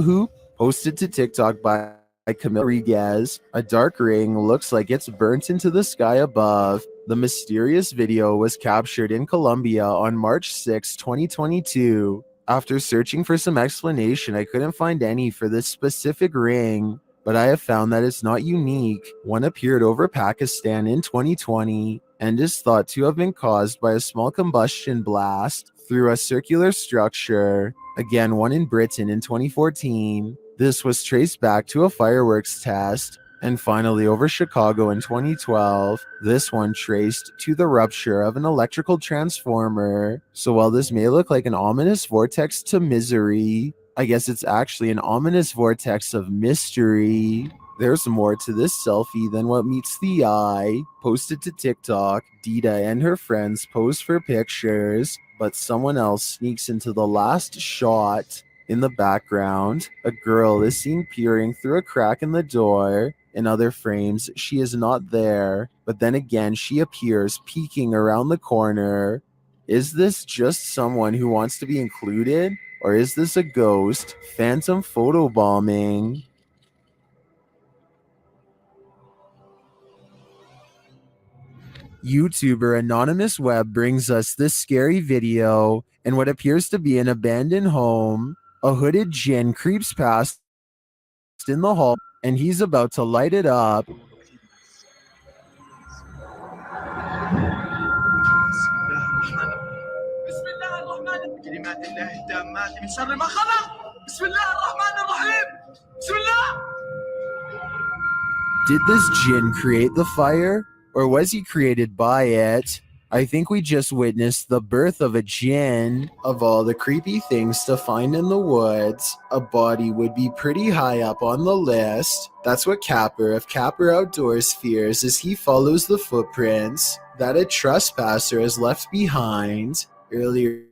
who posted to TikTok by Camille Rodriguez. A dark ring looks like it's burnt into the sky above. The mysterious video was captured in Colombia on March 6, 2022. After searching for some explanation, I couldn't find any for this specific ring, but I have found that it's not unique. One appeared over Pakistan in 2020 and is thought to have been caused by a small combustion blast through a circular structure. Again, one in Britain in 2014. This was traced back to a fireworks test. And finally, over Chicago in 2012, this one traced to the rupture of an electrical transformer. So while this may look like an ominous vortex to misery, I guess it's actually an ominous vortex of mystery. There's more to this selfie than what meets the eye. Posted to TikTok, Dita and her friends pose for pictures, but someone else sneaks into the last shot. In the background, a girl is seen peering through a crack in the door. In other frames, she is not there, but then again, she appears peeking around the corner. Is this just someone who wants to be included? Or is this a ghost? Phantom photobombing. YouTuber Anonymous Web brings us this scary video in what appears to be an abandoned home. A hooded djinn creeps past in the hall, and he's about to light it up. Did this djinn create the fire, or was he created by it? I think we just witnessed the birth of a djinn. Of all the creepy things to find in the woods, a body would be pretty high up on the list. That's what Capper of Capper Outdoors fears as he follows the footprints that a trespasser has left behind. Earlier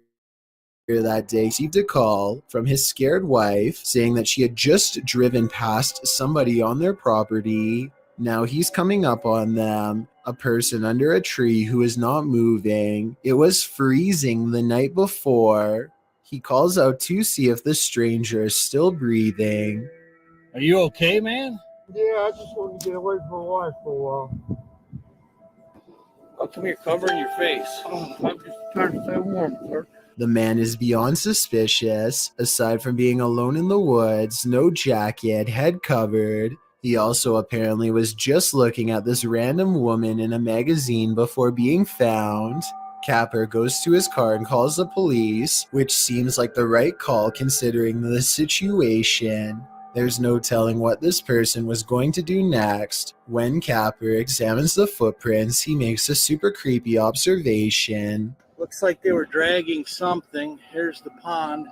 that day, he received a call from his scared wife saying that she had just driven past somebody on their property. Now he's coming up on them, a person under a tree who is not moving. It was freezing the night before. He calls out to see if the stranger is still breathing. Are you okay, man? Yeah, I just wanted to get away from my wife for a while. Oh, come here, covering your face. Oh, I'm just trying to stay warm, sir. The man is beyond suspicious. Aside from being alone in the woods, no jacket, head covered. He also apparently was just looking at this random woman in a magazine before being found. Capper goes to his car and calls the police, which seems like the right call considering the situation. There's no telling what this person was going to do next. When Capper examines the footprints, he makes a super creepy observation. Looks like they were dragging something. Here's the pond.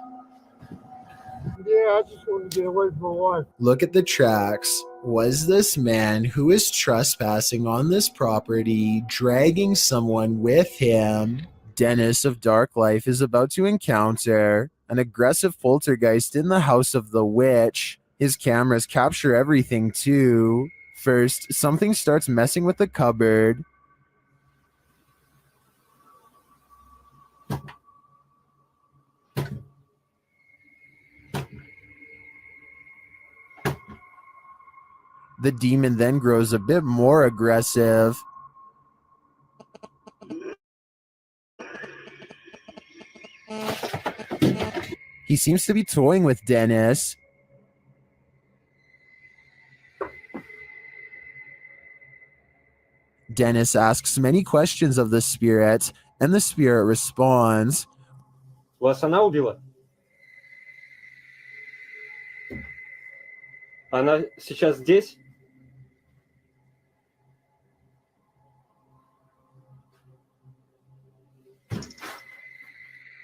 Yeah, I just wanted to get away from my wife. Look at the tracks. Was this man who is trespassing on this property dragging someone with him? Dennis of Dark Life is about to encounter an aggressive poltergeist in the house of the witch. His cameras capture everything too. First, something starts messing with the cupboard. The demon then grows a bit more aggressive. He seems to be toying with Dennis. Dennis asks many questions of the spirit, and the spirit responds. Вас она убила? Она сейчас здесь?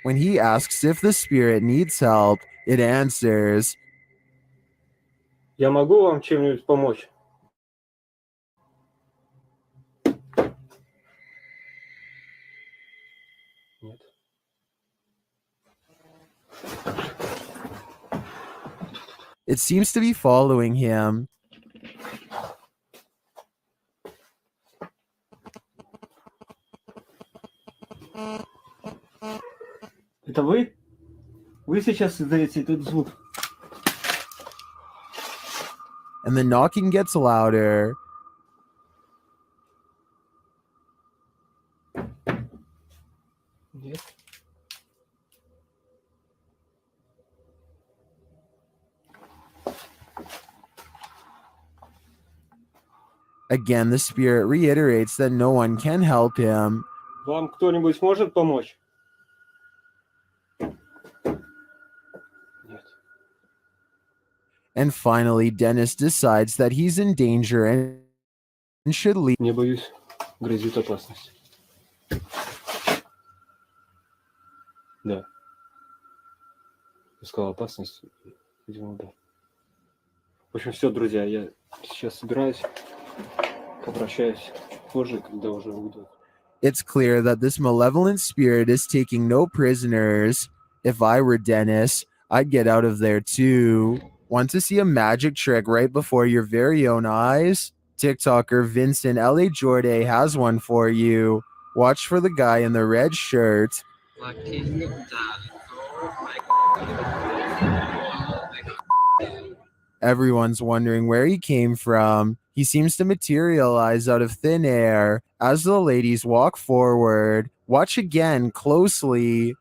When he asks if the spirit needs help, it answers, Я могу вам чем-нибудь помочь? Нет. It seems to be following him. Это вы? Вы сейчас издаете этот звук? and the knocking gets louder. Нет. Again, the spirit reiterates that no one can help him. Вам кто-нибудь может помочь? Нет. And finally, Dennis decides that he's in danger and should leave. Не боюсь, грозит опасность. Да. Искал опасность. Видимо, да. В общем, все, друзья, я сейчас собираюсь, попрощаюсь позже, когда уже уйду. It's clear that this malevolent spirit is taking no prisoners. If I were Dennis, I'd get out of there too. Want to see a magic trick right before your very own eyes? TikToker Vincent L.A. Jordan has one for you. Watch for the guy in the red shirt. Everyone's wondering where he came from. He seems to materialize out of thin air. As the ladies walk forward, watch again closely.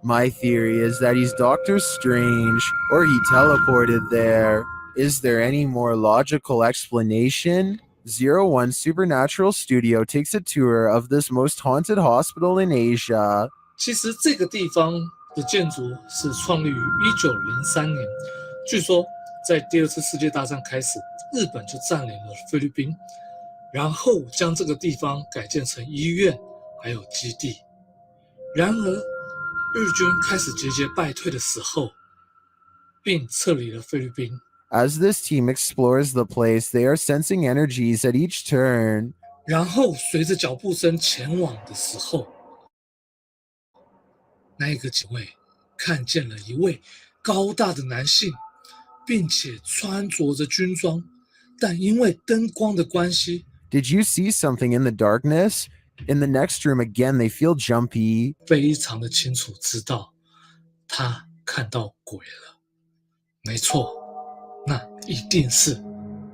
My theory is that he's Doctor Strange, or he teleported there. Is there any more logical explanation? 01 Supernatural Studio takes a tour of this most haunted hospital in Asia. 其实这个地方的建筑是创立于1903年，据说在第二次世界大战开始，日本就占领了菲律宾，然后将这个地方改建成医院还有基地。然而，日军开始节节败退的时候，并撤离了菲律宾。As this team explores the place, they are sensing energies at each turn. 然后随着脚步声前往的时候，那个警卫看见了一位高大的男性，并且穿着着军装，但因为灯光的关系 Did you see something in the darkness? In the next room again, they feel jumpy. 非常的清楚知道他看到鬼了。没错，那一定是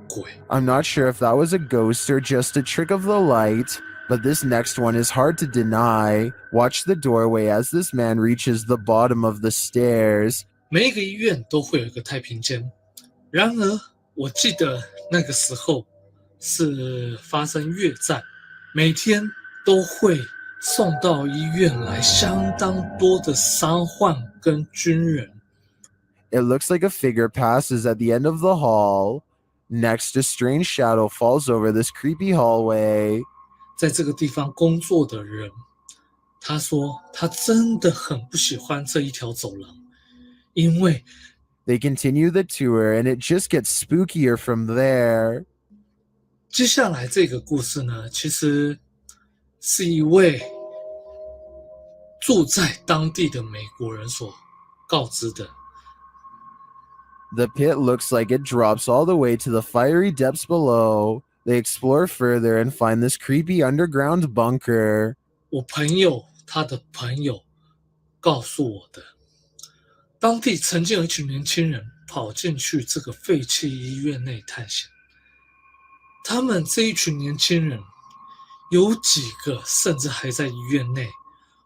鬼。I'm not sure if that was a ghost or just a trick of the light, but this next one is hard to deny. Watch the doorway as this man reaches the bottom of the stairs. 每一个医院都会有一个太平间，然而我记得那个时候是发生越战，每天都会送到医院来相当多的伤患跟军人。It looks like a figure passes at the end of the hall. Next, a strange shadow falls over this creepy hallway. 在这个地方工作的人，他说他真的很不喜欢这一条走廊，因为 They continue the tour, and it just gets spookier from there. 接下来这个故事呢，其实是一位住在当地的美国人所告知的。The pit looks like it drops all the way to the fiery depths below. They explore further and find this creepy underground bunker. 我朋友他的朋友告诉我的，当地曾经有一群年轻人跑进去这个废弃医院内探险。他们这一群年轻人，有几个甚至还在医院内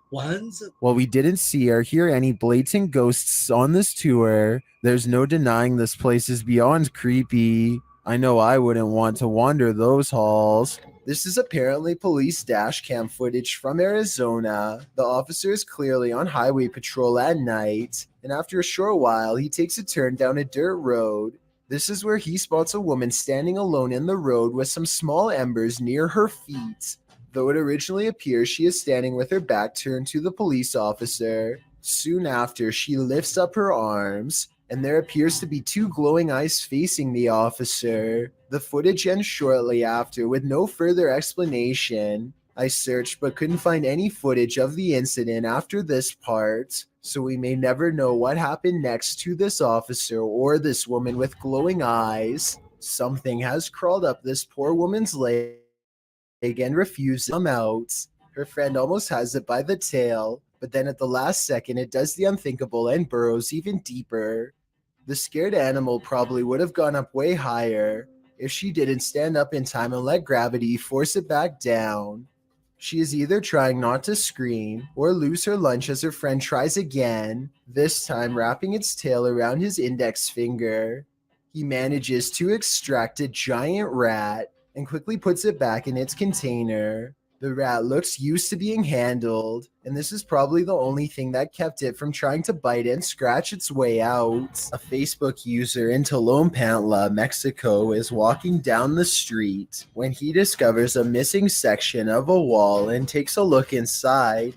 玩着。While we didn't see or hear any blatant ghosts on this tour, there's no denying this place is beyond creepy. I know I wouldn't want to wander those halls. This is apparently police dash cam footage from Arizona. The officer is clearly on highway patrol at night, and after a short while, he takes a turn down a dirt road. This is where he spots a woman standing alone in the road with some small embers near her feet. Though it originally appears she is standing with her back turned to the police officer. Soon after, she lifts up her arms, and there appears to be two glowing eyes facing the officer. The footage ends shortly after with no further explanation. I searched but couldn't find any footage of the incident after this part, so we may never know what happened next to this officer or this woman with glowing eyes. Something has crawled up this poor woman's leg and refuses to come out. Her friend almost has it by the tail, but then at the last second it does the unthinkable and burrows even deeper. The scared animal probably would have gone up way higher if she didn't stand up in time and let gravity force it back down. She is either trying not to scream or lose her lunch as her friend tries again, this time wrapping its tail around his index finger. He manages to extract a giant rat and quickly puts it back in its container. The rat looks used to being handled, and this is probably the only thing that kept it from trying to bite and scratch its way out. A Facebook user in Tlalnepantla, Mexico is walking down the street when he discovers a missing section of a wall and takes a look inside.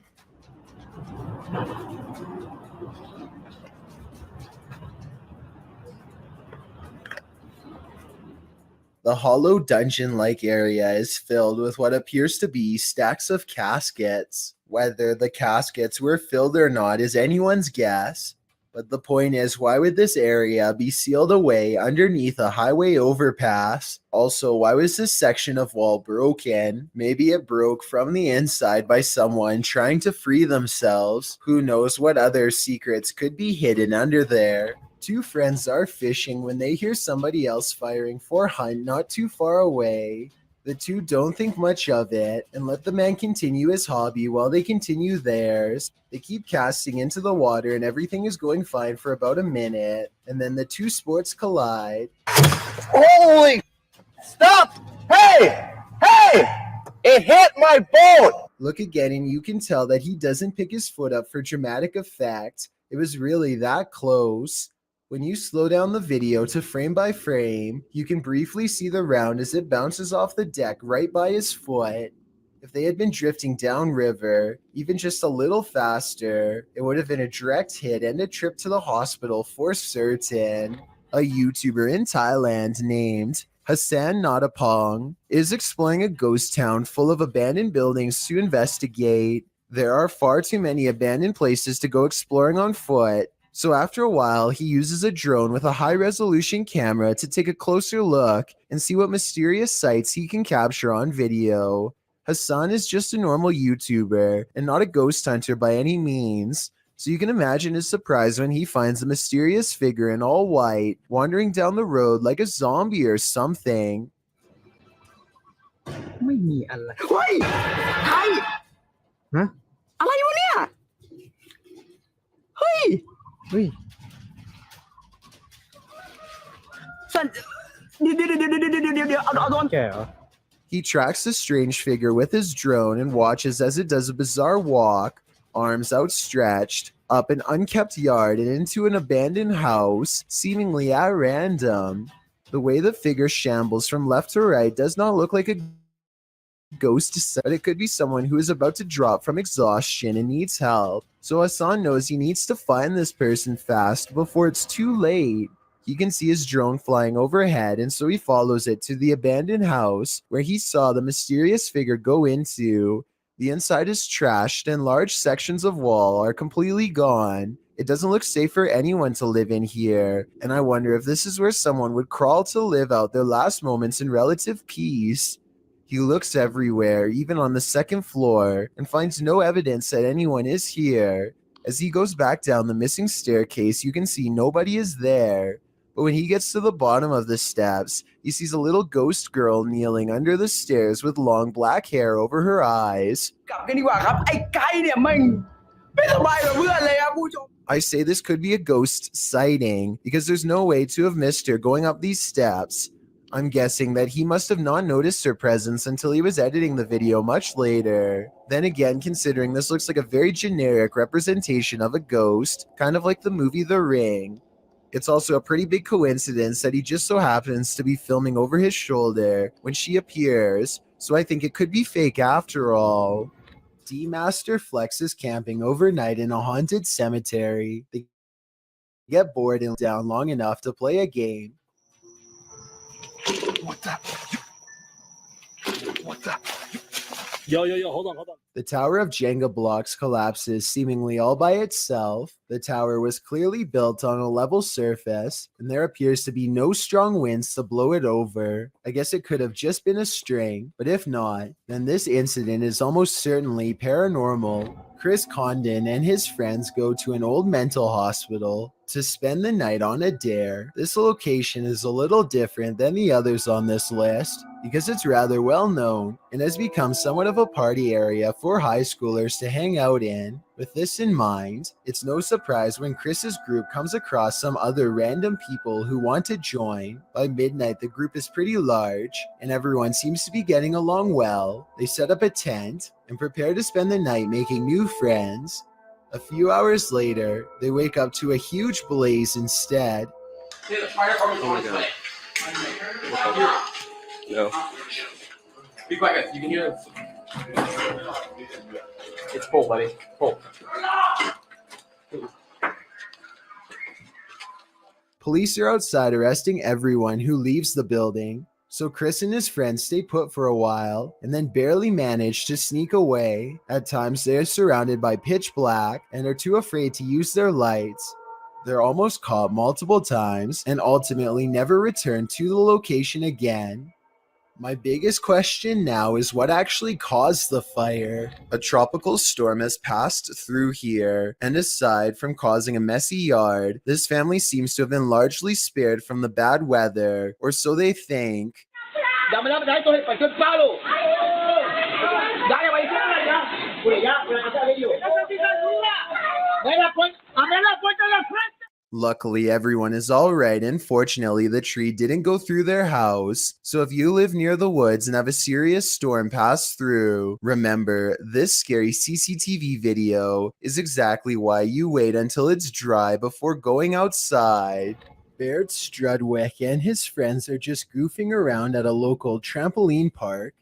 The hollow dungeon-like area is filled with what appears to be stacks of caskets. Whether the caskets were filled or not is anyone's guess, but the point is, why would this area be sealed away underneath a highway overpass? Also, why was this section of wall broken? Maybe it broke from the inside by someone trying to free themselves. Who knows what other secrets could be hidden under there? Two friends are fishing when they hear somebody else firing for hunt not too far away. The two don't think much of it and let the man continue his hobby while they continue theirs. They keep casting into the water and everything is going fine for about a minute, and then the two sports collide. Holy! Stop! Hey! Hey! It hit my boat! Look again and you can tell that he doesn't pick his foot up for dramatic effect. It was really that close. When you slow down the video to frame by frame, you can briefly see the round as it bounces off the deck right by his foot. If they had been drifting downriver, even just a little faster, it would have been a direct hit and a trip to the hospital for certain. A YouTuber in Thailand named Hassan Natapong is exploring a ghost town full of abandoned buildings to investigate. There are far too many abandoned places to go exploring on foot, so after a while, he uses a drone with a high-resolution camera to take a closer look and see what mysterious sights he can capture on video. Hassan is just a normal YouTuber and not a ghost hunter by any means, so you can imagine his surprise when he finds a mysterious figure in all white wandering down the road like a zombie or something. ไม่มีอะไรเฮ้ยไทยฮะอะไรวะเนี่ยเฮ้ยเฮ้ยสันเดี๋ยวเอาโดนแกเหรอ He tracks the strange figure with his drone and watches as it does a bizarre walk, arms outstretched, up an unkept yard and into an abandoned house, seemingly at random. The way the figure shambles from left to right does not look like a ghost, but it could be someone who is about to drop from exhaustion and needs help. So Hassan knows he needs to find this person fast before it's too late. He can see his drone flying overhead, and so he follows it to the abandoned house where he saw the mysterious figure go into. The inside is trashed and large sections of wall are completely gone. It doesn't look safe for anyone to live in here, and I wonder if this is where someone would crawl to live out their last moments in relative peace. He looks everywhere, even on the second floor, and finds no evidence that anyone is here. As he goes back down the missing staircase, you can see nobody is there. But when he gets to the bottom of the steps, he sees a little ghost girl kneeling under the stairs with long black hair over her eyes. กลับกันดีกว่าครับไอ้ไก่เนี่ยแม่งไม่สบายกับเพื่อนเลยครับผู้ชม I say this could be a ghost sighting because there's no way to have missed her going up these steps. I'm guessing that he must have not noticed her presence until he was editing the video much later. Then again, considering this looks like a very generic representation of a ghost, kind of like the movie The Ring. It's also a pretty big coincidence that he just so happens to be filming over his shoulder when she appears, so I think it could be fake after all. D-Master Flex is camping overnight in a haunted cemetery. They get bored and down long enough to play a game. What the? Yo, hold on. The tower of Jenga blocks collapses seemingly all by itself. The tower was clearly built on a level surface, and there appears to be no strong winds to blow it over. I guess it could have just been a string, but if not, then this incident is almost certainly paranormal. Chris Condon and his friends go to an old mental hospital to spend the night on a dare. This location is a little different than the others on this list because it's rather well known and has become somewhat of a party area for high schoolers to hang out in. With this in mind, it's no surprise when Chris's group comes across some other random people who want to join. By midnight, the group is pretty large and everyone seems to be getting along well. They set up a tent and prepare to spend the night making new friends. A few hours later, they wake up to a huge blaze instead. Oh my god. No. Be quiet, you can hear it. It's full, buddy. Full. Police are outside arresting everyone who leaves the building, so Chris and his friends stay put for a while and then barely manage to sneak away. At times they are surrounded by pitch black and are too afraid to use their lights. They're almost caught multiple times and ultimately never return to the location again. My biggest question now is what actually caused the fire? A tropical storm has passed through here, and aside from causing a messy yard, this family seems to have been largely spared from the bad weather, or so they think. Luckily, everyone is all right, and fortunately, the tree didn't go through their house. So if you live near the woods and have a serious storm pass through, remember, this scary CCTV video is exactly why you wait until it's dry before going outside. Baird Strudwick and his friends are just goofing around at a local trampoline park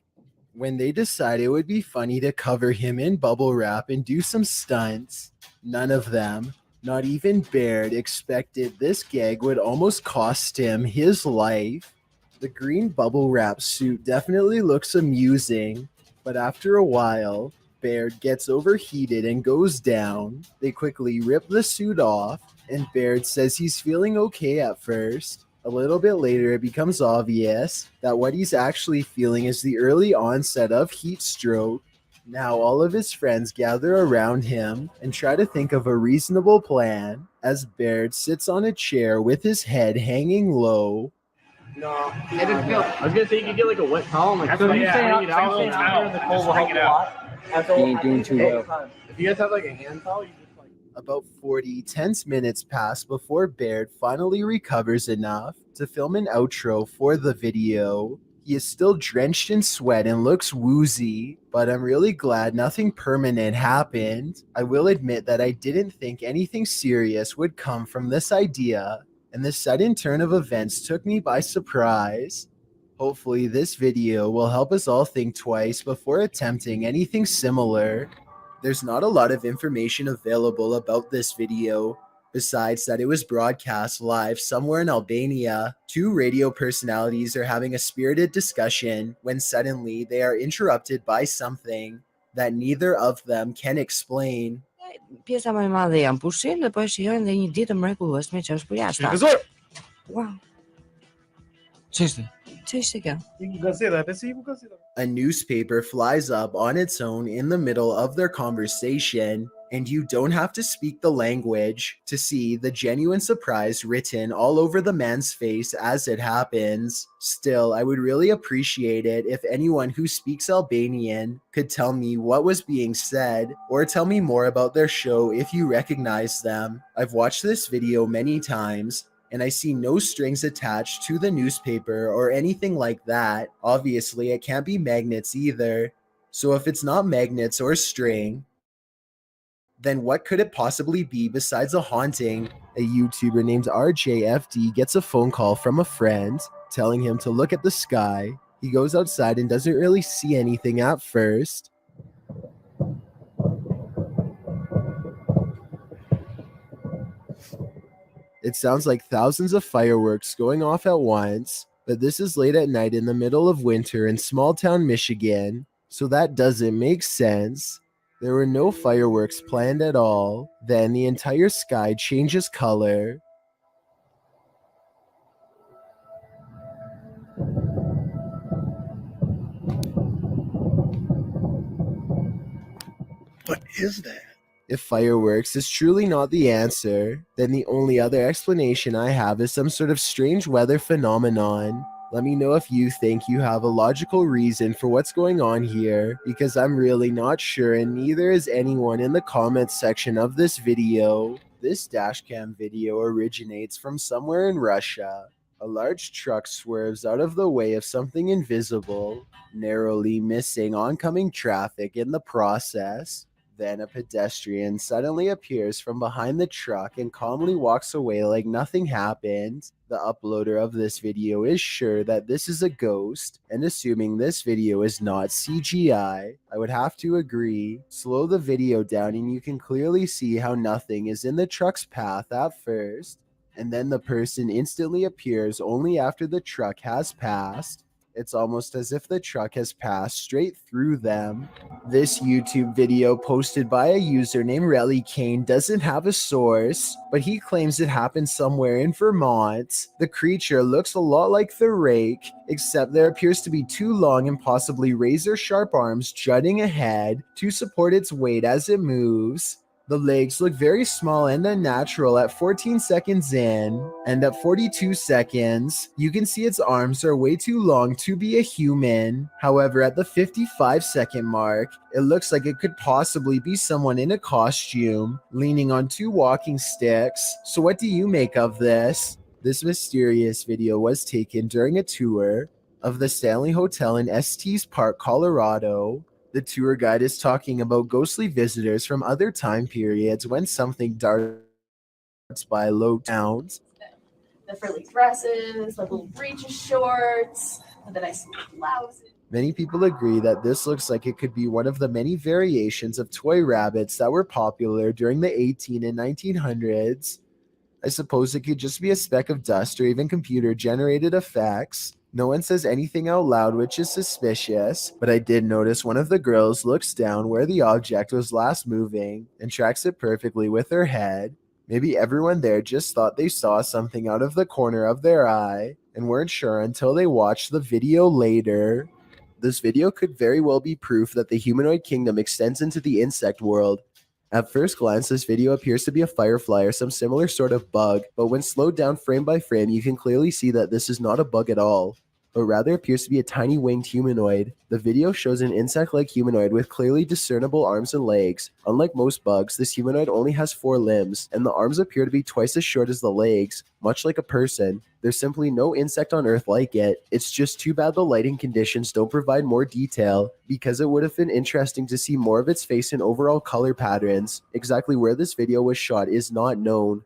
when they decide it would be funny to cover him in bubble wrap and do some stunts. None of them, not even Baird, expected this gag would almost cost him his life. The green bubble wrap suit definitely looks amusing, but after a while, Baird gets overheated and goes down. They quickly rip the suit off, and Baird says he's feeling okay at first. A little bit later, it becomes obvious that what he's actually feeling is the early onset of heat stroke. Now all of his friends gather around him and try to think of a reasonable plan as Baird sits on a chair with his head hanging low. No, I didn't feel. I was gonna say you could get like a wet towel. Like, so you say out there in the cold will help a lot. You ain't doing too well. If you guys have like a hand towel, you just like. About 40 tense minutes pass before Baird finally recovers enough to film an outro for the video. He is still drenched in sweat and looks woozy, but I'm really glad nothing permanent happened. I will admit that I didn't think anything serious would come from this idea, and the sudden turn of events took me by surprise. Hopefully this video will help us all think twice before attempting anything similar. There's not a lot of information available about this video, besides that it was broadcast live somewhere in Albania. Two radio personalities are having a spirited discussion when suddenly they are interrupted by something that neither of them can explain. Pjesa më e madhe janë pushim dhe po e shijojnë dhe një ditë mrekullueshme që është përjashta. Wow. Ç'ishte kjo? A newspaper flies up on its own in the middle of their conversation, and you don't have to speak the language to see the genuine surprise written all over the man's face as it happens. Still, I would really appreciate it if anyone who speaks Albanian could tell me what was being said, or tell me more about their show if you recognize them. I've watched this video many times, and I see no strings attached to the newspaper or anything like that. Obviously, it can't be magnets either. So if it's not magnets or string, then what could it possibly be besides a haunting? A YouTuber named RJFD gets a phone call from a friend telling him to look at the sky. He goes outside and doesn't really see anything at first. It sounds like thousands of fireworks going off at once, but this is late at night in the middle of winter in small town Michigan. So that doesn't make sense. There were no fireworks planned at all. Then the entire sky changes color. What is that? If fireworks is truly not the answer, then the only other explanation I have is some sort of strange weather phenomenon. Let me know if you think you have a logical reason for what's going on here, because I'm really not sure, and neither is anyone in the comments section of this video. This dashcam video originates from somewhere in Russia. A large truck swerves out of the way of something invisible, narrowly missing oncoming traffic in the process. Then a pedestrian suddenly appears from behind the truck and calmly walks away like nothing happened. The uploader of this video is sure that this is a ghost, and assuming this video is not CGI, I would have to agree. Slow the video down and you can clearly see how nothing is in the truck's path at first, and then the person instantly appears only after the truck has passed. It's almost as if the truck has passed straight through them. This YouTube video posted by a user named Relly Kane doesn't have a source, but he claims it happened somewhere in Vermont. The creature looks a lot like the rake, except there appears to be two long and possibly razor-sharp arms jutting ahead to support its weight as it moves. The legs look very small and unnatural at 14 seconds in, and at 42 seconds, you can see its arms are way too long to be a human. However, at the 55-second mark, it looks like it could possibly be someone in a costume, leaning on two walking sticks. So what do you make of this? This mysterious video was taken during a tour of the Stanley Hotel in Estes Park, Colorado. The tour guide is talking about ghostly visitors from other time periods when something darts by low towns. The frilly dresses, the little breeches shorts, the nice blouses. Many people agree that this looks like it could be one of the many variations of toy rabbits that were popular during the 18 and 1900s. I suppose it could just be a speck of dust or even computer-generated effects. No one says anything out loud, which is suspicious, but I did notice one of the girls looks down where the object was last moving and tracks it perfectly with her head. Maybe everyone there just thought they saw something out of the corner of their eye and weren't sure until they watched the video later. This video could very well be proof that the humanoid kingdom extends into the insect world. At first glance, this video appears to be a firefly or some similar sort of bug, but when slowed down frame by frame, you can clearly see that this is not a bug at all, but rather appears to be a tiny winged humanoid. The video shows an insect-like humanoid with clearly discernible arms and legs. Unlike most bugs, this humanoid only has 4 limbs, and the arms appear to be twice as short as the legs, much like a person. There's simply no insect on Earth like it. It's just too bad the lighting conditions don't provide more detail, because it would have been interesting to see more of its face and overall color patterns. Exactly where this video was shot is not known.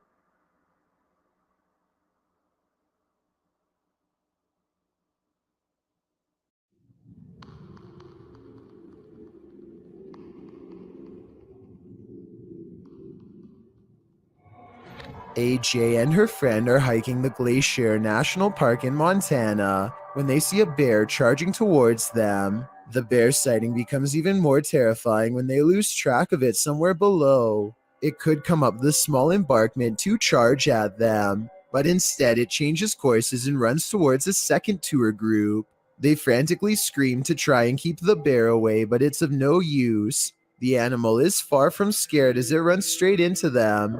AJ and her friend are hiking the Glacier National Park in Montana when they see a bear charging towards them. The bear sighting becomes even more terrifying when they lose track of it somewhere below. It could come up the small embankment to charge at them, but instead it changes courses and runs towards a second tour group. They frantically scream to try and keep the bear away, but it's of no use. The animal is far from scared as it runs straight into them.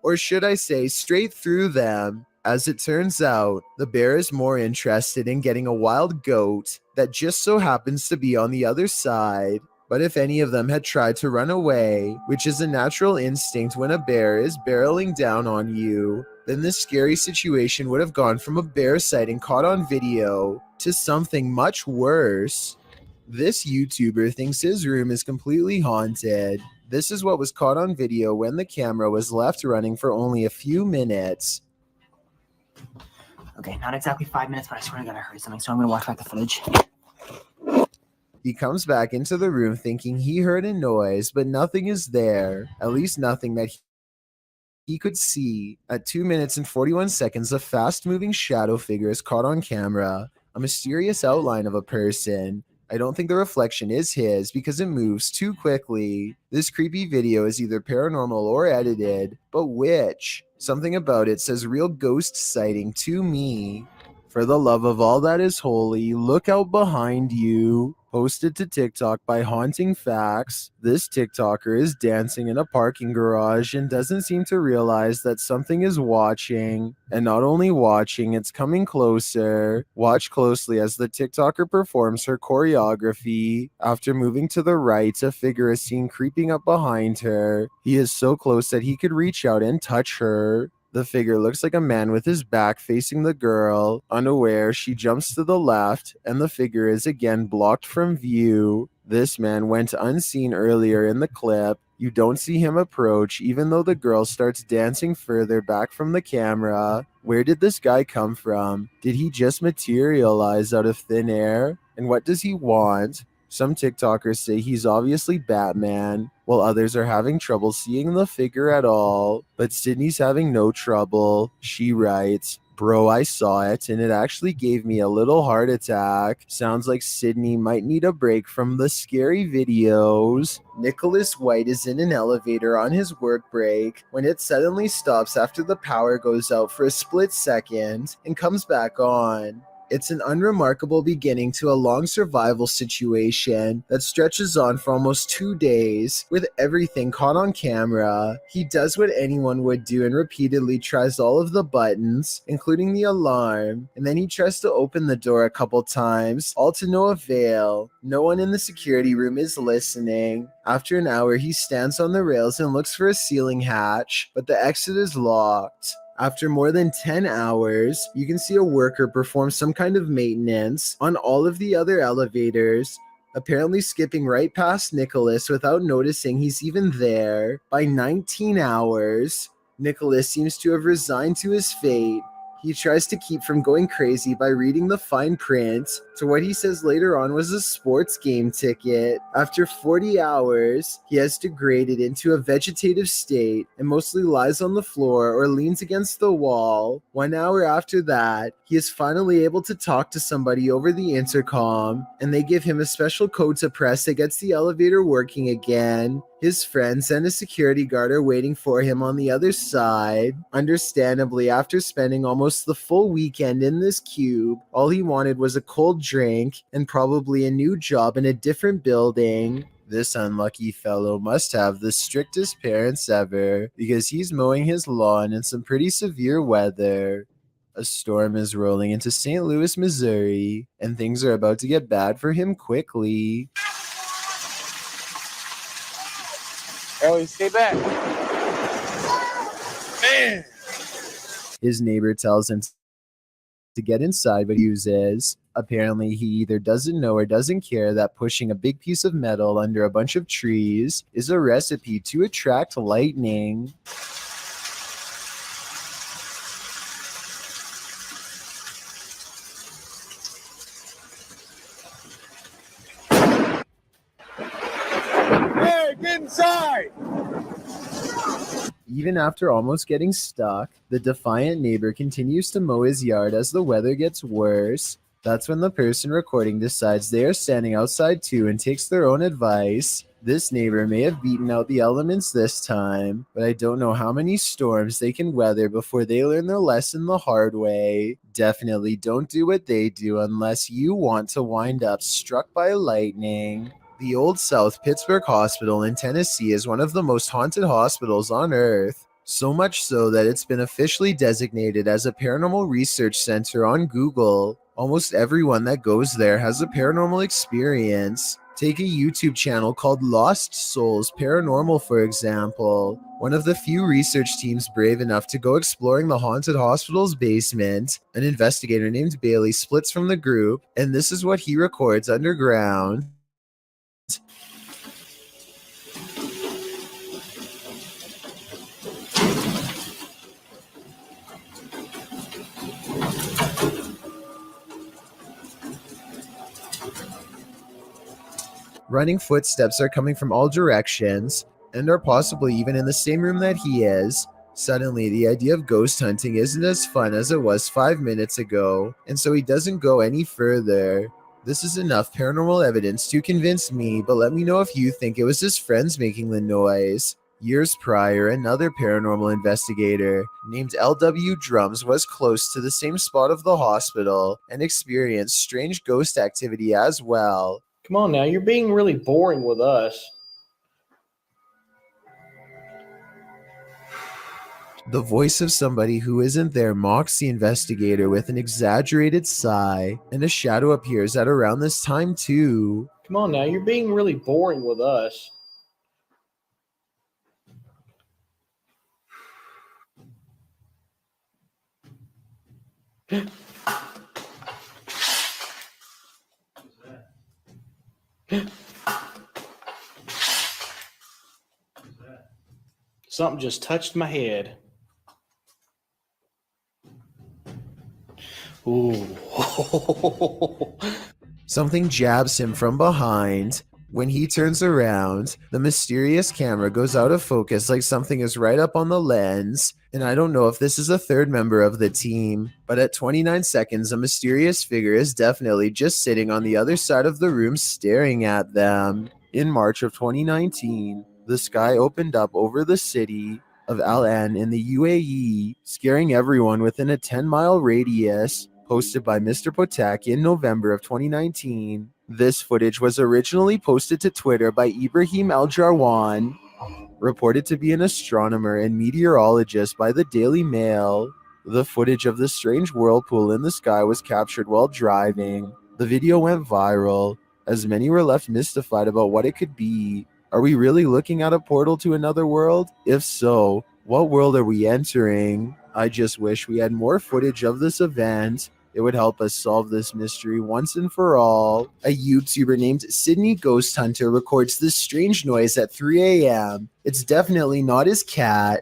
Or should I say straight through them. As it turns out, the bear is more interested in getting a wild goat that just so happens to be on the other side. But if any of them had tried to run away, which is a natural instinct when a bear is barreling down on you, then this scary situation would have gone from a bear sighting caught on video to something much worse. This YouTuber thinks his room is completely haunted. This is what was caught on video when the camera was left running for only a few minutes. Okay, not exactly 5 minutes, but I swear to God I heard something, so I'm gonna watch back the footage. He comes back into the room thinking he heard a noise, but nothing is there. At least nothing that he could see. At 2 minutes and 41 seconds, a fast-moving shadow figure is caught on camera, a mysterious outline of a person. I don't think the reflection is his because it moves too quickly. This creepy video is either paranormal or edited, but which? Something about it says real ghost sighting to me. For the love of all that is holy, look out behind you. Posted to TikTok by Haunting Facts, this TikToker is dancing in a parking garage and doesn't seem to realize that something is watching. And not only watching, it's coming closer. Watch closely as the TikToker performs her choreography. After moving to the right, a figure is seen creeping up behind her. He is so close that he could reach out and touch her. The figure looks like a man with his back facing the girl. Unaware, she jumps to the left, and the figure is again blocked from view. This man went unseen earlier in the clip. You don't see him approach, even though the girl starts dancing further back from the camera. Where did this guy come from? Did he just materialize out of thin air? And what does he want? Some TikTokers say he's obviously Batman, while others are having trouble seeing the figure at all. But Sydney's having no trouble. She writes, "Bro, I saw it, and it actually gave me a little heart attack. Sounds like Sydney might need a break from the scary videos." Nicholas White is in an elevator on his work break when it suddenly stops after the power goes out for a split second and comes back on. It's an unremarkable beginning to a long survival situation that stretches on for almost 2 days, with everything caught on camera. He does what anyone would do and repeatedly tries all of the buttons, including the alarm, and then he tries to open the door a couple times, all to no avail. No one in the security room is listening. After an hour, he stands on the rails and looks for a ceiling hatch, but the exit is locked. After more than 10 hours, you can see a worker perform some kind of maintenance on all of the other elevators, apparently skipping right past Nicholas without noticing he's even there. By 19 hours, Nicholas seems to have resigned to his fate. He tries to keep from going crazy by reading the fine print to what he says later on was a sports game ticket. After 40 hours, he has degraded into a vegetative state and mostly lies on the floor or leans against the wall. 1 hour after that, he is finally able to talk to somebody over the intercom, and they give him a special code to press that gets the elevator working again. His friends and a security guard are waiting for him on the other side. Understandably, after spending almost the full weekend in this cube, all he wanted was a cold drink and probably a new job in a different building. This unlucky fellow must have the strictest parents ever, because he's mowing his lawn in some pretty severe weather. A storm is rolling into St. Louis, Missouri, and things are about to get bad for him quickly. Ellie, stay back. Man. His neighbor tells him to get inside, but he refuses. Apparently, he either doesn't know or doesn't care that pushing a big piece of metal under a bunch of trees is a recipe to attract lightning. Hey, get inside! Even after almost getting stuck, the defiant neighbor continues to mow his yard as the weather gets worse. That's when the person recording decides they are standing outside too and takes their own advice. This neighbor may have beaten out the elements this time, but I don't know how many storms they can weather before they learn their lesson the hard way. Definitely don't do what they do unless you want to wind up struck by lightning. The Old South Pittsburgh Hospital in Tennessee is one of the most haunted hospitals on Earth. So much so that it's been officially designated as a paranormal research center on Google. Almost everyone that goes there has a paranormal experience. Take a YouTube channel called Lost Souls Paranormal, for example. One of the few research teams brave enough to go exploring the haunted hospital's basement. An investigator named Bailey splits from the group, and this is what he records underground. Running footsteps are coming from all directions, and are possibly even in the same room that he is. Suddenly, the idea of ghost hunting isn't as fun as it was 5 minutes ago, and so he doesn't go any further. This is enough paranormal evidence to convince me, but let me know if you think it was his friends making the noise. Years prior, another paranormal investigator named L.W. Drums was close to the same spot of the hospital and experienced strange ghost activity as well. Come on now, you're being really boring with us. The voice of somebody who isn't there mocks the investigator with an exaggerated sigh, and a shadow appears at around this time too. Come on now, you're being really boring with us. Something just touched my head. Ooh. Something jabs him from behind. When he turns around, the mysterious camera goes out of focus like something is right up on the lens, and I don't know if this is a third member of the team, but at 29 seconds, a mysterious figure is definitely just sitting on the other side of the room staring at them. In March of 2019, the sky opened up over the city of Al Ain in the UAE, scaring everyone within a 10-mile radius. Posted by Mr. Potak in November of 2019. This footage was originally posted to Twitter by Ibrahim Al-Jarwan, reported to be an astronomer and meteorologist by the Daily Mail. The footage of the strange whirlpool in the sky was captured while driving. The video went viral, as many were left mystified about what it could be. Are we really looking at a portal to another world? If so, what world are we entering? I just wish we had more footage of this event. It would help us solve this mystery once and for all. A YouTuber named Sydney Ghost Hunter records this strange noise at 3 a.m. It's definitely not his cat.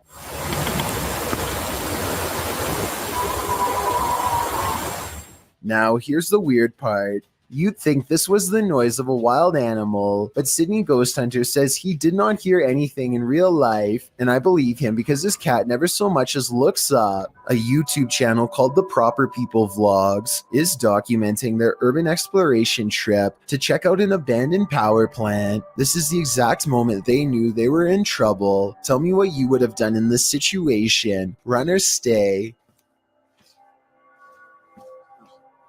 Now, here's the weird part. You'd think this was the noise of a wild animal, but Sydney Ghost Hunter says he did not hear anything in real life, and I believe him because his cat never so much as looks up. A YouTube channel called The Proper People Vlogs is documenting their urban exploration trip to check out an abandoned power plant. This is the exact moment they knew they were in trouble. Tell me what you would have done in this situation. Run or stay.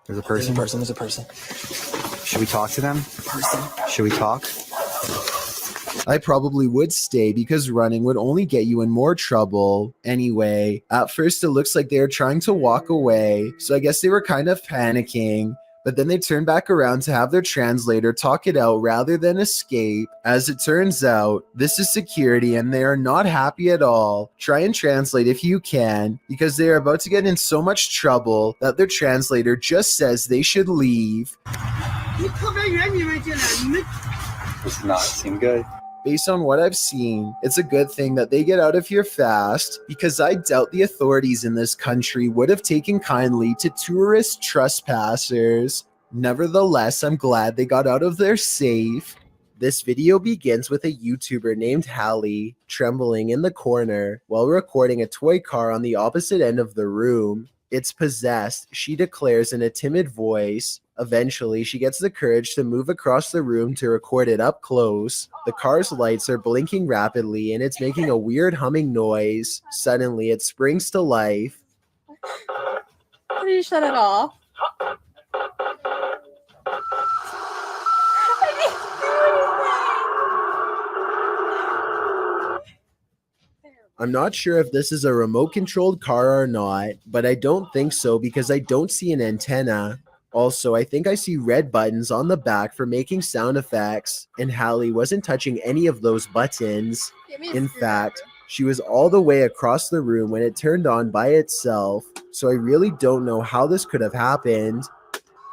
There's a person. There's a person. Should we talk to them? Should we talk? I probably would stay because running would only get you in more trouble. Anyway, at first it looks like they were trying to walk away, so I guess they were kind of panicking. But then they turned back around to have their translator talk it out rather than escape. As it turns out, this is security and they are not happy at all. Try and translate if you can, because they are about to get in so much trouble that their translator just says they should leave. Does not seem good. Based on what I've seen, it's a good thing that they get out of here fast, because I doubt the authorities in this country would have taken kindly to tourist trespassers. Nevertheless, I'm glad they got out of there safe. This video begins with a YouTuber named Hallie trembling in the corner while recording a toy car on the opposite end of the room. It's possessed, she declares in a timid voice. Eventually, she gets the courage to move across the room to record it up close. The car's lights are blinking rapidly and it's making a weird humming noise. Suddenly, it springs to life. How did you shut it off? I'm not sure if this is a remote-controlled car or not, but I don't think so because I don't see an antenna. Also, I think I see red buttons on the back for making sound effects, and Hallie wasn't touching any of those buttons. In fact, she was all the way across the room when it turned on by itself, so I really don't know how this could have happened.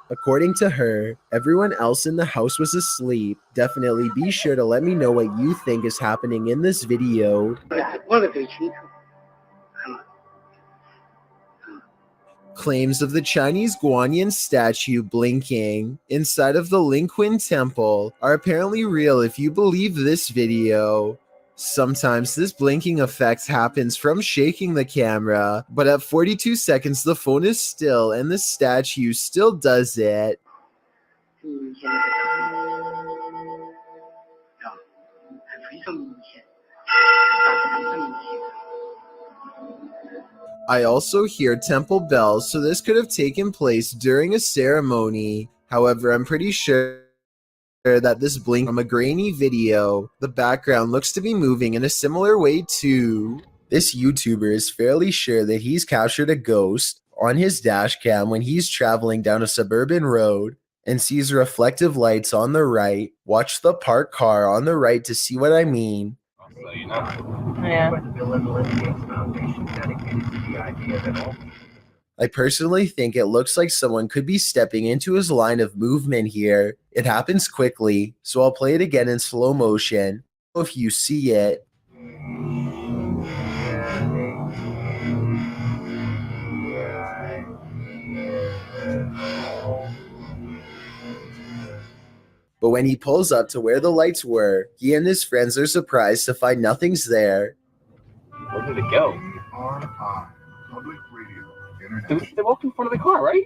According to her, everyone else in the house was asleep. Definitely be sure to let me know what you think is happening in this video. Claims of the Chinese Guanyin statue blinking inside of the Lingquan temple are apparently real if you believe this video. Sometimes this blinking effect happens from shaking the camera, but at 42 seconds the phone is still and the statue still does it. I also hear temple bells, so this could have taken place during a ceremony. However, I'm pretty sure that this blink from a grainy video, the background looks to be moving in a similar way too. This YouTuber is fairly sure that he's captured a ghost on his dash cam when he's traveling down a suburban road and sees reflective lights on the right. Watch the parked car on the right to see what I mean. Yeah. I personally think it looks like someone could be stepping into his line of movement here. It happens quickly, so I'll play it again in slow motion. If you see it. But when he pulls up to where the lights were, he and his friends are surprised to find nothing's there. Where did it go? They walked in front of the car, right?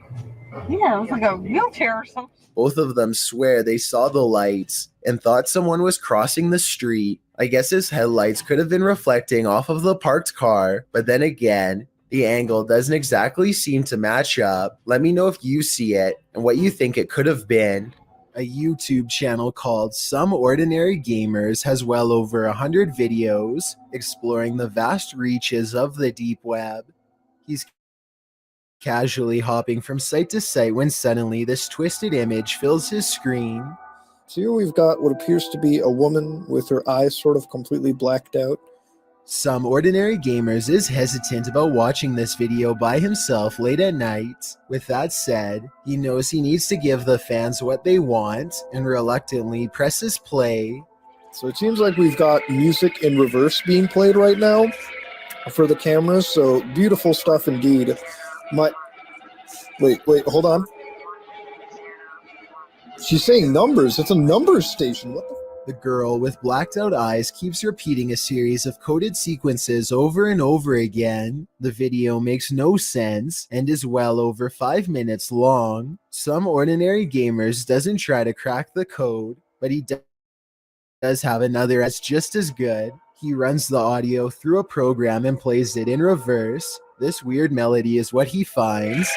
Yeah, it was like a wheelchair or something. Both of them swear they saw the lights and thought someone was crossing the street. I guess his headlights could have been reflecting off of the parked car, but then again, the angle doesn't exactly seem to match up. Let me know if you see it and what you think it could have been. A YouTube channel called Some Ordinary Gamers has well over 100 videos exploring the vast reaches of the deep web. He's casually hopping from site to site when suddenly this twisted image fills his screen. So here we've got what appears to be a woman with her eyes sort of completely blacked out. Some Ordinary Gamers is hesitant about watching this video by himself late at night. With that said, he knows he needs to give the fans what they want and reluctantly presses play. So it seems like we've got music in reverse being played right now for the cameras, so beautiful stuff indeed. Wait, hold on. She's saying numbers. It's a numbers station. What the? The girl with blacked out eyes keeps repeating a series of coded sequences over and over again. The video makes no sense and is well over 5 minutes long. Some Ordinary Gamers doesn't try to crack the code, but he does have another that's just as good. He runs the audio through a program and plays it in reverse. This weird melody is what he finds.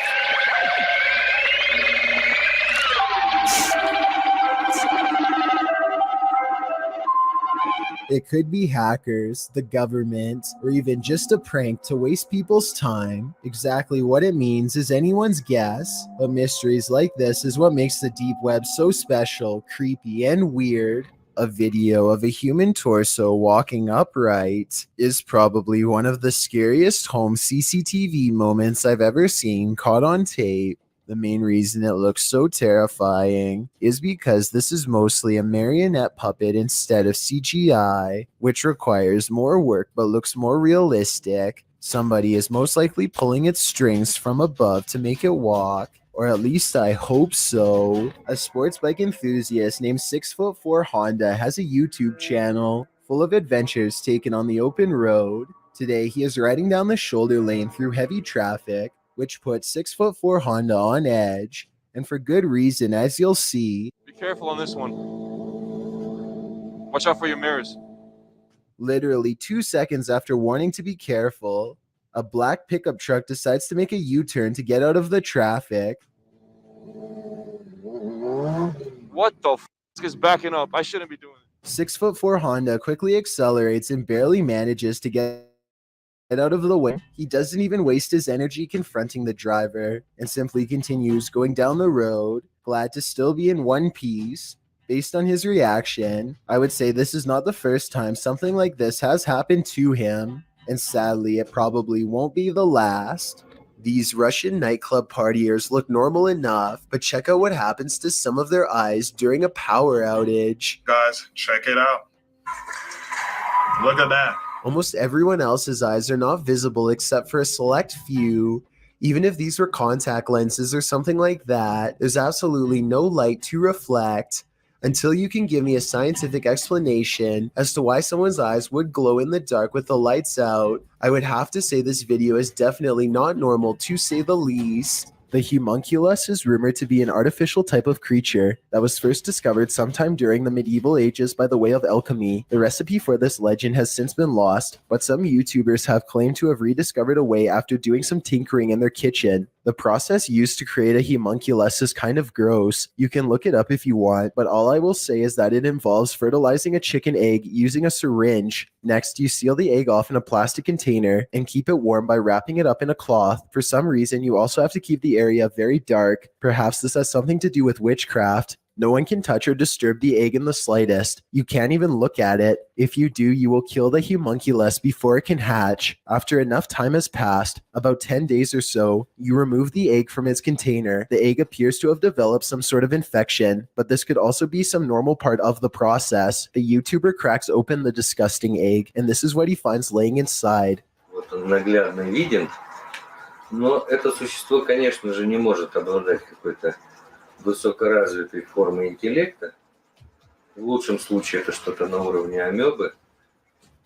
It could be hackers, the government, or even just a prank to waste people's time. Exactly what it means is anyone's guess, but mysteries like this is what makes the deep web so special, creepy, and weird. A video of a human torso walking upright is probably one of the scariest home CCTV moments I've ever seen caught on tape. The main reason it looks so terrifying is because this is mostly a marionette puppet instead of CGI, which requires more work but looks more realistic. Somebody is most likely pulling its strings from above to make it walk, or at least I hope so. A sports bike enthusiast named 6'4" Honda has a YouTube channel full of adventures taken on the open road. Today he is riding down the shoulder lane through heavy traffic, which puts 6'4" Honda on edge, and for good reason, as you'll see. Be careful on this one. Watch out for your mirrors. Literally 2 seconds after warning to be careful, a black pickup truck decides to make a U-turn to get out of the traffic. What the f*** is backing up? I shouldn't be doing it. 6'4" Honda quickly accelerates and barely manages to get out of the way. He doesn't even waste his energy confronting the driver and simply continues going down the road, glad to still be in one piece. Based on his reaction, I would say this is not the first time something like this has happened to him, and sadly it probably won't be the last. These Russian nightclub partiers look normal enough, but check out what happens to some of their eyes during a power outage. Guys, check it out. Look at that. Almost everyone else's eyes are not visible except for a select few. Even if these were contact lenses or something like that, there's absolutely no light to reflect. Until you can give me a scientific explanation as to why someone's eyes would glow in the dark with the lights out, I would have to say this video is definitely not normal, to say the least. The homunculus is rumored to be an artificial type of creature that was first discovered sometime during the medieval ages by the way of alchemy. The recipe for this legend has since been lost, but some YouTubers have claimed to have rediscovered a way after doing some tinkering in their kitchen. The process used to create a homunculus is kind of gross. You can look it up if you want, but all I will say is that it involves fertilizing a chicken egg using a syringe. Next, you seal the egg off in a plastic container and keep it warm by wrapping it up in a cloth. For some reason, you also have to keep the area very dark. Perhaps this has something to do with witchcraft. No one can touch or disturb the egg in the slightest. You can't even look at it. If you do, you will kill the homunculus before it can hatch. After enough time has passed, about 10 days or so, you remove the egg from its container. The egg appears to have developed some sort of infection, but this could also be some normal part of the process. The YouTuber cracks open the disgusting egg, and this is what he finds laying inside. Вот он наглядно виден, но это существо, конечно же, не может обладать какой-то высокоразвитой формой интеллекта. В лучшем случае это что-то на уровне амебы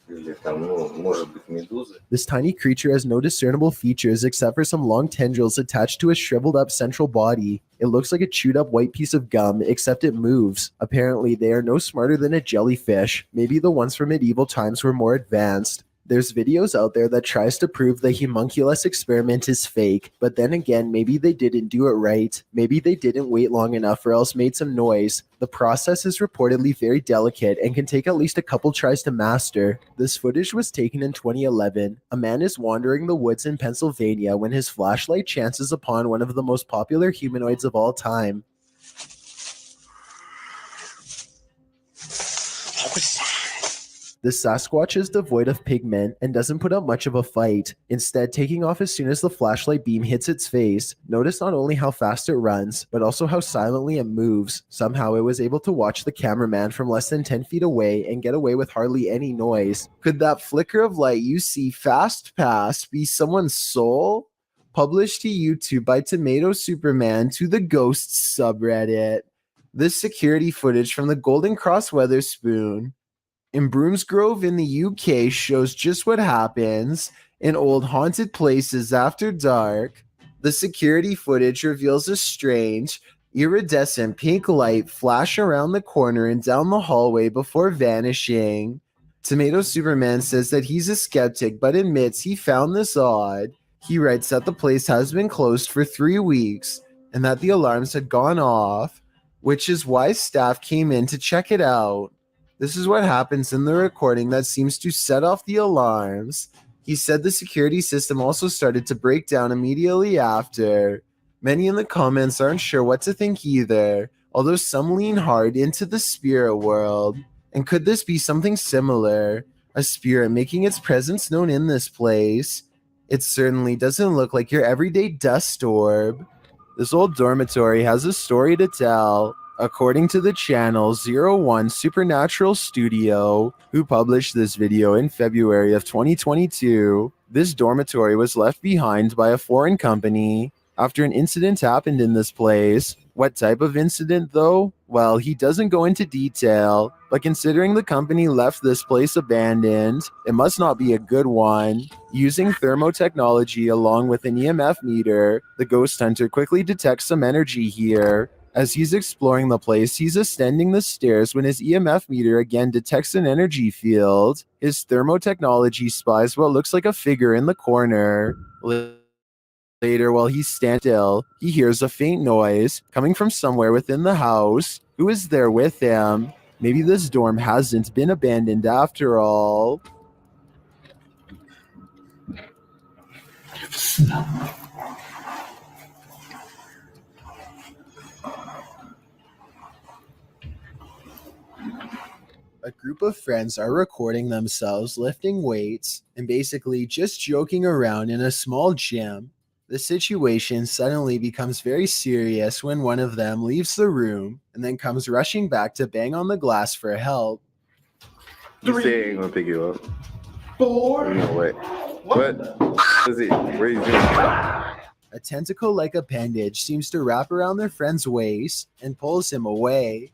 или там, может быть, медузы. This tiny creature has no discernible features except for some long tendrils attached to a shriveled up central body. It looks like a chewed up white piece of gum, except it moves. Apparently, they are no smarter than a jellyfish. Maybe the ones from medieval times were more advanced. There's videos out there that tries to prove the homunculus experiment is fake, but then again, maybe they didn't do it right. Maybe they didn't wait long enough or else made some noise. The process is reportedly very delicate and can take at least a couple tries to master. This footage was taken in 2011. A man is wandering the woods in Pennsylvania when his flashlight chances upon one of the most popular humanoids of all time. The Sasquatch is devoid of pigment and doesn't put up much of a fight, instead taking off as soon as the flashlight beam hits its face. Notice not only how fast it runs, but also how silently it moves. Somehow it was able to watch the cameraman from less than 10 feet away and get away with hardly any noise. Could that flicker of light you see fast past be someone's soul? Published to YouTube by Tomato Superman to the Ghosts subreddit. This security footage from the Golden Cross Weatherspoon in Broomsgrove in the UK shows just what happens in old haunted places after dark. The security footage reveals a strange, iridescent pink light flash around the corner and down the hallway before vanishing. Tomato Superman says that he's a skeptic but admits he found this odd. He writes that the place has been closed for 3 weeks and that the alarms had gone off, which is why staff came in to check it out. This is what happens in the recording that seems to set off the alarms. He said the security system also started to break down immediately after. Many in the comments aren't sure what to think either, although some lean hard into the spirit world. And could this be something similar? A spirit making its presence known in this place? It certainly doesn't look like your everyday dust orb. This old dormitory has a story to tell. According to the channel 01 Supernatural Studio, who published this video in February of 2022, this dormitory was left behind by a foreign company after an incident happened in this place. What type of incident though? Well, he doesn't go into detail, but considering the company left this place abandoned, it must not be a good one. Using thermotechnology along with an EMF meter, the ghost hunter quickly detects some energy here. As he's exploring the place, he's ascending the stairs when his EMF meter again detects an energy field. His thermotechnology spies what looks like a figure in the corner. Later, while he's standing still, he hears a faint noise coming from somewhere within the house. Who is there with him? Maybe this dorm hasn't been abandoned after all. A group of friends are recording themselves lifting weights and basically just joking around in a small gym. The situation suddenly becomes very serious when one of them leaves the room and then comes rushing back to bang on the glass for help. You say I ain't gonna pick you up. 4. No way. What is it? Where you doing? A tentacle-like appendage seems to wrap around their friend's waist and pulls him away.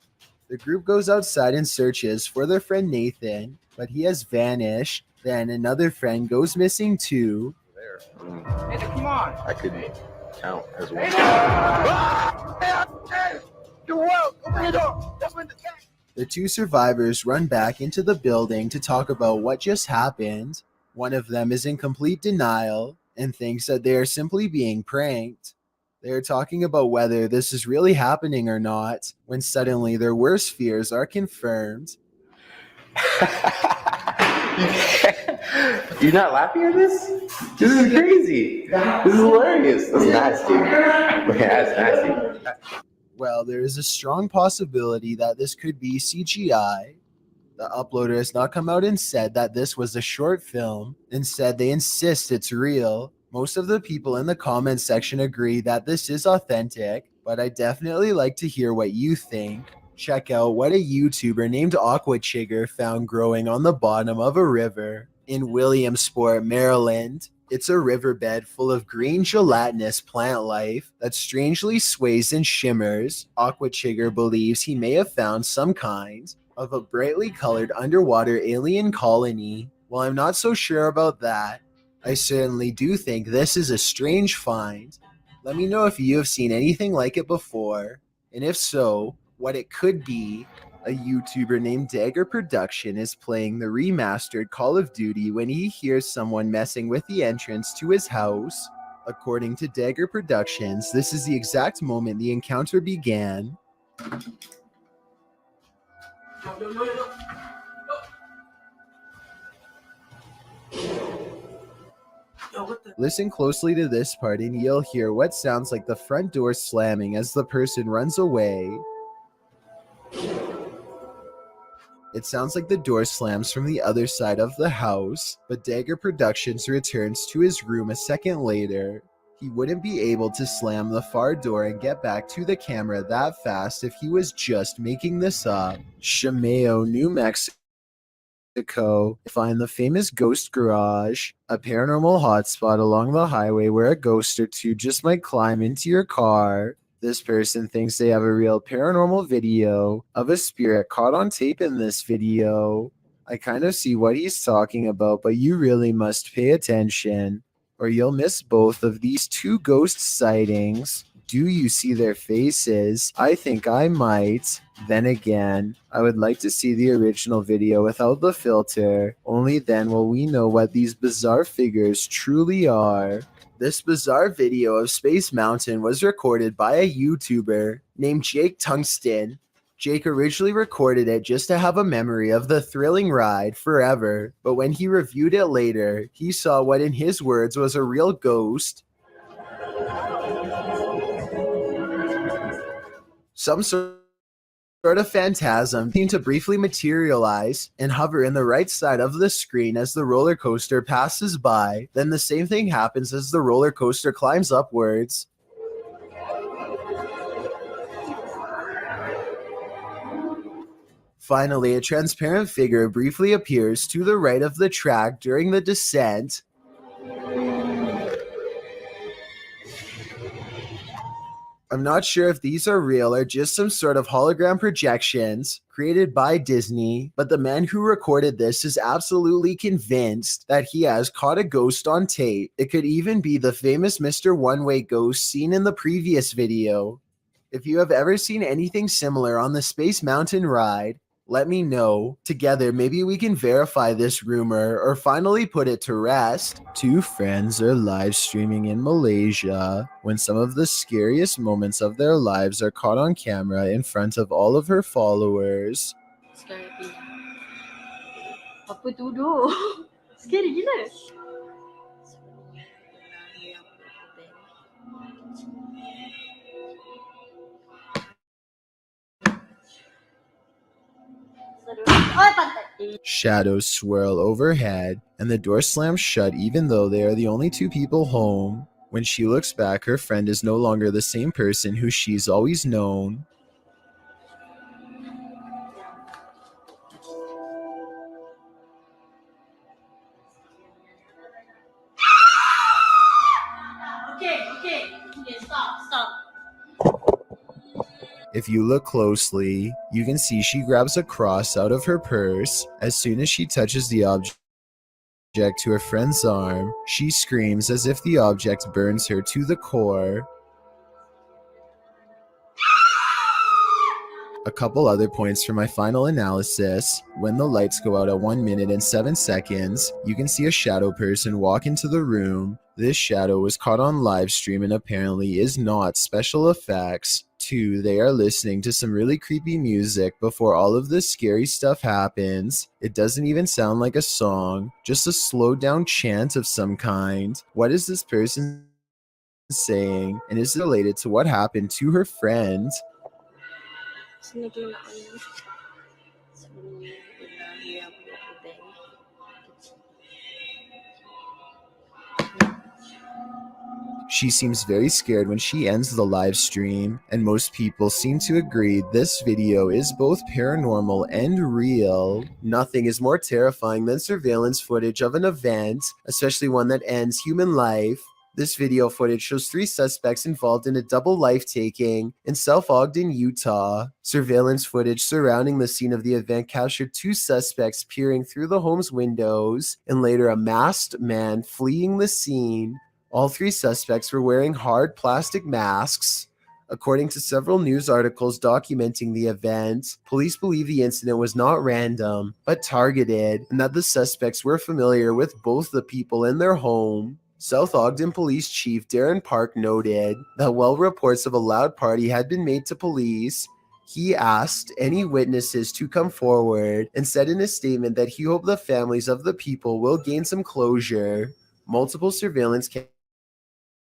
The group goes outside and searches for their friend Nathan, but he has vanished. Then another friend goes missing too. Hey, come on. I could count as well. The two survivors run back into the building to talk about what just happened. One of them is in complete denial and thinks that they are simply being pranked. They are talking about whether this is really happening or not, when suddenly their worst fears are confirmed. You're not laughing at this? This is crazy. This is hilarious. That's nasty. That's nasty. Well, there is a strong possibility that this could be CGI. The uploader has not come out and said that this was a short film. Instead, they insist it's real. Most of the people in the comments section agree that this is authentic, but I definitely like to hear what you think. Check out what a YouTuber named Aqua Chigger found growing on the bottom of a river in Williamsport, Maryland. It's a riverbed full of green gelatinous plant life that strangely sways and shimmers. Aqua Chigger believes he may have found some kind of a brightly colored underwater alien colony. While I'm not so sure about that, I certainly do think this is a strange find. Let me know if you have seen anything like it before, and if so, what it could be. A YouTuber named Dagger Production is playing the remastered Call of Duty when he hears someone messing with the entrance to his house. According to Dagger Productions, this is the exact moment the encounter began. Listen closely to this part and you'll hear what sounds like the front door slamming as the person runs away. It sounds like the door slams from the other side of the house, but Dagger Productions returns to his room a second later. He wouldn't be able to slam the far door and get back to the camera that fast if he was just making this up. Shimeo, New Mexico. Find the famous Ghost Garage, a paranormal hotspot along the highway where a ghost or two just might climb into your car. This person thinks they have a real paranormal video of a spirit caught on tape in this video. I kind of see what he's talking about, but you really must pay attention, or you'll miss both of these two ghost sightings. Do you see their faces? I think I might. Then again, I would like to see the original video without the filter. Only then will we know what these bizarre figures truly are. This bizarre video of Space Mountain was recorded by a YouTuber named Jake Tungsten. Jake originally recorded it just to have a memory of the thrilling ride forever, but when he reviewed it later, he saw what in his words was a real ghost. Some sort of phantasm seemed to briefly materialize and hover in the right side of the screen as the roller coaster passes by. Then the same thing happens as the roller coaster climbs upwards. Finally, a transparent figure briefly appears to the right of the track during the descent. I'm not sure if these are real or just some sort of hologram projections created by Disney, but the man who recorded this is absolutely convinced that he has caught a ghost on tape. It could even be the famous Mr. One-Way ghost seen in the previous video. If you have ever seen anything similar on the Space Mountain ride, let me know. Together, maybe we can verify this rumor or finally put it to rest. Two friends are live streaming in Malaysia when some of the scariest moments of their lives are caught on camera in front of all of her followers. Scary. Apa tu doh? Scary gila. Shadows swirl overhead, and the door slams shut even though they are the only two people home. When she looks back, her friend is no longer the same person who she's always known. Okay, stop. If you look closely, you can see she grabs a cross out of her purse. As soon as she touches the object to her friend's arm, she screams as if the object burns her to the core. A couple other points for my final analysis. When the lights go out at 1 minute and 7 seconds, you can see a shadow person walk into the room. This shadow was caught on live stream and apparently is not special effects. 2, they are listening to some really creepy music before all of this scary stuff happens. It doesn't even sound like a song, just a slowed down chant of some kind. What is this person saying, and is it related to what happened to her friend? She seems very scared when she ends the live stream, and most people seem to agree this video is both paranormal and real. Nothing is more terrifying than surveillance footage of an event, especially one that ends human life. This video footage shows 3 suspects involved in a double life-taking in South Ogden, Utah. Surveillance footage surrounding the scene of the event captured 2 suspects peering through the home's windows, and later a masked man fleeing the scene. All 3 suspects were wearing hard plastic masks. According to several news articles documenting the event, police believe the incident was not random, but targeted, and that the suspects were familiar with both the people in their home. South Ogden Police Chief Darren Park noted that while reports of a loud party had been made to police, he asked any witnesses to come forward and said in a statement that he hoped the families of the people will gain some closure. Multiple surveillance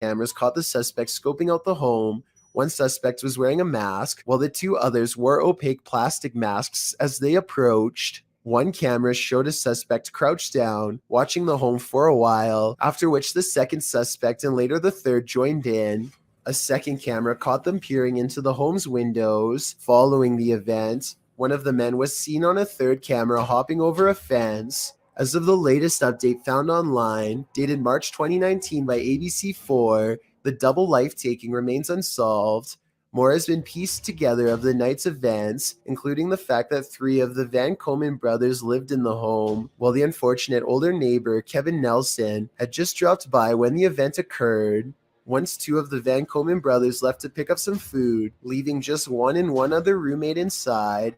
cameras caught the suspects scoping out the home. One suspect was wearing a mask, while the 2 others wore opaque plastic masks as they approached. One camera showed a suspect crouched down, watching the home for a while, after which the second suspect and later the third joined in. A second camera caught them peering into the home's windows. Following the event, one of the men was seen on a third camera hopping over a fence. As of the latest update found online, dated March 2019 by ABC4, the double life-taking remains unsolved. More has been pieced together of the night's events, including the fact that 3 of the Van Komen brothers lived in the home, while the unfortunate older neighbor, Kevin Nelson, had just dropped by when the event occurred. Once 2 of the Van Komen brothers left to pick up some food, leaving just one and one other roommate inside,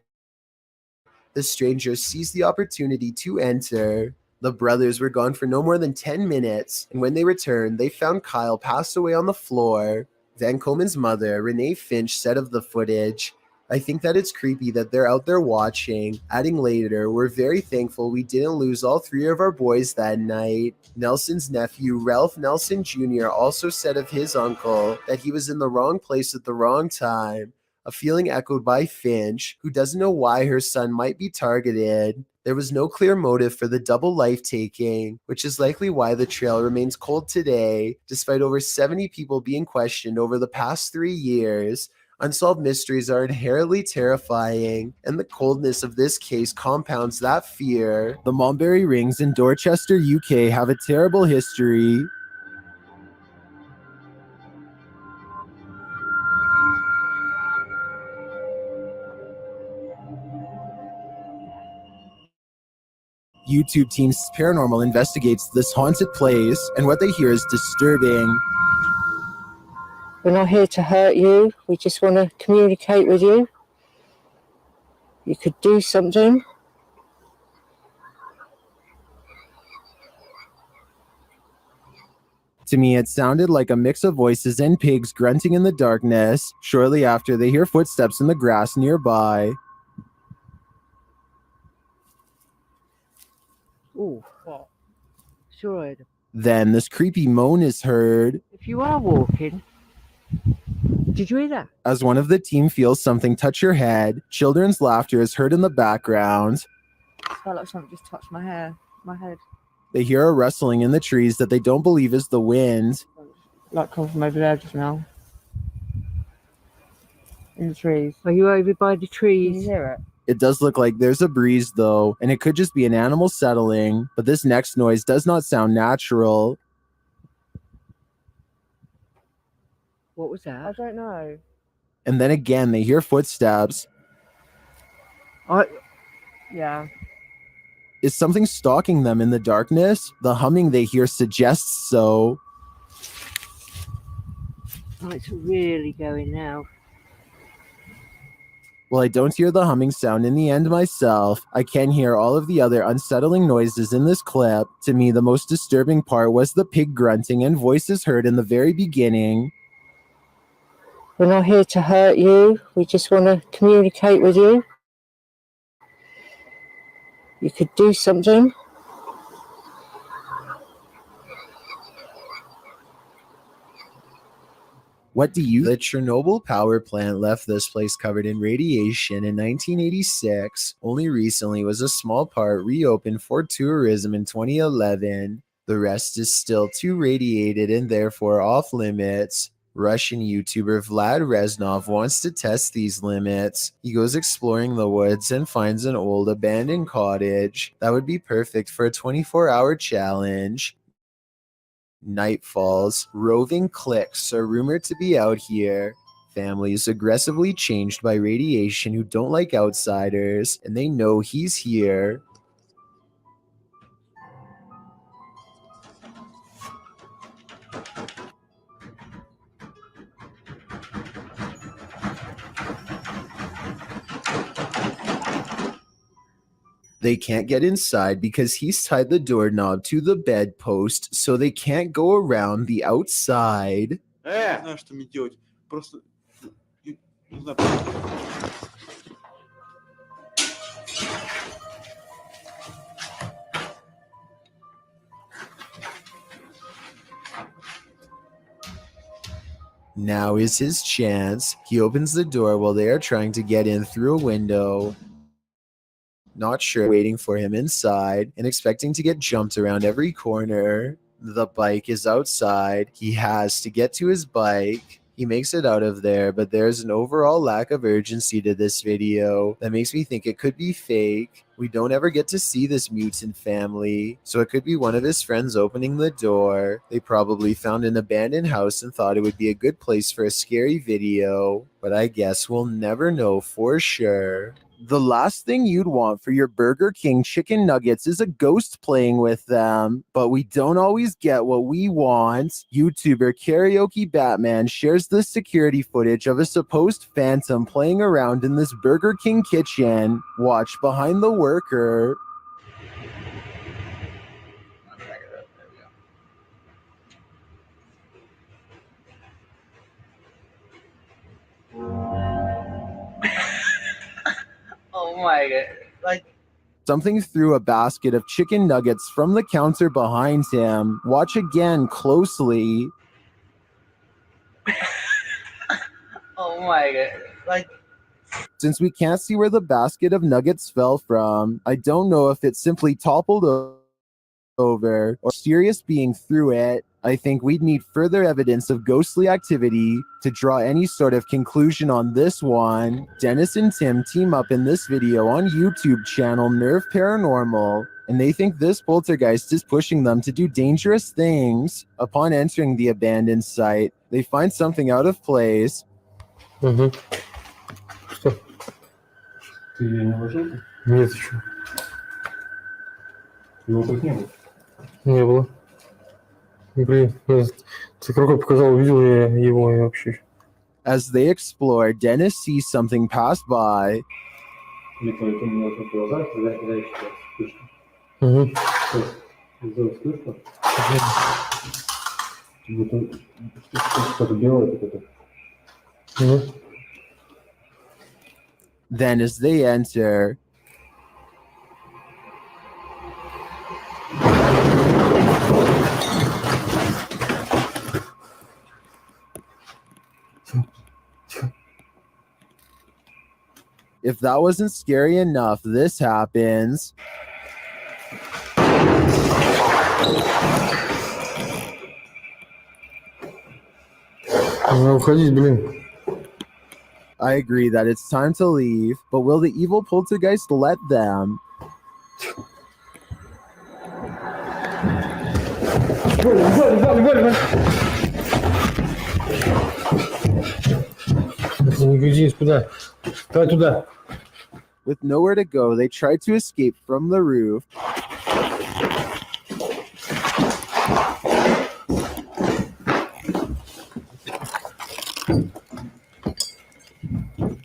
the stranger seized the opportunity to enter. The brothers were gone for no more than 10 minutes, and when they returned, they found Kyle passed away on the floor. Van Komen's mother, Renee Finch, said of the footage, "I think that it's creepy that they're out there watching." Adding later, "We're very thankful we didn't lose all 3 of our boys that night." Nelson's nephew, Ralph Nelson Jr., also said of his uncle that he was in the wrong place at the wrong time, a feeling echoed by Finch, who doesn't know why her son might be targeted. There was no clear motive for the double life-taking, which is likely why the trail remains cold today, despite over 70 people being questioned over the past 3 years. Unsolved mysteries are inherently terrifying, and the coldness of this case compounds that fear. The Mulberry Rings in Dorchester, UK have a terrible history. YouTube team Paranormal investigates this haunted place, and what they hear is disturbing. We're not here to hurt you. We just want to communicate with you. You could do something. To me, it sounded like a mix of voices and pigs grunting in the darkness. Shortly after, they hear footsteps in the grass nearby. Oh, sure. Then this creepy moan is heard. If you are walking, did you hear that? As one of the team feels something touch your head, children's laughter is heard in the background. It felt like something just touched my head. They hear a rustling in the trees that they don't believe is the wind. Like come from over there just now. In the trees. Are you over by the trees? Can you hear it? It does look like there's a breeze though, and it could just be an animal settling, but this next noise does not sound natural. What was that? I don't know. And then again, they hear footsteps. Yeah. Is something stalking them in the darkness? The humming they hear suggests so. Oh, it's really going now. While I don't hear the humming sound in the end myself, I can hear all of the other unsettling noises in this clip. To me, the most disturbing part was the pig grunting and voices heard in the very beginning. We're not here to hurt you. We just want to communicate with you. You could do something. What do you think? The Chernobyl power plant left this place covered in radiation in 1986. Only recently was a small part reopened for tourism in 2011. The rest is still too radiated and therefore off limits. Russian YouTuber Vlad Reznov wants to test these limits. He goes exploring the woods and finds an old abandoned cottage. That would be perfect for a 24-hour challenge. Night falls. Roving cliques are rumored to be out here. Families aggressively changed by radiation who don't like outsiders, and they know he's here. They can't get inside because he's tied the doorknob to the bedpost, so they can't go around the outside. Не знаю, что мне делать. Просто не знаю. Now is his chance. He opens the door while they are trying to get in through a window. Not sure, waiting for him inside and expecting to get jumped around every corner. The bike is outside. He has to get to his bike. He makes it out of there, but there's an overall lack of urgency to this video that makes me think it could be fake. We don't ever get to see this mutant family, so it could be one of his friends opening the door. They probably found an abandoned house and thought it would be a good place for a scary video, but I guess we'll never know for sure. The last thing you'd want for your Burger King chicken nuggets is a ghost playing with them, but we don't always get what we want. YouTuber Karaoke Batman shares the security footage of a supposed phantom playing around in this Burger King kitchen. Watch behind the worker. Oh my god. Like, Something threw a basket of chicken nuggets from the counter behind him. Watch again closely. oh my god. Like, Since we can't see where the basket of nuggets fell from, I don't know if it simply toppled over or a mysterious being threw it. I think we'd need further evidence of ghostly activity to draw any sort of conclusion on this one. Dennis and Tim team up in this video on YouTube channel Nerve Paranormal, and they think this poltergeist is pushing them to do dangerous things. Upon entering the abandoned site, they find something out of place. Что? Ты ее не ложил? Нет еще. Его тут не было? Не было. Блин, ты рукой показал, увидел я его и вообще. As they explore, Dennis sees something pass by. Then as they enter, if that wasn't scary enough, this happens. I agree that it's time to leave, but will the evil poltergeist let them? With nowhere to go, they tried to escape from the roof.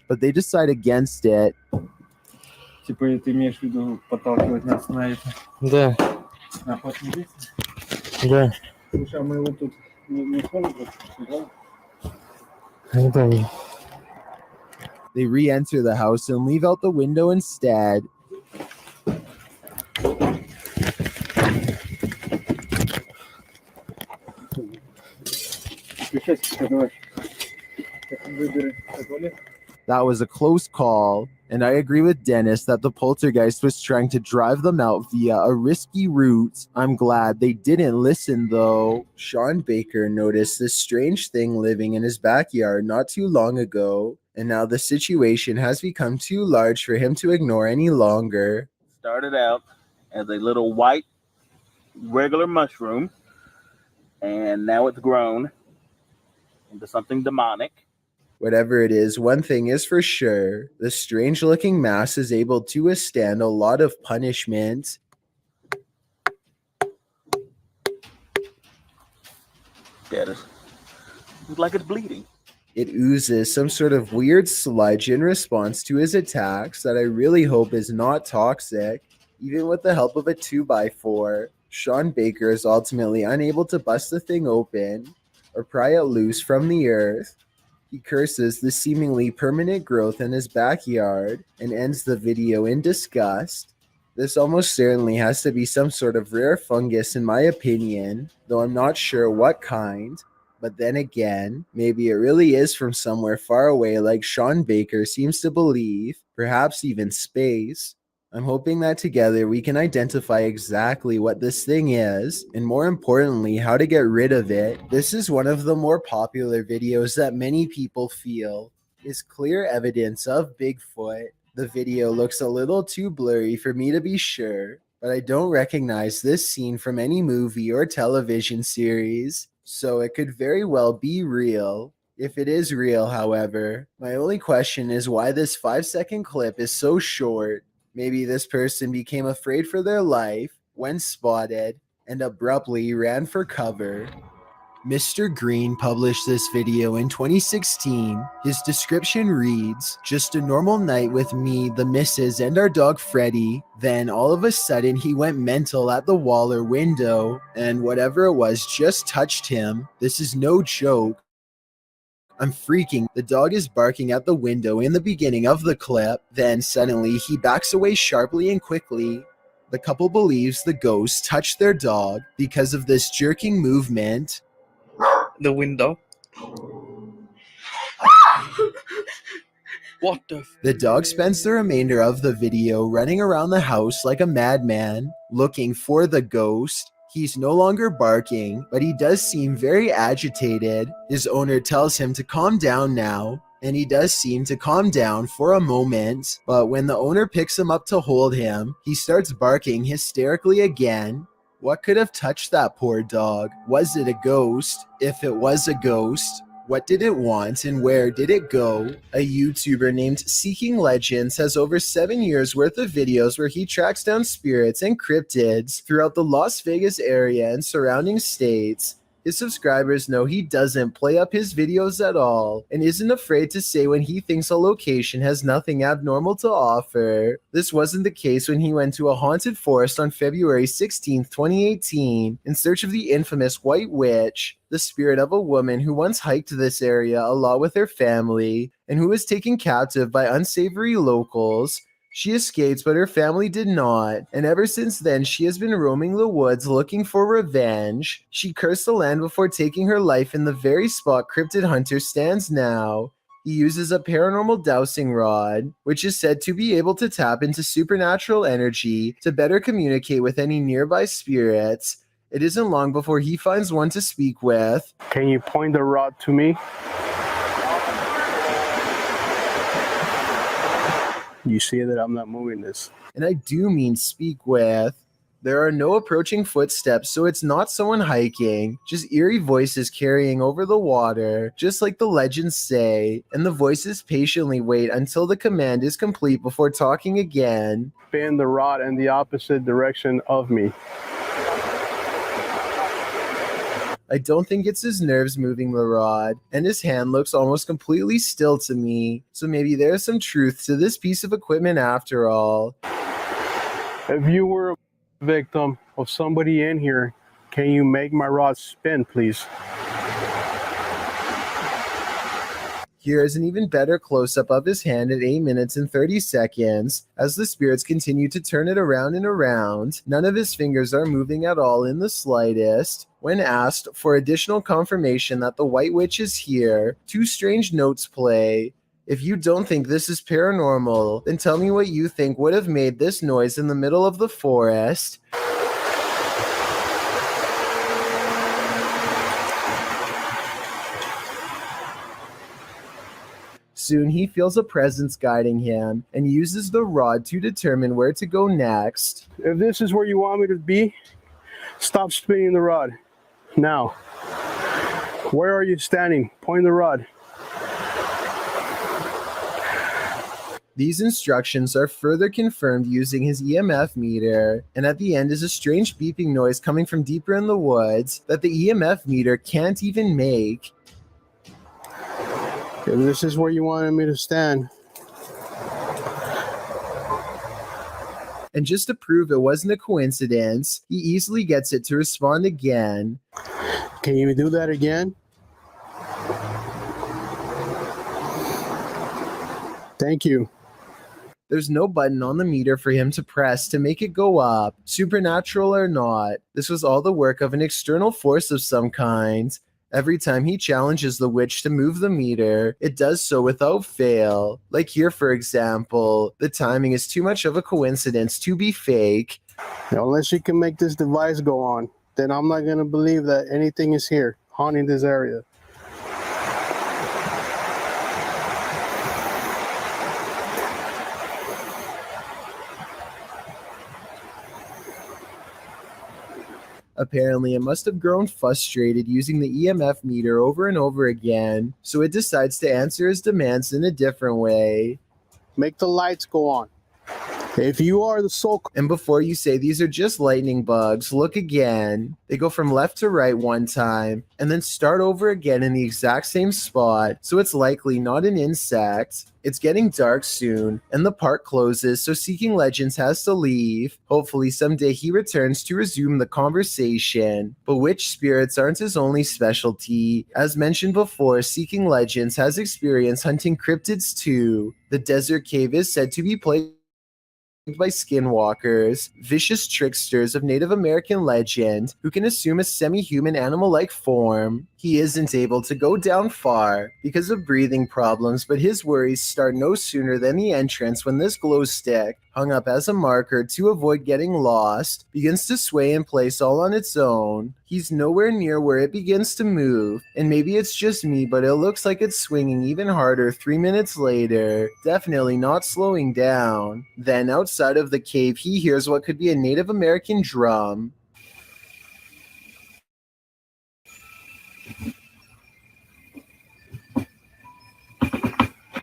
But they decide against it. Типа ты имеешь в виду подталкивать нас на это? Да. На охотный лес? Да. Слушай, а мы его тут не сможем просто, да? They re-enter the house and leave out the window instead. That was a close call, and I agree with Dennis that the poltergeist was trying to drive them out via a risky route. I'm glad they didn't listen, though. Sean Baker noticed this strange thing living in his backyard not too long ago, and now the situation has become too large for him to ignore any longer. Started out as a little white regular mushroom, and now it's grown into something demonic. Whatever it is, one thing is for sure. The strange-looking mass is able to withstand a lot of punishment. Dead. It's like it's bleeding. It oozes some sort of weird sludge in response to his attacks that I really hope is not toxic. Even with the help of a 2x4, Sean Baker is ultimately unable to bust the thing open or pry it loose from the earth. He curses the seemingly permanent growth in his backyard and ends the video in disgust. This almost certainly has to be some sort of rare fungus in my opinion, though I'm not sure what kind. But then again, maybe it really is from somewhere far away like Sean Baker seems to believe, perhaps even space. I'm hoping that together we can identify exactly what this thing is, and more importantly, how to get rid of it. This is one of the more popular videos that many people feel is clear evidence of Bigfoot. The video looks a little too blurry for me to be sure, but I don't recognize this scene from any movie or television series, so it could very well be real. If it is real, however, my only question is why this 5-second clip is so short. Maybe this person became afraid for their life when spotted and abruptly ran for cover. Mr. Green published this video in 2016. His description reads, "Just a normal night with me, the missus, and our dog Freddy. Then all of a sudden he went mental at the wall or window, and whatever it was just touched him. This is no joke. I'm freaking. The dog is barking at the window in the beginning of the clip. Then suddenly he backs away sharply and quickly. The couple believes the ghost touched their dog because of this jerking movement." The window. What the? The dog spends the remainder of the video running around the house like a madman, looking for the ghost. He's no longer barking, but he does seem very agitated. His owner tells him to calm down now, and he does seem to calm down for a moment. But when the owner picks him up to hold him, he starts barking hysterically again. What could have touched that poor dog? Was it a ghost? If it was a ghost, what did it want and where did it go? A YouTuber named Seeking Legends has over 7 years worth of videos where he tracks down spirits and cryptids throughout the Las Vegas area and surrounding states. His subscribers know he doesn't play up his videos at all and isn't afraid to say when he thinks a location has nothing abnormal to offer. This wasn't the case when he went to a haunted forest on February 16, 2018 in search of the infamous White Witch, the spirit of a woman who once hiked this area a lot with her family and who was taken captive by unsavory locals. She escaped, but her family did not, and ever since then she has been roaming the woods looking for revenge. She cursed the land before taking her life in the very spot Cryptid Hunter stands now. He uses a paranormal dowsing rod, which is said to be able to tap into supernatural energy to better communicate with any nearby spirits. It isn't long before he finds one to speak with. Can you point the rod to me? You see that I'm not moving this. And I do mean speak with. There are no approaching footsteps, so it's not someone hiking, just eerie voices carrying over the water, just like the legends say, and the voices patiently wait until the command is complete before talking again. Spin the rod in the opposite direction of me. I don't think it's his nerves moving the rod, and his hand looks almost completely still to me, so maybe there's some truth to this piece of equipment after all. If you were a victim of somebody in here, can you make my rod spin, please? Here is an even better close-up of his hand at 8 minutes and 30 seconds. As the spirits continue to turn it around and around, none of his fingers are moving at all in the slightest. When asked for additional confirmation that the White Witch is here, two strange notes play. If you don't think this is paranormal, then tell me what you think would have made this noise in the middle of the forest. Soon he feels a presence guiding him and uses the rod to determine where to go next. If this is where you want me to be, stop spinning the rod. Now. Where are you standing? Point the rod. These instructions are further confirmed using his EMF meter, and at the end is a strange beeping noise coming from deeper in the woods that the EMF meter can't even make. If this is where you wanted me to stand. And just to prove it wasn't a coincidence, he easily gets it to respond again. Can you do that again? Thank you. There's no button on the meter for him to press to make it go up, supernatural or not. This was all the work of an external force of some kind. Every time he challenges the witch to move the meter, it does so without fail. Like here, for example, the timing is too much of a coincidence to be fake. Unless you can make this device go on, then I'm not going to believe that anything is here, haunting this area. Apparently, it must have grown frustrated using the EMF meter over and over again, so it decides to answer his demands in a different way. Make the lights go on. If you are the soul... And before you say these are just lightning bugs, look again. They go from left to right one time, and then start over again in the exact same spot, so it's likely not an insect. It's getting dark soon, and the park closes, so Seeking Legends has to leave. Hopefully someday he returns to resume the conversation. But witch spirits aren't his only specialty. As mentioned before, Seeking Legends has experience hunting cryptids too. The desert cave is said to be plagued by skinwalkers, vicious tricksters of Native American legend who can assume a semi-human animal-like form. He isn't able to go down far because of breathing problems, but his worries start no sooner than the entrance when this glow stick, hung up as a marker to avoid getting lost, begins to sway in place all on its own. He's nowhere near where it begins to move, and maybe it's just me, but it looks like it's swinging even harder 3 minutes later, definitely not slowing down. Then outside of the cave, he hears what could be a Native American drum.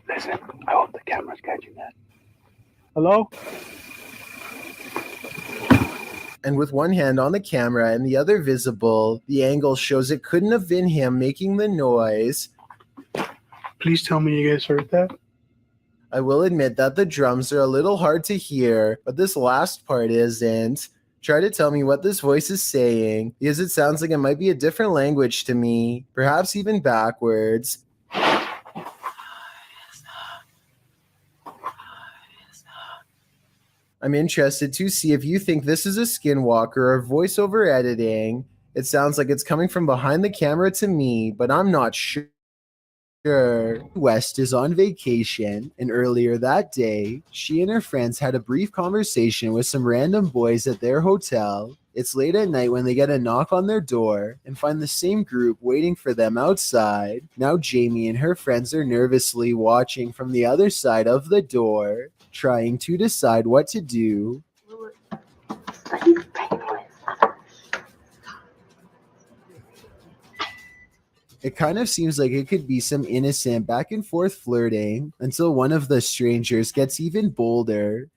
Listen, I hope the camera's catching that. Hello? And with one hand on the camera and the other visible, the angle shows it couldn't have been him making the noise. Please tell me you guys heard that. I will admit that the drums are a little hard to hear, but this last part isn't. Try to tell me what this voice is saying, because it sounds like it might be a different language to me, perhaps even backwards. I'm interested to see if you think this is a skinwalker or voiceover editing. It sounds like it's coming from behind the camera to me, but I'm not sure. West is on vacation, and earlier that day, she and her friends had a brief conversation with some random boys at their hotel. It's late at night when they get a knock on their door and find the same group waiting for them outside. Now Jamie and her friends are nervously watching from the other side of the door, trying to decide what to do. It kind of seems like it could be some innocent back and forth flirting until one of the strangers gets even bolder.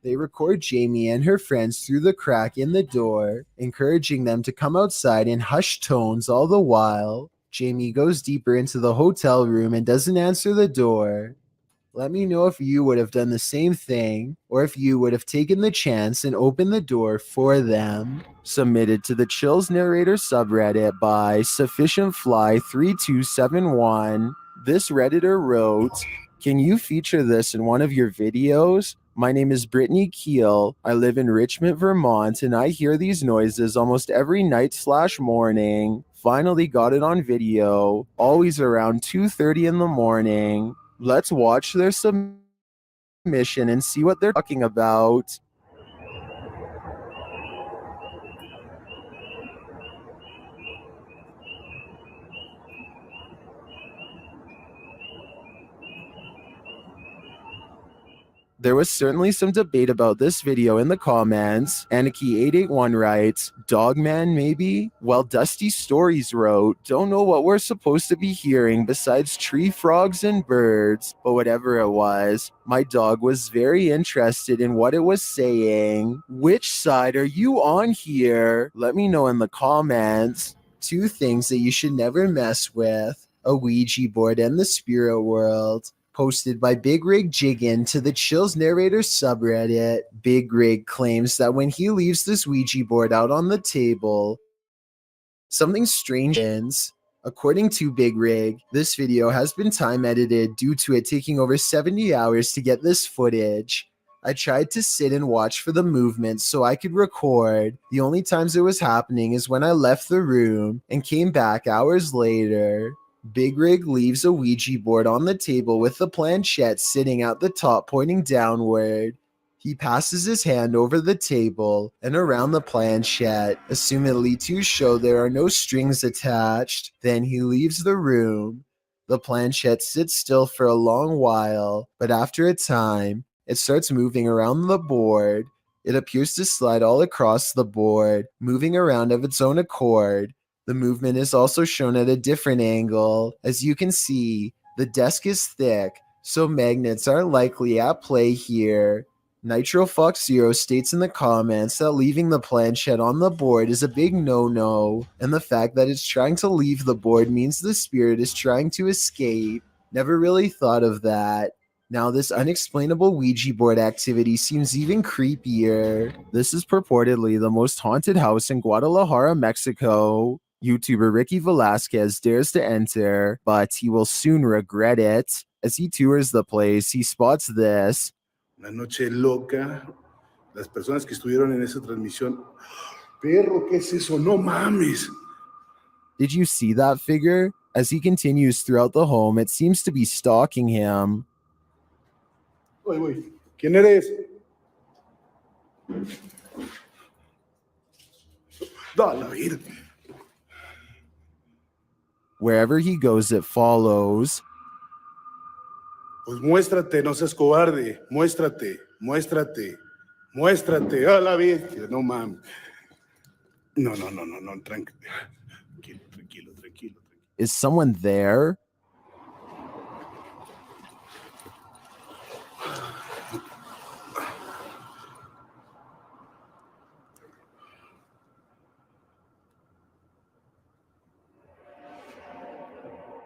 They record Jamie and her friends through the crack in the door, encouraging them to come outside in hushed tones all the while. Jamie goes deeper into the hotel room and doesn't answer the door. Let me know if you would have done the same thing, or if you would have taken the chance and opened the door for them. Submitted to the Chills Narrator subreddit by SufficientFly3271. This Redditor wrote, "Can you feature this in one of your videos? My name is Brittany Keel. I live in Richmond, Vermont, and I hear these noises almost every night/morning. Finally got it on video, always around 2:30 in the morning. Let's watch their submission and see what they're talking about." There was certainly some debate about this video in the comments. Anarchy881 writes, "Dogman maybe?" While Dusty Stories wrote, "Don't know what we're supposed to be hearing besides tree frogs and birds, but whatever it was, my dog was very interested in what it was saying. Which side are you on here? Let me know in the comments." 2 things that you should never mess with: a Ouija board and the spirit world. Posted by Big Rig Jiggin to the Chills Narrator subreddit. Big Rig claims that when he leaves this Ouija board out on the table, something strange happens. According to Big Rig, this video has been time edited due to it taking over 70 hours to get this footage. I tried to sit and watch for the movements so I could record. The only times it was happening is when I left the room and came back hours later. Big Rig leaves a Ouija board on the table with the planchette sitting at the top pointing downward. He passes his hand over the table and around the planchette, assumedly to show there are no strings attached. Then he leaves the room. The planchette sits still for a long while, but after a time, it starts moving around the board. It appears to slide all across the board, moving around of its own accord. The movement is also shown at a different angle. As you can see, the desk is thick, so magnets aren't likely at play here. Nitro Fox Zero states in the comments that leaving the planchette on the board is a big no-no, and the fact that it's trying to leave the board means the spirit is trying to escape. Never really thought of that. Now this unexplainable Ouija board activity seems even creepier. This is purportedly the most haunted house in Guadalajara, Mexico. YouTuber Ricky Velasquez dares to enter, but he will soon regret it. As he tours the place, he spots this. Una noche loca. Las personas que estuvieron en esa transmisión. Perro, ¿qué es eso? No mames. Did you see that figure? As he continues throughout the home, it seems to be stalking him. Oye, güey, ¿quién eres? Da la vida. Wherever he goes, it follows. Pues muéstrate, no seas cobarde. Muéstrate, muéstrate, muéstrate. A la bestia, no mames. No, tranquilo, tranquilo. Is someone there?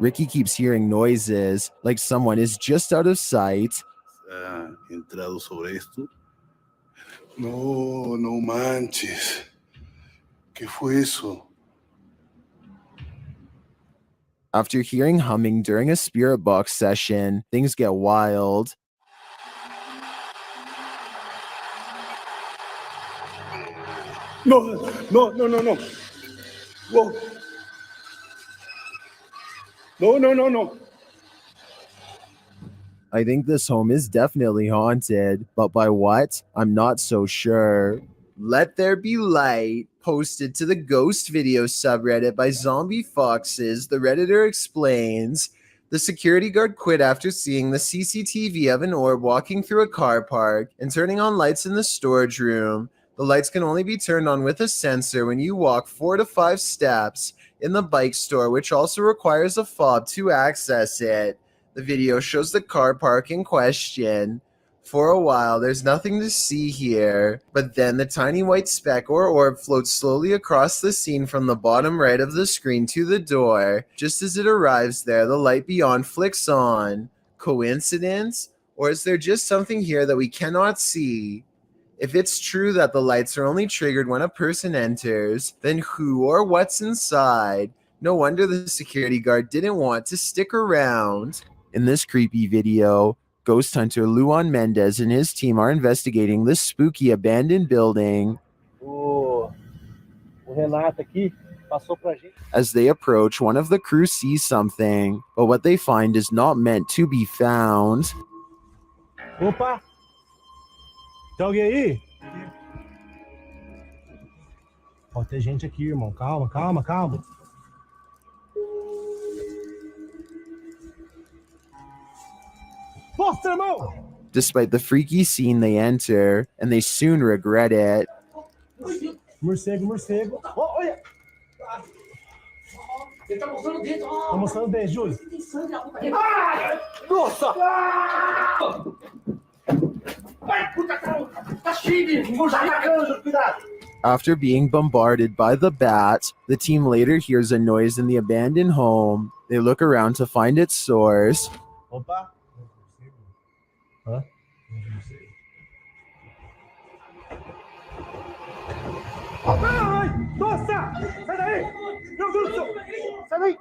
Ricky keeps hearing noises, like someone is just out of sight. ¿Ha entrado sobre esto? No, no manches. ¿Qué fue eso? After hearing humming during a spirit box session, things get wild. No. Whoa. No. I think this home is definitely haunted, but by what? I'm not so sure. Let There Be Light, posted to the Ghost Video subreddit by Zombie Foxes, the Redditor explains, the security guard quit after seeing the CCTV of an orb walking through a car park and turning on lights in the storage room. The lights can only be turned on with a sensor when you walk 4 to 5 steps in the bike store, which also requires a fob to access it. The video shows the car park in question. For a while, there's nothing to see here, but then the tiny white speck or orb floats slowly across the scene from the bottom right of the screen to the door. Just as it arrives there, the light beyond flicks on. Coincidence? Or is there just something here that we cannot see? If it's true that the lights are only triggered when a person enters, then who or what's inside? No wonder the security guard didn't want to stick around. In this creepy video, ghost hunter Luan Mendez and his team are investigating this spooky abandoned building. O Renato aqui passou pra gente. As they approach, one of the crew sees something, but what they find is not meant to be found. Opa! Tem alguém aí? Ó, tem gente aqui, irmão. Calma, calma, calma. Mostra a mão! Despite the freaky scene they enter, and they soon regret it. Morcego, morcego. Oh, olha! Ele tá mostrando o dedo. Tá mostrando o dedo, Júlio. Tem sangue na boca dele. Nossa! Ai, puta, tá cheio de atacando, cuidado! After being bombarded by the bat, the team later hears a noise in the abandoned home. They look around to find its source. Opa! Hã? Ai! Nossa! Sai daí! Meu Deus do céu! Sai daí!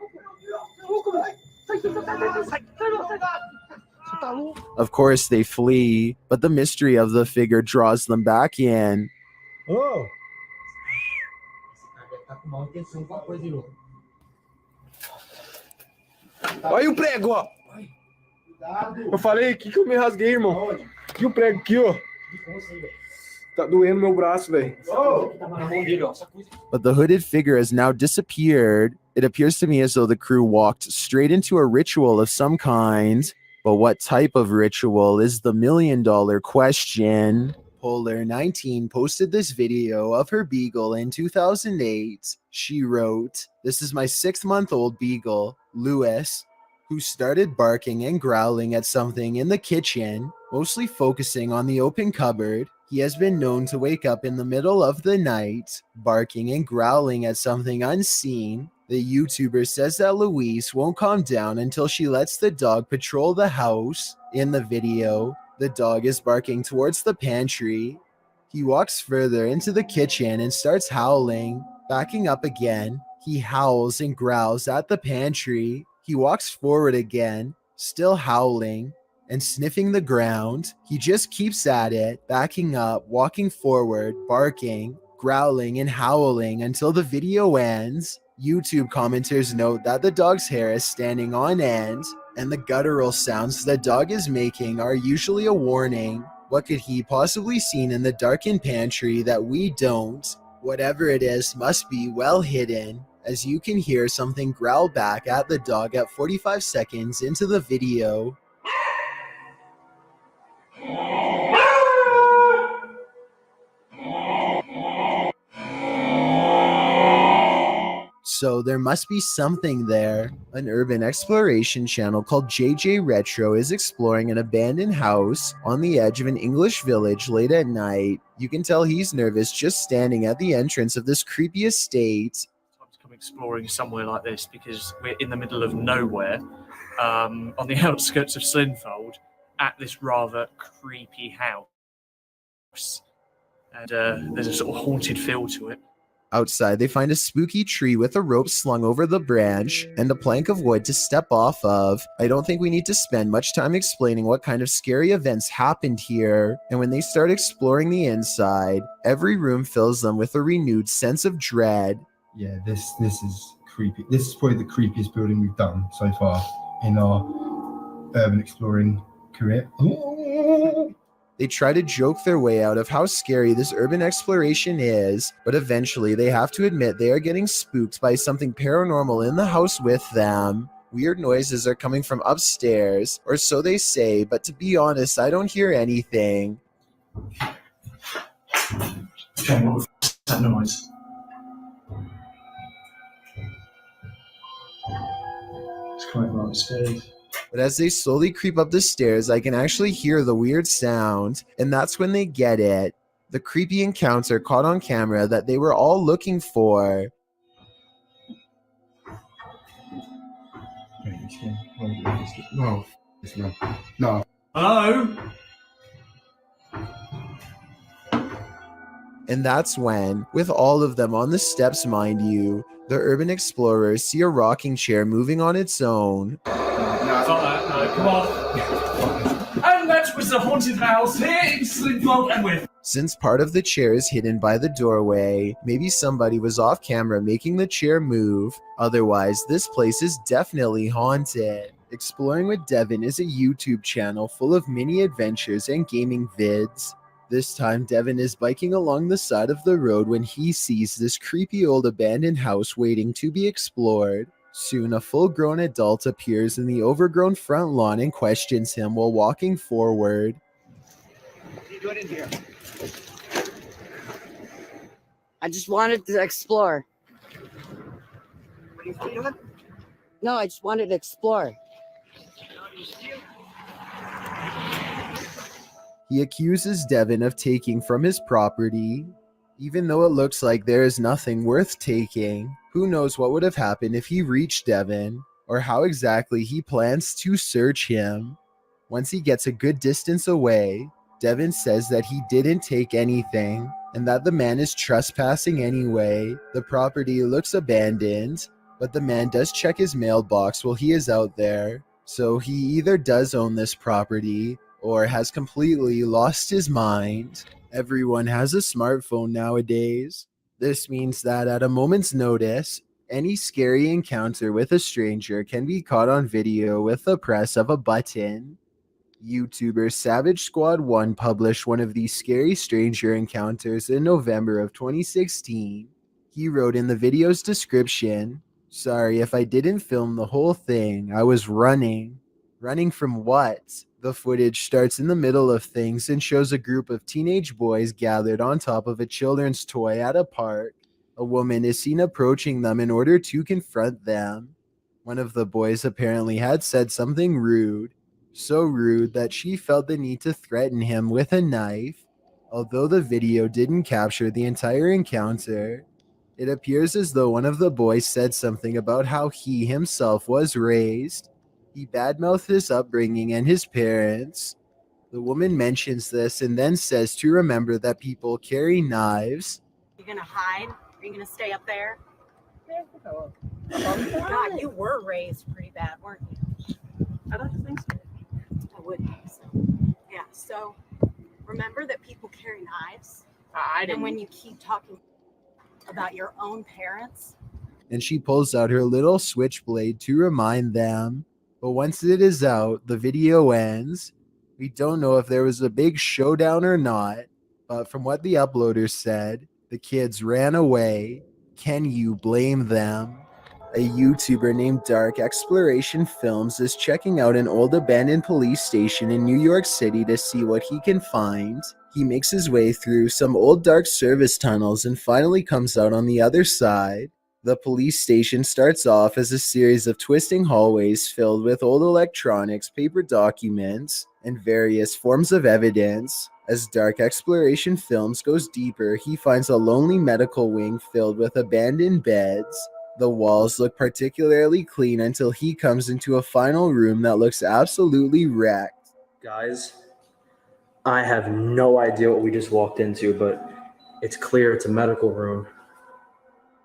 Of course, they flee, but the mystery of the figure draws them back in. Oh! Olha o prego, ó. Eu falei que eu me rasguei, irmão. E o prego aqui, ó. Tá doendo meu braço, velho. But the hooded figure has now disappeared. It appears to me as though the crew walked straight into a ritual of some kind. But what type of ritual is the million-dollar question? Polar19 posted this video of her beagle in 2008. She wrote, "This is my 6-month-old beagle, Lewis, who started barking and growling at something in the kitchen, mostly focusing on the open cupboard. He has been known to wake up in the middle of the night, barking and growling at something unseen. The YouTuber says that Louise won't calm down until she lets the dog patrol the house. In the video, the dog is barking towards the pantry. He walks further into the kitchen and starts howling. Backing up again, he howls and growls at the pantry. He walks forward again, still howling and sniffing the ground. He just keeps at it, backing up, walking forward, barking, growling, and howling until the video ends. YouTube commenters note that the dog's hair is standing on end, and the guttural sounds the dog is making are usually a warning. What could he possibly seen in the darkened pantry that we don't? Whatever it is must be well hidden, as you can hear something growl back at the dog at 45 seconds into the video." So there must be something there. An urban exploration channel called JJ Retro is exploring an abandoned house on the edge of an English village late at night. You can tell he's nervous just standing at the entrance of this creepy estate. To come exploring somewhere like this because we're in the middle of nowhere, on the outskirts of Slinfold, at this rather creepy house. And there's a sort of haunted feel to it. Outside, they find a spooky tree with a rope slung over the branch and a plank of wood to step off of. I don't think we need to spend much time explaining what kind of scary events happened here. And when they start exploring the inside, every room fills them with a renewed sense of dread. Yeah, this is creepy. This is probably the creepiest building we've done so far in our urban exploring career. Ooh. They try to joke their way out of how scary this urban exploration is, but eventually they have to admit they are getting spooked by something paranormal in the house with them. Weird noises are coming from upstairs, or so they say, but to be honest, I don't hear anything. Okay, what the f*** is that noise? It's coming from upstairs. But as they slowly creep up the stairs, I can actually hear the weird sound, and that's when they get it. The creepy encounter caught on camera that they were all looking for. No, it's not. No. Hello? And that's when, with all of them on the steps mind you, the urban explorers see a rocking chair moving on its own. Fuck that, no, come on. And that was the haunted house here in Slinfold, and we're... Since part of the chair is hidden by the doorway, maybe somebody was off camera making the chair move. Otherwise, this place is definitely haunted. Exploring with Devin is a YouTube channel full of mini adventures and gaming vids. This time, Devin is biking along the side of the road when he sees this creepy old abandoned house waiting to be explored. Soon, a full-grown adult appears in the overgrown front lawn and questions him while walking forward. What are you doing in here? I just wanted to explore. What are you stealing? No, I just wanted to explore. He accuses Devin of taking from his property, even though it looks like there is nothing worth taking. Who knows what would have happened if he reached Devin, or how exactly he plans to search him. Once he gets a good distance away, Devin says that he didn't take anything, and that the man is trespassing anyway. The property looks abandoned, but the man does check his mailbox while he is out there, so he either does own this property, or has completely lost his mind. Everyone has a smartphone nowadays. This means that at a moment's notice, any scary encounter with a stranger can be caught on video with the press of a button. YouTuber Savage Squad 1 published one of these scary stranger encounters in November of 2016. He wrote in the video's description, "Sorry if I didn't film the whole thing, I was running." Running from what? The footage starts in the middle of things and shows a group of teenage boys gathered on top of a children's toy at a park. A woman is seen approaching them in order to confront them. One of the boys apparently had said something rude, so rude that she felt the need to threaten him with a knife. Although the video didn't capture the entire encounter, it appears as though one of the boys said something about how he himself was raised. He badmouthed his upbringing and his parents. The woman mentions this and then says to remember that people carry knives. You gonna hide? Are you gonna stay up there? God, you were raised pretty bad, weren't you? I don't think so. I wouldn't think so. Yeah, so remember that people carry knives? I didn't. And when you keep talking about your own parents, And she pulls out her little switchblade to remind them. But once it is out, the video ends. We don't know if there was a big showdown or not, but from what the uploaders said, the kids ran away. Can you blame them? A YouTuber named Dark Exploration Films is checking out an old abandoned police station in New York City to see what he can find. He makes his way through some old dark service tunnels and finally comes out on the other side. The police station starts off as a series of twisting hallways filled with old electronics, paper documents, and various forms of evidence. As Dark Exploration Films goes deeper, he finds a lonely medical wing filled with abandoned beds. The walls look particularly clean until he comes into a final room that looks absolutely wrecked. Guys, I have no idea what we just walked into, but it's clear it's a medical room.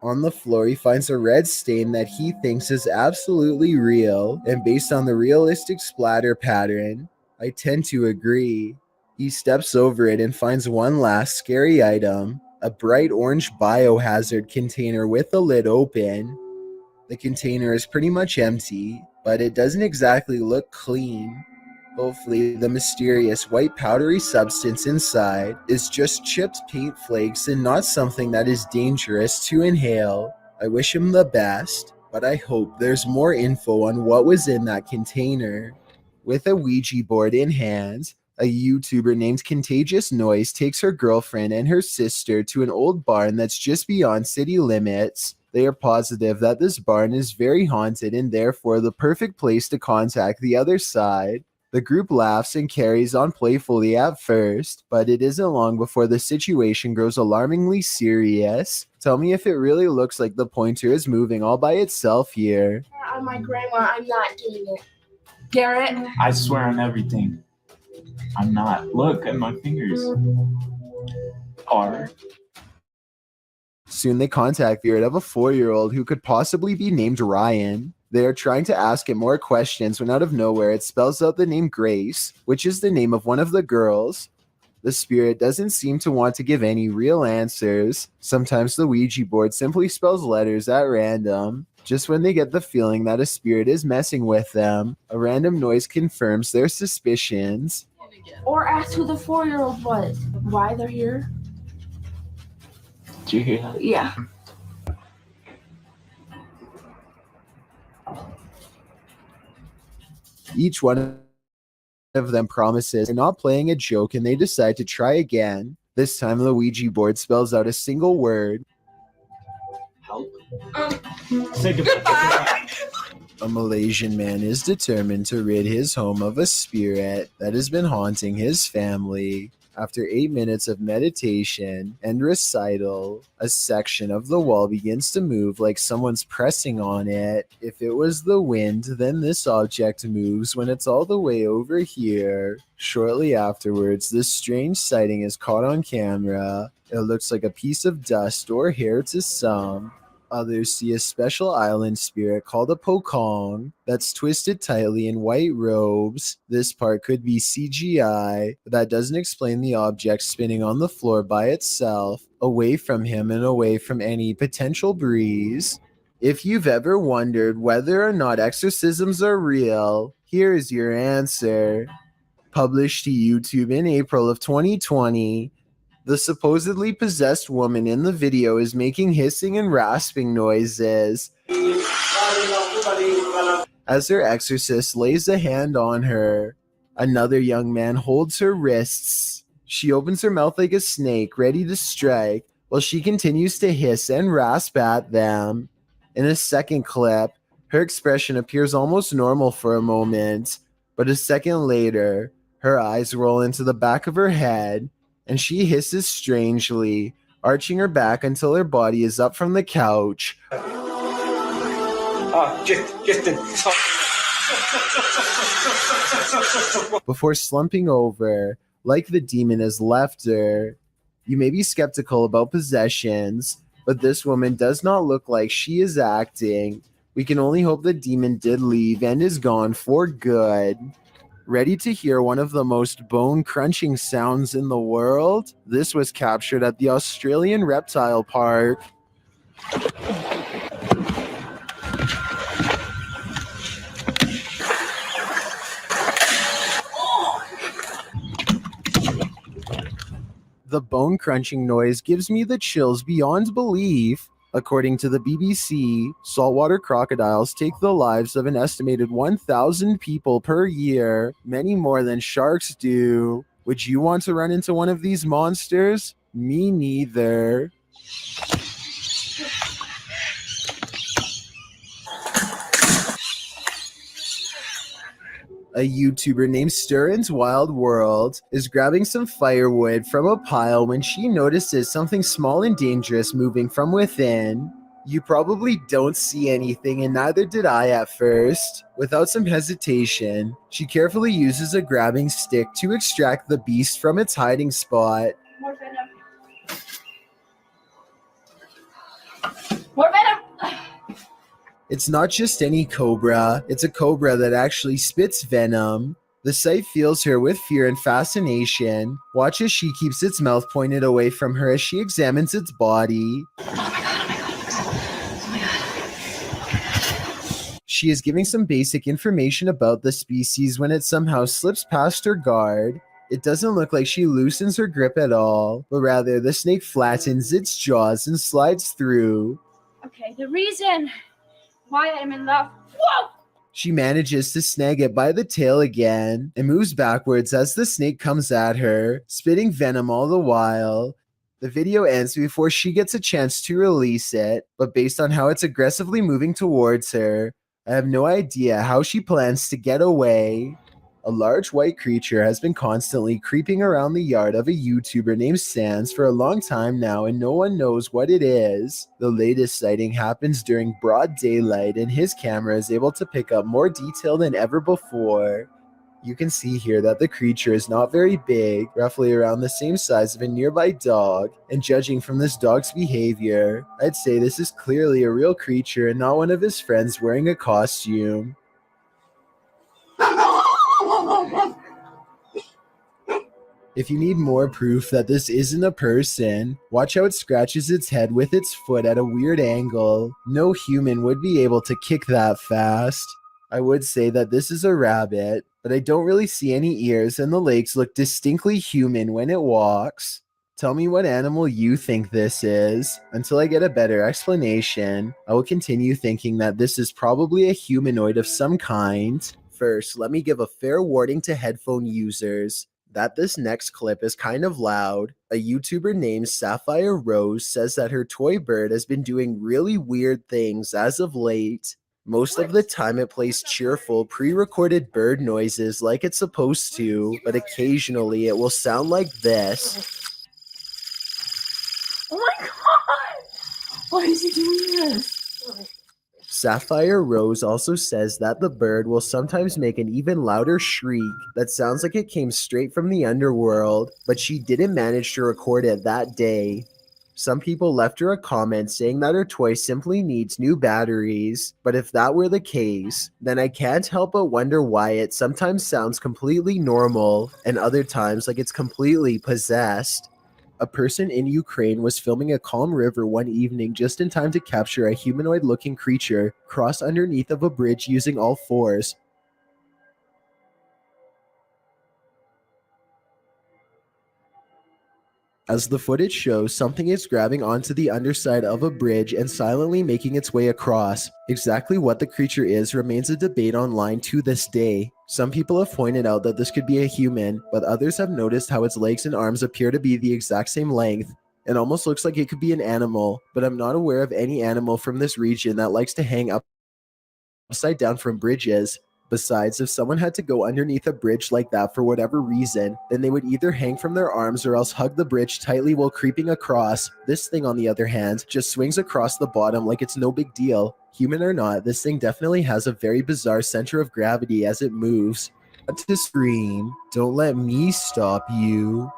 On the floor, he finds a red stain that he thinks is absolutely real, and based on the realistic splatter pattern, I tend to agree. He steps over it and finds one last scary item, a bright orange biohazard container with the lid open. The container is pretty much empty, but it doesn't exactly look clean. Hopefully, the mysterious white powdery substance inside is just chipped paint flakes and not something that is dangerous to inhale. I wish him the best, but I hope there's more info on what was in that container. With a Ouija board in hand, a YouTuber named Contagious Noise takes her girlfriend and her sister to an old barn that's just beyond city limits. They are positive that this barn is very haunted and therefore the perfect place to contact the other side. The group laughs and carries on playfully at first, but it isn't long before the situation grows alarmingly serious. Tell me if it really looks like the pointer is moving all by itself here. On my grandma, I'm not doing it. Garrett? I swear on everything. I'm not. Look at my fingers. Are. Soon they contact the spirit of a 4-year-old who could possibly be named Ryan. They are trying to ask it more questions when out of nowhere it spells out the name Grace, which is the name of one of the girls. The spirit doesn't seem to want to give any real answers. Sometimes the Ouija board simply spells letters at random. Just when they get the feeling that a spirit is messing with them, a random noise confirms their suspicions. Or ask who the 4-year-old was. Why they're here? Did you hear that? Yeah. Each one of them promises they're not playing a joke and they decide to try again. This time the Ouija board spells out a single word. Help. Say goodbye. A Malaysian man is determined to rid his home of a spirit that has been haunting his family. After 8 minutes of meditation and recital, a section of the wall begins to move like someone's pressing on it. If it was the wind, then this object moves when it's all the way over here. Shortly afterwards, this strange sighting is caught on camera. It looks like a piece of dust or hair to some. Others see a special island spirit called a pokong that's twisted tightly in white robes. This part could be CGI, but that doesn't explain the object spinning on the floor by itself, away from him and away from any potential breeze. If you've ever wondered whether or not exorcisms are real, here is your answer. Published to YouTube in April of 2020, the supposedly possessed woman in the video is making hissing and rasping noises as her exorcist lays a hand on her. Another young man holds her wrists. She opens her mouth like a snake, ready to strike, while she continues to hiss and rasp at them. In a second clip, her expression appears almost normal for a moment, but a second later, her eyes roll into the back of her head, and she hisses strangely, arching her back until her body is up from the couch. Before slumping over, like the demon has left her. You may be skeptical about possessions, but this woman does not look like she is acting. We can only hope the demon did leave and is gone for good. Ready to hear one of the most bone-crunching sounds in the world? This was captured at the Australian Reptile Park. The bone-crunching noise gives me the chills beyond belief. According to the BBC, saltwater crocodiles take the lives of an estimated 1,000 people per year, many more than sharks do. Would you want to run into one of these monsters? Me neither. A YouTuber named Stirrin's Wild World is grabbing some firewood from a pile when she notices something small and dangerous moving from within. You probably don't see anything, and neither did I at first. Without some hesitation, she carefully uses a grabbing stick to extract the beast from its hiding spot. More venom. More venom. It's not just any cobra, it's a cobra that actually spits venom. The sight fills her with fear and fascination. Watch as she keeps its mouth pointed away from her as she examines its body. She is giving some basic information about the species when it somehow slips past her guard. It doesn't look like she loosens her grip at all, but rather the snake flattens its jaws and slides through. Okay, the reason why I'm in love. Whoa! She manages to snag it by the tail again and moves backwards as the snake comes at her, spitting venom all the while. The video ends before she gets a chance to release it, but based on how it's aggressively moving towards her, I have no idea how she plans to get away. A large white creature has been constantly creeping around the yard of a YouTuber named Sans for a long time now, and no one knows what it is. The latest sighting happens during broad daylight, and his camera is able to pick up more detail than ever before. You can see here that the creature is not very big, roughly around the same size of a nearby dog, and judging from this dog's behavior, I'd say this is clearly a real creature and not one of his friends wearing a costume. If you need more proof that this isn't a person, watch how it scratches its head with its foot at a weird angle. No human would be able to kick that fast. I would say that this is a rabbit, but I don't really see any ears and the legs look distinctly human when it walks. Tell me what animal you think this is. Until I get a better explanation, I will continue thinking that this is probably a humanoid of some kind. First, let me give a fair warning to headphone users that this next clip is kind of loud. A YouTuber named Sapphire Rose says that her toy bird has been doing really weird things as of late. Most of the time it plays cheerful, pre-recorded bird noises like it's supposed to, but occasionally it will sound like this. Oh my god! Why is he doing this? Sapphire Rose also says that the bird will sometimes make an even louder shriek that sounds like it came straight from the underworld, but she didn't manage to record it that day. Some people left her a comment saying that her toy simply needs new batteries, but if that were the case, then I can't help but wonder why it sometimes sounds completely normal and other times like it's completely possessed. A person in Ukraine was filming a calm river one evening just in time to capture a humanoid-looking creature cross underneath of a bridge using all fours. As the footage shows, something is grabbing onto the underside of a bridge and silently making its way across. Exactly what the creature is remains a debate online to this day. Some people have pointed out that this could be a human, but others have noticed how its legs and arms appear to be the exact same length. It almost looks like it could be an animal, but I'm not aware of any animal from this region that likes to hang upside down from bridges. Besides, if someone had to go underneath a bridge like that for whatever reason, then they would either hang from their arms or else hug the bridge tightly while creeping across. This thing, on the other hand, just swings across the bottom like it's no big deal. Human or not, this thing definitely has a very bizarre center of gravity as it moves. To scream, don't let me stop you.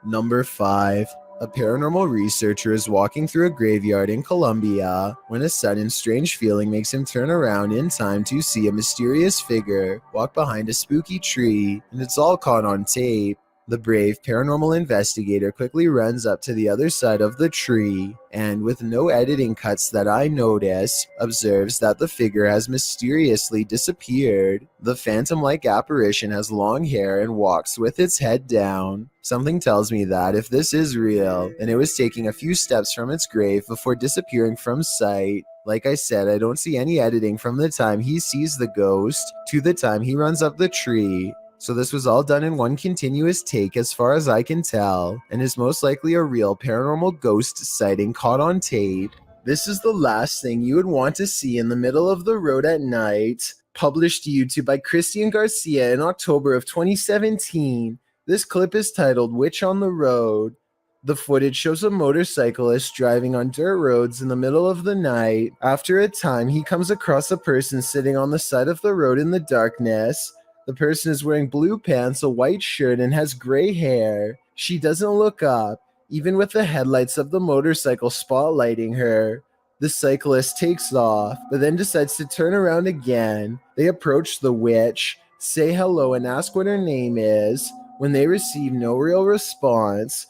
Number 5. A paranormal researcher is walking through a graveyard in Colombia when a sudden strange feeling makes him turn around in time to see a mysterious figure walk behind a spooky tree, and it's all caught on tape. The brave paranormal investigator quickly runs up to the other side of the tree and, with no editing cuts that I notice, observes that the figure has mysteriously disappeared. The phantom-like apparition has long hair and walks with its head down. Something tells me that if this is real, then it was taking a few steps from its grave before disappearing from sight. Like I said, I don't see any editing from the time he sees the ghost to the time he runs up the tree. So this was all done in one continuous take as far as I can tell, and is most likely a real paranormal ghost sighting caught on tape. This is the last thing you would want to see in the middle of the road at night. Published to YouTube by Christian Garcia in October of 2017. This clip is titled Witch on the Road. The footage shows a motorcyclist driving on dirt roads in the middle of the night. After a time, he comes across a person sitting on the side of the road in the darkness. The person is wearing blue pants, a white shirt, and has gray hair. She doesn't look up, even with the headlights of the motorcycle spotlighting her. The cyclist takes off, but then decides to turn around again. They approach the witch, say hello, and ask what her name is. When they receive no real response,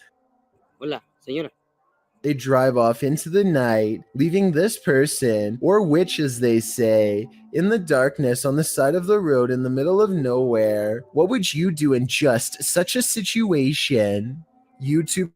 Hola, señora. They drive off into the night, leaving this person, or witch as they say, in the darkness on the side of the road in the middle of nowhere. What would you do in just such a situation? YouTuber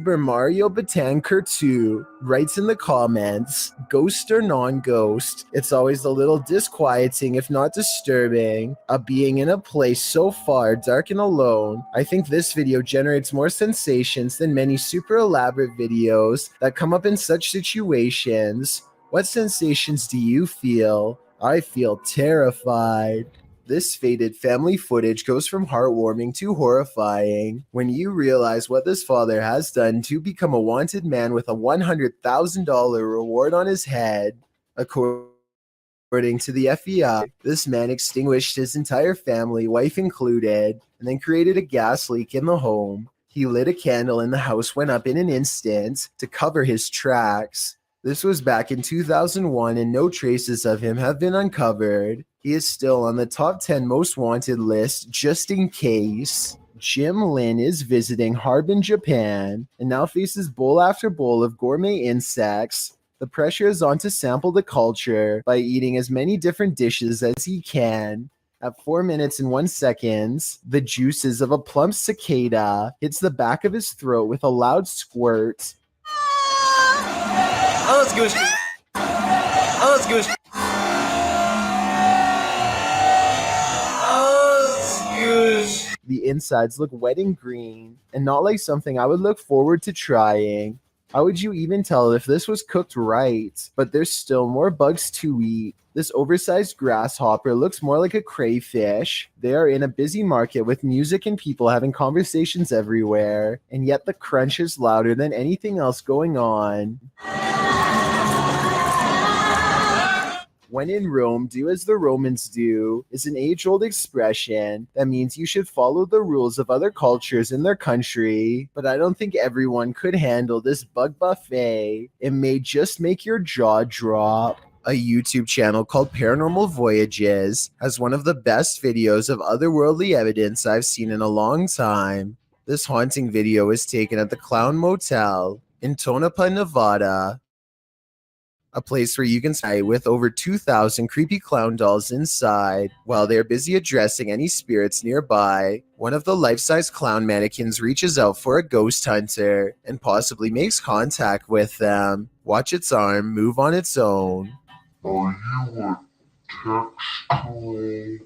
Mario Batanker 2 writes in the comments, ghost or non-ghost, it's always a little disquieting if not disturbing, being in a place so far dark and alone. I think this video generates more sensations than many super elaborate videos that come up in such situations. What sensations do you feel? I feel terrified. This faded family footage goes from heartwarming to horrifying when you realize what this father has done to become a wanted man with a $100,000 reward on his head. According to the FBI, this man extinguished his entire family, wife included, and then created a gas leak in the home. He lit a candle and the house went up in an instant to cover his tracks. This was back in 2001 and no traces of him have been uncovered. He is still on the top 10 most wanted list just in case. Jim Lin is visiting Harbin, Japan, and now faces bowl after bowl of gourmet insects. The pressure is on to sample the culture by eating as many different dishes as he can. At 4 minutes and 1 second, the juices of a plump cicada hits the back of his throat with a loud squirt. Oh, it's goose. Oh, it's goose. The insides look wet and green, and not like something I would look forward to trying. How would you even tell if this was cooked right? But there's still more bugs to eat. This oversized grasshopper looks more like a crayfish. They are in a busy market with music and people having conversations everywhere, and yet the crunch is louder than anything else going on. When in Rome, do as the Romans do is an age-old expression that means you should follow the rules of other cultures in their country, but I don't think everyone could handle this bug buffet. It may just make your jaw drop. A YouTube channel called Paranormal Voyages has one of the best videos of otherworldly evidence I've seen in a long time. This haunting video was taken at the Clown Motel in Tonopah, Nevada, a place where you can stay with over 2,000 creepy clown dolls inside. While they're busy addressing any spirits nearby, one of the life-size clown mannequins reaches out for a ghost hunter and possibly makes contact with them. Watch its arm move on its own. Are you a textual?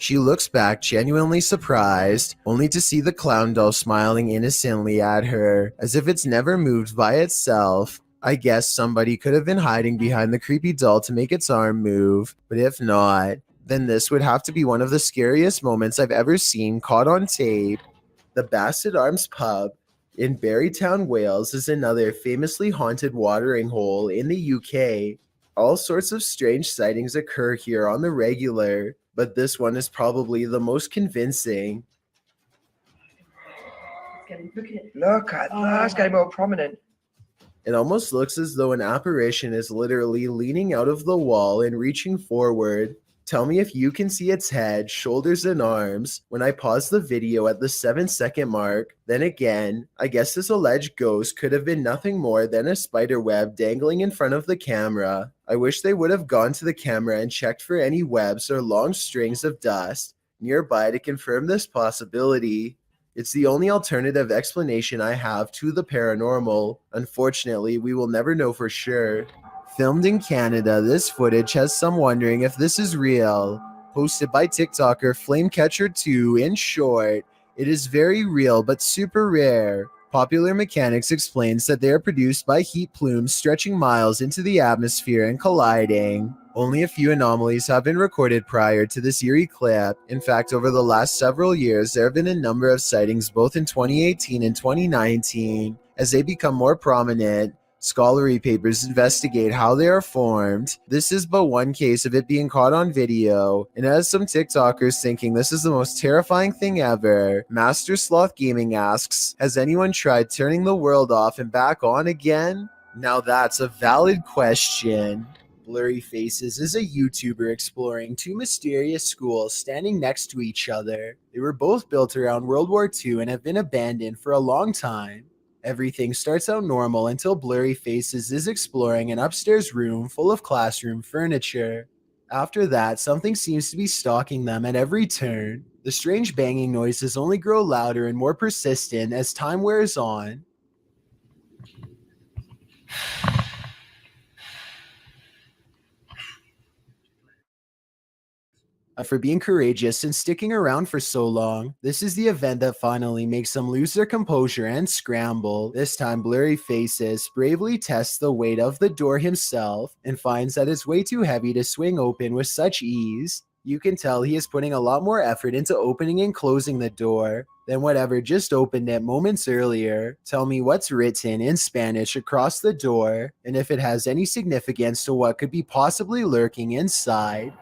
She looks back genuinely surprised, only to see the clown doll smiling innocently at her, as if it's never moved by itself. I guess somebody could have been hiding behind the creepy doll to make its arm move, but if not, then this would have to be one of the scariest moments I've ever seen caught on tape. The Basset Arms Pub in Barrytown, Wales is another famously haunted watering hole in the UK. All sorts of strange sightings occur here on the regular, but this one is probably the most convincing. Look at that, it's getting more prominent. It almost looks as though an apparition is literally leaning out of the wall and reaching forward. Tell me if you can see its head, shoulders, and arms when I pause the video at the 7-second mark. Then again, I guess this alleged ghost could have been nothing more than a spider web dangling in front of the camera. I wish they would have gone to the camera and checked for any webs or long strings of dust nearby to confirm this possibility. It's the only alternative explanation I have to the paranormal. Unfortunately, we will never know for sure. Filmed in Canada, this footage has some wondering if this is real. Posted by TikToker Flamecatcher2, in short, it is very real but super rare. Popular Mechanics explains that they are produced by heat plumes stretching miles into the atmosphere and colliding. Only a few anomalies have been recorded prior to this eerie clip. In fact, over the last several years, there have been a number of sightings both in 2018 and 2019. As they become more prominent, scholarly papers investigate how they are formed. This is but one case of it being caught on video, and as some TikTokers thinking this is the most terrifying thing ever, Master Sloth Gaming asks, has anyone tried turning the world off and back on again? Now that's a valid question. Blurry Faces is a YouTuber exploring two mysterious schools standing next to each other. They were both built around World War II and have been abandoned for a long time. Everything starts out normal until Blurry Faces is exploring an upstairs room full of classroom furniture. After that, something seems to be stalking them at every turn. The strange banging noises only grow louder and more persistent as time wears on. For being courageous and sticking around for so long. This is the event that finally makes them lose their composure and scramble. This time, Blurry Faces bravely tests the weight of the door himself and finds that it's way too heavy to swing open with such ease. You can tell he is putting a lot more effort into opening and closing the door than whatever just opened it moments earlier. Tell me what's written in Spanish across the door and if it has any significance to what could be possibly lurking inside.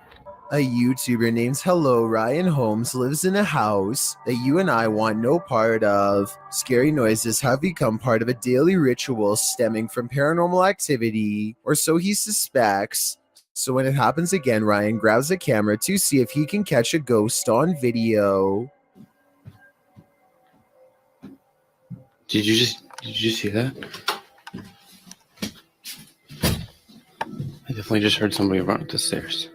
A YouTuber named Hello Ryan Holmes lives in a house that you and I want no part of. Scary noises have become part of a daily ritual stemming from paranormal activity, or so he suspects. So when it happens again, Ryan grabs a camera to see if he can catch a ghost on video. Did you just see that? I definitely just heard somebody run up the stairs.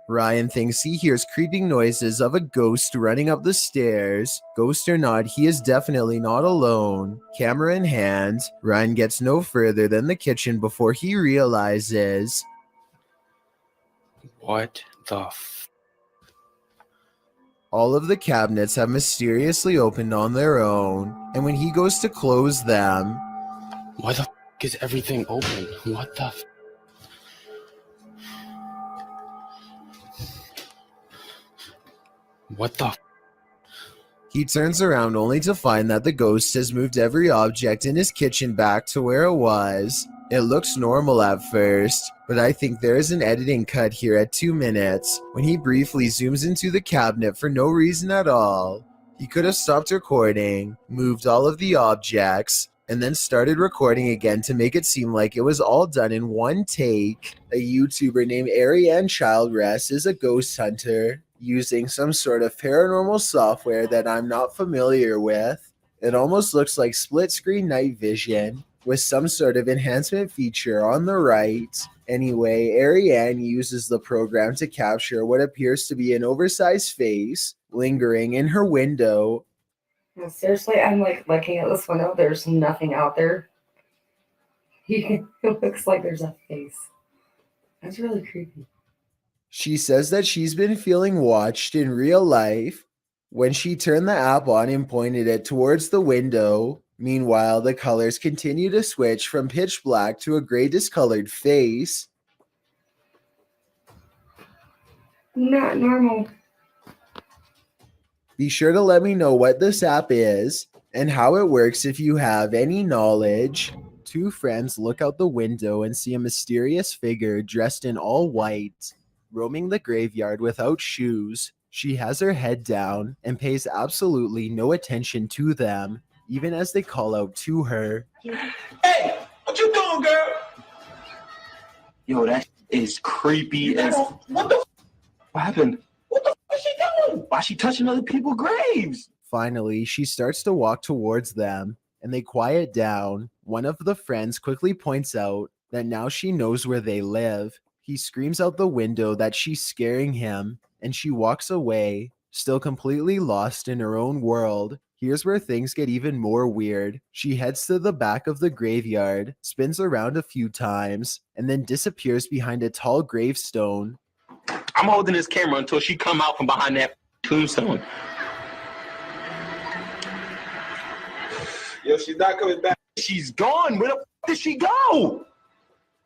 Ryan thinks he hears creeping noises of a ghost running up the stairs. Ghost or not, he is definitely not alone. Camera in hand, Ryan gets no further than the kitchen before he realizes. What the All of the cabinets have mysteriously opened on their own, and when he goes to close them. Why the is everything open? What the What the He turns around only to find that the ghost has moved every object in his kitchen back to where it was. It looks normal at first, but I think there is an editing cut here at 2 minutes when he briefly zooms into the cabinet for no reason at all. He could have stopped recording, moved all of the objects, and then started recording again to make it seem like it was all done in one take. A YouTuber named Ariane Childress is a ghost hunter using some sort of paranormal software that I'm not familiar with. It almost looks like split screen night vision with some sort of enhancement feature on the right. Anyway, Ariane uses the program to capture what appears to be an oversized face lingering in her window. No, seriously, I'm like looking at this window. There's nothing out there. It looks like there's a face. That's really creepy. She says that she's been feeling watched in real life when she turned the app on and pointed it towards the window. Meanwhile, the colors continue to switch from pitch black to a gray discolored face. Not normal. Be sure to let me know what this app is and how it works if you have any knowledge. Two friends look out the window and see a mysterious figure dressed in all white, roaming the graveyard without shoes. She has her head down and pays absolutely no attention to them, even as they call out to her. Hey, what you doing, girl? Yo, that is creepy as. What the? What happened? What the f is she doing? Why is she touching other people's graves? Finally, she starts to walk towards them, and they quiet down. One of the friends quickly points out that now she knows where they live. He screams out the window that she's scaring him, and she walks away, still completely lost in her own world. Here's where things get even more weird. She heads to the back of the graveyard, spins around a few times, and then disappears behind a tall gravestone. I'm holding this camera until she come out from behind that tombstone. Yo, she's not coming back. She's gone. Where the f did she go?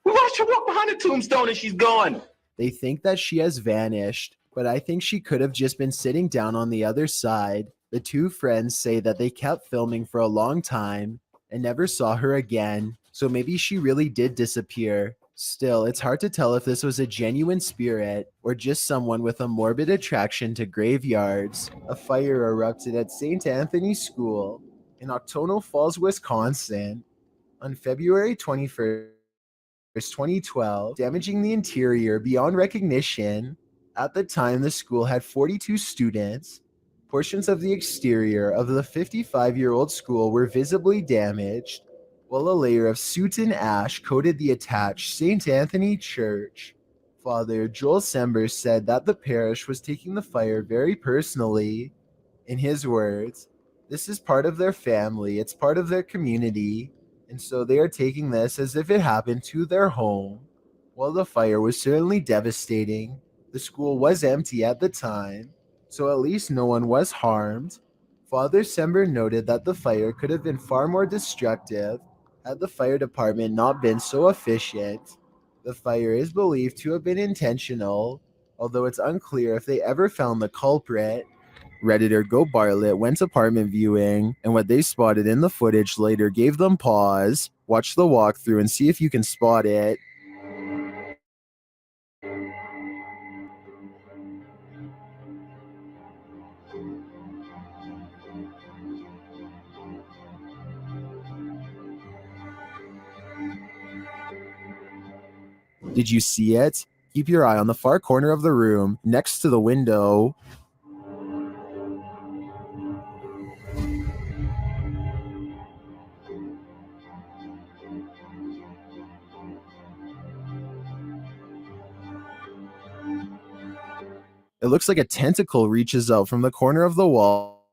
We watched her walk behind the tombstone and she's gone. They think that she has vanished, but I think she could have just been sitting down on the other side. The two friends say that they kept filming for a long time and never saw her again, so maybe she really did disappear. Still, it's hard to tell if this was a genuine spirit or just someone with a morbid attraction to graveyards. A fire erupted at St. Anthony's School in Octono Falls, Wisconsin on February 21st. 2012, damaging the interior beyond recognition. At the time, the school had 42 students. Portions of the exterior of the 55-year-old school were visibly damaged, while a layer of soot and ash coated the attached St. Anthony Church. Father Joel Sember said that the parish was taking the fire very personally. In his words, this is part of their family, it's part of their community, and so they are taking this as if it happened to their home. While the fire was certainly devastating, the school was empty at the time, so at least no one was harmed. Father Sember noted that the fire could have been far more destructive had the fire department not been so efficient. The fire is believed to have been intentional, although it's unclear if they ever found the culprit. Redditor Go Bartlett went apartment viewing, and what they spotted in the footage later gave them pause. Watch the walkthrough and see if you can spot it. Did you see it? Keep your eye on the far corner of the room, next to the window. It looks like a tentacle reaches out from the corner of the wall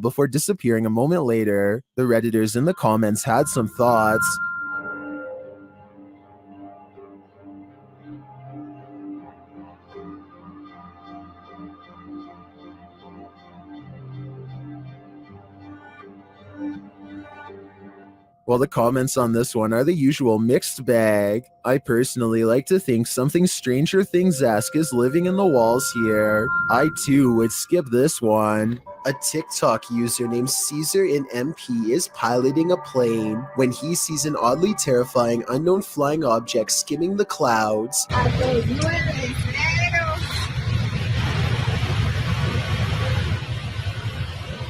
before disappearing a moment later. The Redditors in the comments had some thoughts. Well, the comments on this one are the usual mixed bag. I personally like to think something Stranger Things-esque is living in the walls here. I too would skip this one. A TikTok user named Caesar in MP is piloting a plane when he sees an oddly terrifying unknown flying object skimming the clouds.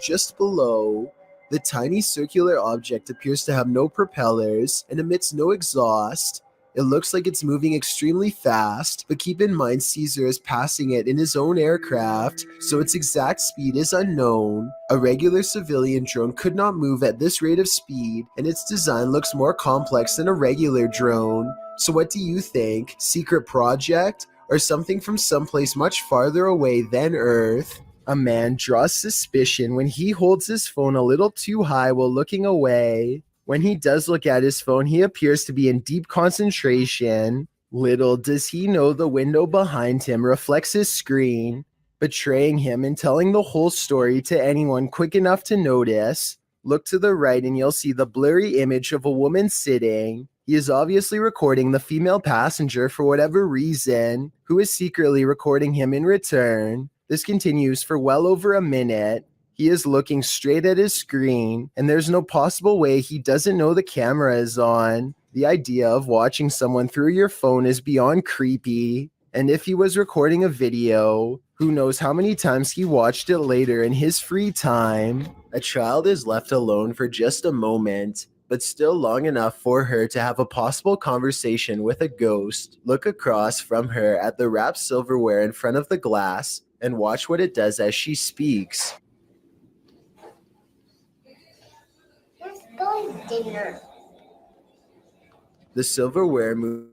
Just below, the tiny circular object appears to have no propellers and emits no exhaust. It looks like it's moving extremely fast, but keep in mind Caesar is passing it in his own aircraft, so its exact speed is unknown. A regular civilian drone could not move at this rate of speed, and its design looks more complex than a regular drone. So what do you think? Secret project? Or something from someplace much farther away than Earth? A man draws suspicion when he holds his phone a little too high while looking away. When he does look at his phone, he appears to be in deep concentration. Little does he know the window behind him reflects his screen, betraying him and telling the whole story to anyone quick enough to notice. Look to the right and you'll see the blurry image of a woman sitting. He is obviously recording the female passenger for whatever reason, who is secretly recording him in return. This continues for well over a minute. He is looking straight at his screen, and there's no possible way he doesn't know the camera is on. The idea of watching someone through your phone is beyond creepy. And if he was recording a video, who knows how many times he watched it later in his free time. A child is left alone for just a moment, but still long enough for her to have a possible conversation with a ghost. Look across from her at the wrapped silverware in front of the glass and watch what it does as she speaks. Let's go dinner. The silverware moves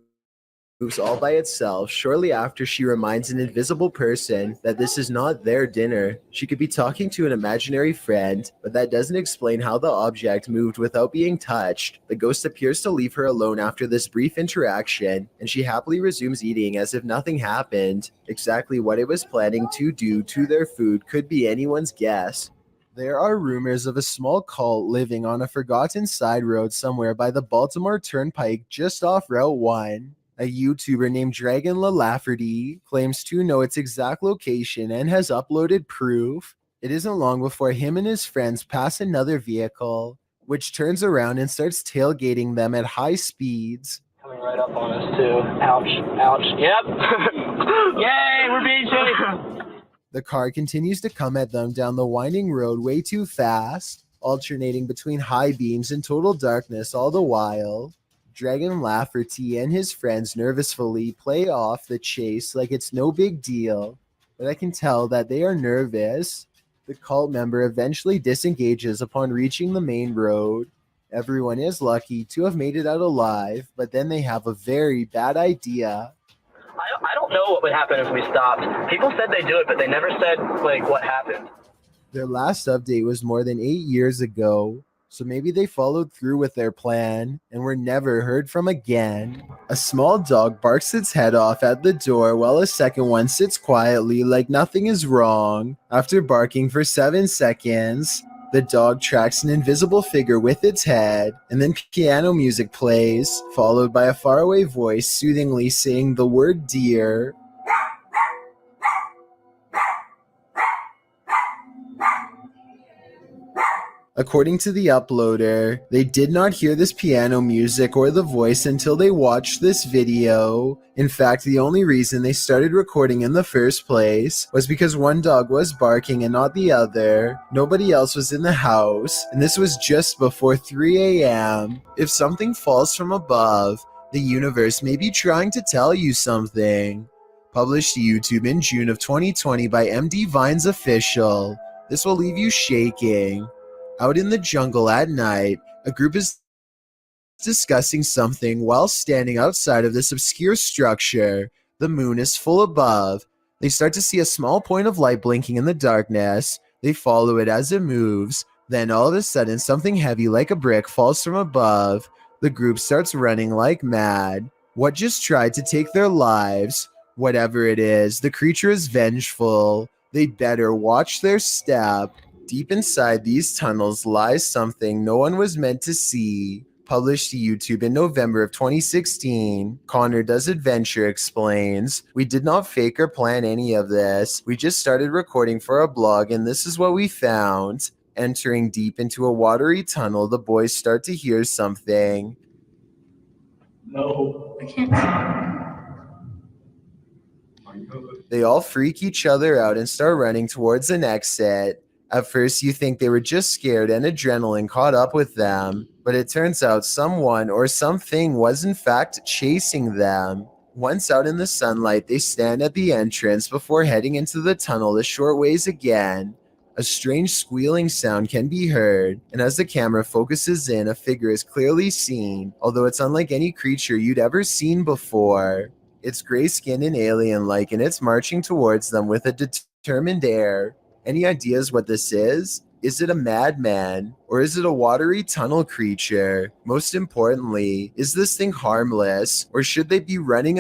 all by itself shortly after she reminds an invisible person that this is not their dinner. She could be talking to an imaginary friend, but that doesn't explain how the object moved without being touched. The ghost appears to leave her alone after this brief interaction, and she happily resumes eating as if nothing happened. Exactly what it was planning to do to their food could be anyone's guess. There are rumors of a small cult living on a forgotten side road somewhere by the Baltimore Turnpike just off Route 1. A YouTuber named Dragon LaLafferty claims to know its exact location and has uploaded proof. It isn't long before him and his friends pass another vehicle, which turns around and starts tailgating them at high speeds. Coming right up on us too. Ouch. Ouch. Yep. Yay, we're being safe. The car continues to come at them down the winding road way too fast, alternating between high beams and total darkness all the while. Dragon Lafferty and his friends nervously play off the chase like it's no big deal, but I can tell that they are nervous. The cult member eventually disengages upon reaching the main road. Everyone is lucky to have made it out alive, but then they have a very bad idea. I don't know what would happen if we stopped. People said they do it, but they never said like what happened. Their last update was more than 8 years ago, so maybe they followed through with their plan and were never heard from again. A small dog barks its head off at the door while a second one sits quietly like nothing is wrong. After barking for 7 seconds, the dog tracks an invisible figure with its head, and then piano music plays, followed by a faraway voice soothingly saying the word dear. According to the uploader, they did not hear this piano music or the voice until they watched this video. In fact, the only reason they started recording in the first place was because one dog was barking and not the other. Nobody else was in the house, and this was just before 3 a.m. If something falls from above, the universe may be trying to tell you something. Published to YouTube in June of 2020 by MD Vines Official. This will leave you shaking. Out in the jungle at night, a group is discussing something while standing outside of this obscure structure. The moon is full above. They start to see a small point of light blinking in the darkness. They follow it as it moves. Then all of a sudden, something heavy like a brick falls from above. The group starts running like mad. What just tried to take their lives? Whatever it is, the creature is vengeful. They better watch their step. Deep inside these tunnels lies something no one was meant to see. Published to YouTube in November of 2016, Connor Does Adventure explains, "We did not fake or plan any of this. We just started recording for a blog and this is what we found." Entering deep into a watery tunnel, the boys start to hear something. No, I can't. They all freak each other out and start running towards an exit. At first, you think they were just scared and adrenaline caught up with them, but it turns out someone or something was in fact chasing them. Once out in the sunlight, they stand at the entrance before heading into the tunnel a short ways again. A strange squealing sound can be heard, and as the camera focuses in, a figure is clearly seen, although it's unlike any creature you'd ever seen before. It's gray-skinned and alien-like, and it's marching towards them with a determined air. Any ideas what this is? Is it a madman? Or is it a watery tunnel creature? Most importantly, is this thing harmless? Or should they be running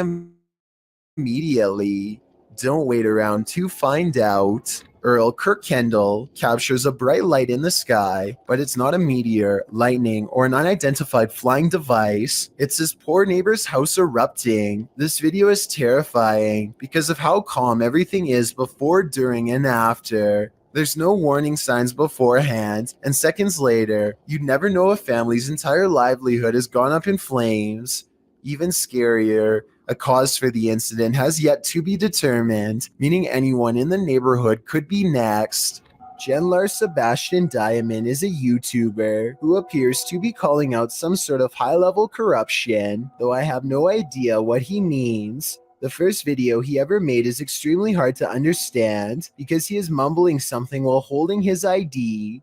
immediately? Don't wait around to find out. Earl Kirkendall captures a bright light in the sky, but it's not a meteor, lightning, or an unidentified flying device. It's his poor neighbor's house erupting. This video is terrifying because of how calm everything is before, during, and after. There's no warning signs beforehand, and seconds later, you'd never know a family's entire livelihood has gone up in flames. Even scarier, a cause for the incident has yet to be determined, meaning anyone in the neighborhood could be next. Jenlar Sebastian Diamond is a YouTuber who appears to be calling out some sort of high-level corruption, though I have no idea what he means. The first video he ever made is extremely hard to understand because he is mumbling something while holding his ID.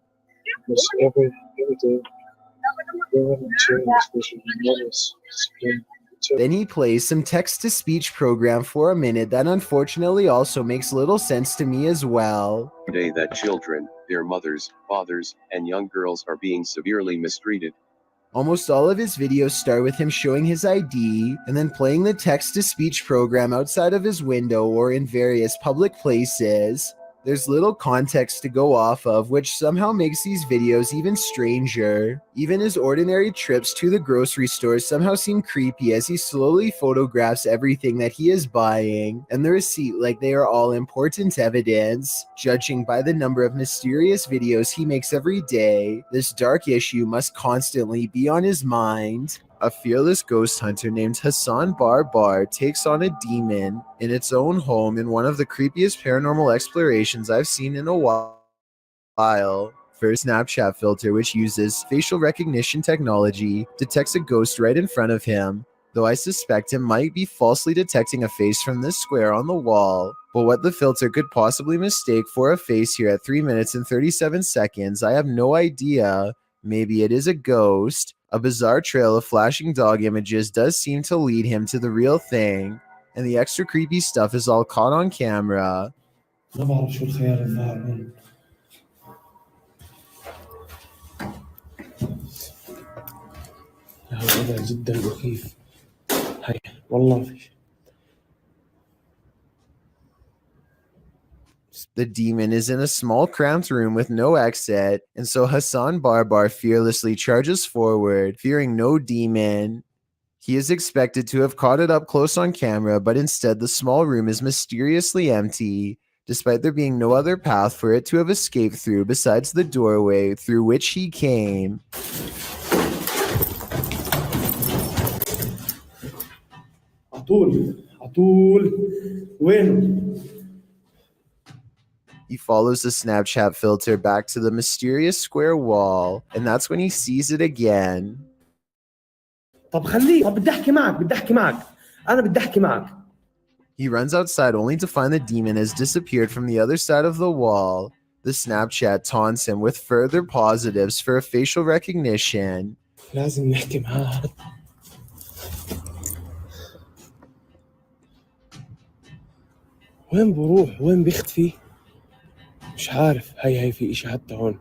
Then he plays some text-to-speech program for a minute that unfortunately also makes little sense to me as well. Day that children, their mothers, fathers, and young girls are being severely mistreated. Almost all of his videos start with him showing his ID and then playing the text-to-speech program outside of his window or in various public places. There's little context to go off of, which somehow makes these videos even stranger. Even his ordinary trips to the grocery store somehow seem creepy as he slowly photographs everything that he is buying, and the receipt like they are all important evidence. Judging by the number of mysterious videos he makes every day, this dark issue must constantly be on his mind. A fearless ghost hunter named Hassan Barbar takes on a demon in its own home in one of the creepiest paranormal explorations I've seen in a while. For first Snapchat filter, which uses facial recognition technology, detects a ghost right in front of him, though I suspect it might be falsely detecting a face from this square on the wall. But what the filter could possibly mistake for a face here at 3 minutes and 37 seconds, I have no idea. Maybe it is a ghost. A bizarre trail of flashing dog images does seem to lead him to the real thing, and the extra creepy stuff is all caught on camera. ما بعرف شو الخيال الظاهر هون. هذا وضع جدا مخيف. هاي والله في. The demon is in a small cramped room with no exit, and so Hassan Barbar fearlessly charges forward, fearing no demon. He is expected to have caught it up close on camera, but instead the small room is mysteriously empty, despite there being no other path for it to have escaped through besides the doorway through which he came. عطول وينه؟ He follows the Snapchat filter back to the mysterious square wall, and that's when he sees it again. طب خليه، طب بدي احكي معك انا بدي احكي معك. He runs outside only to find the demon has disappeared from the other side of the wall. The Snapchat taunts him with further positives for a facial recognition. لازم نحكي معاه. وين بروح؟ وين بيختفي؟ مش عارف. هاي في إشي حتى هون.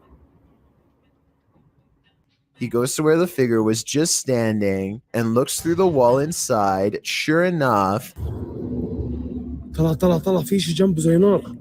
He goes to where the figure was just standing and looks through the wall inside. Sure enough, طلع في شيء جنبه زي نار.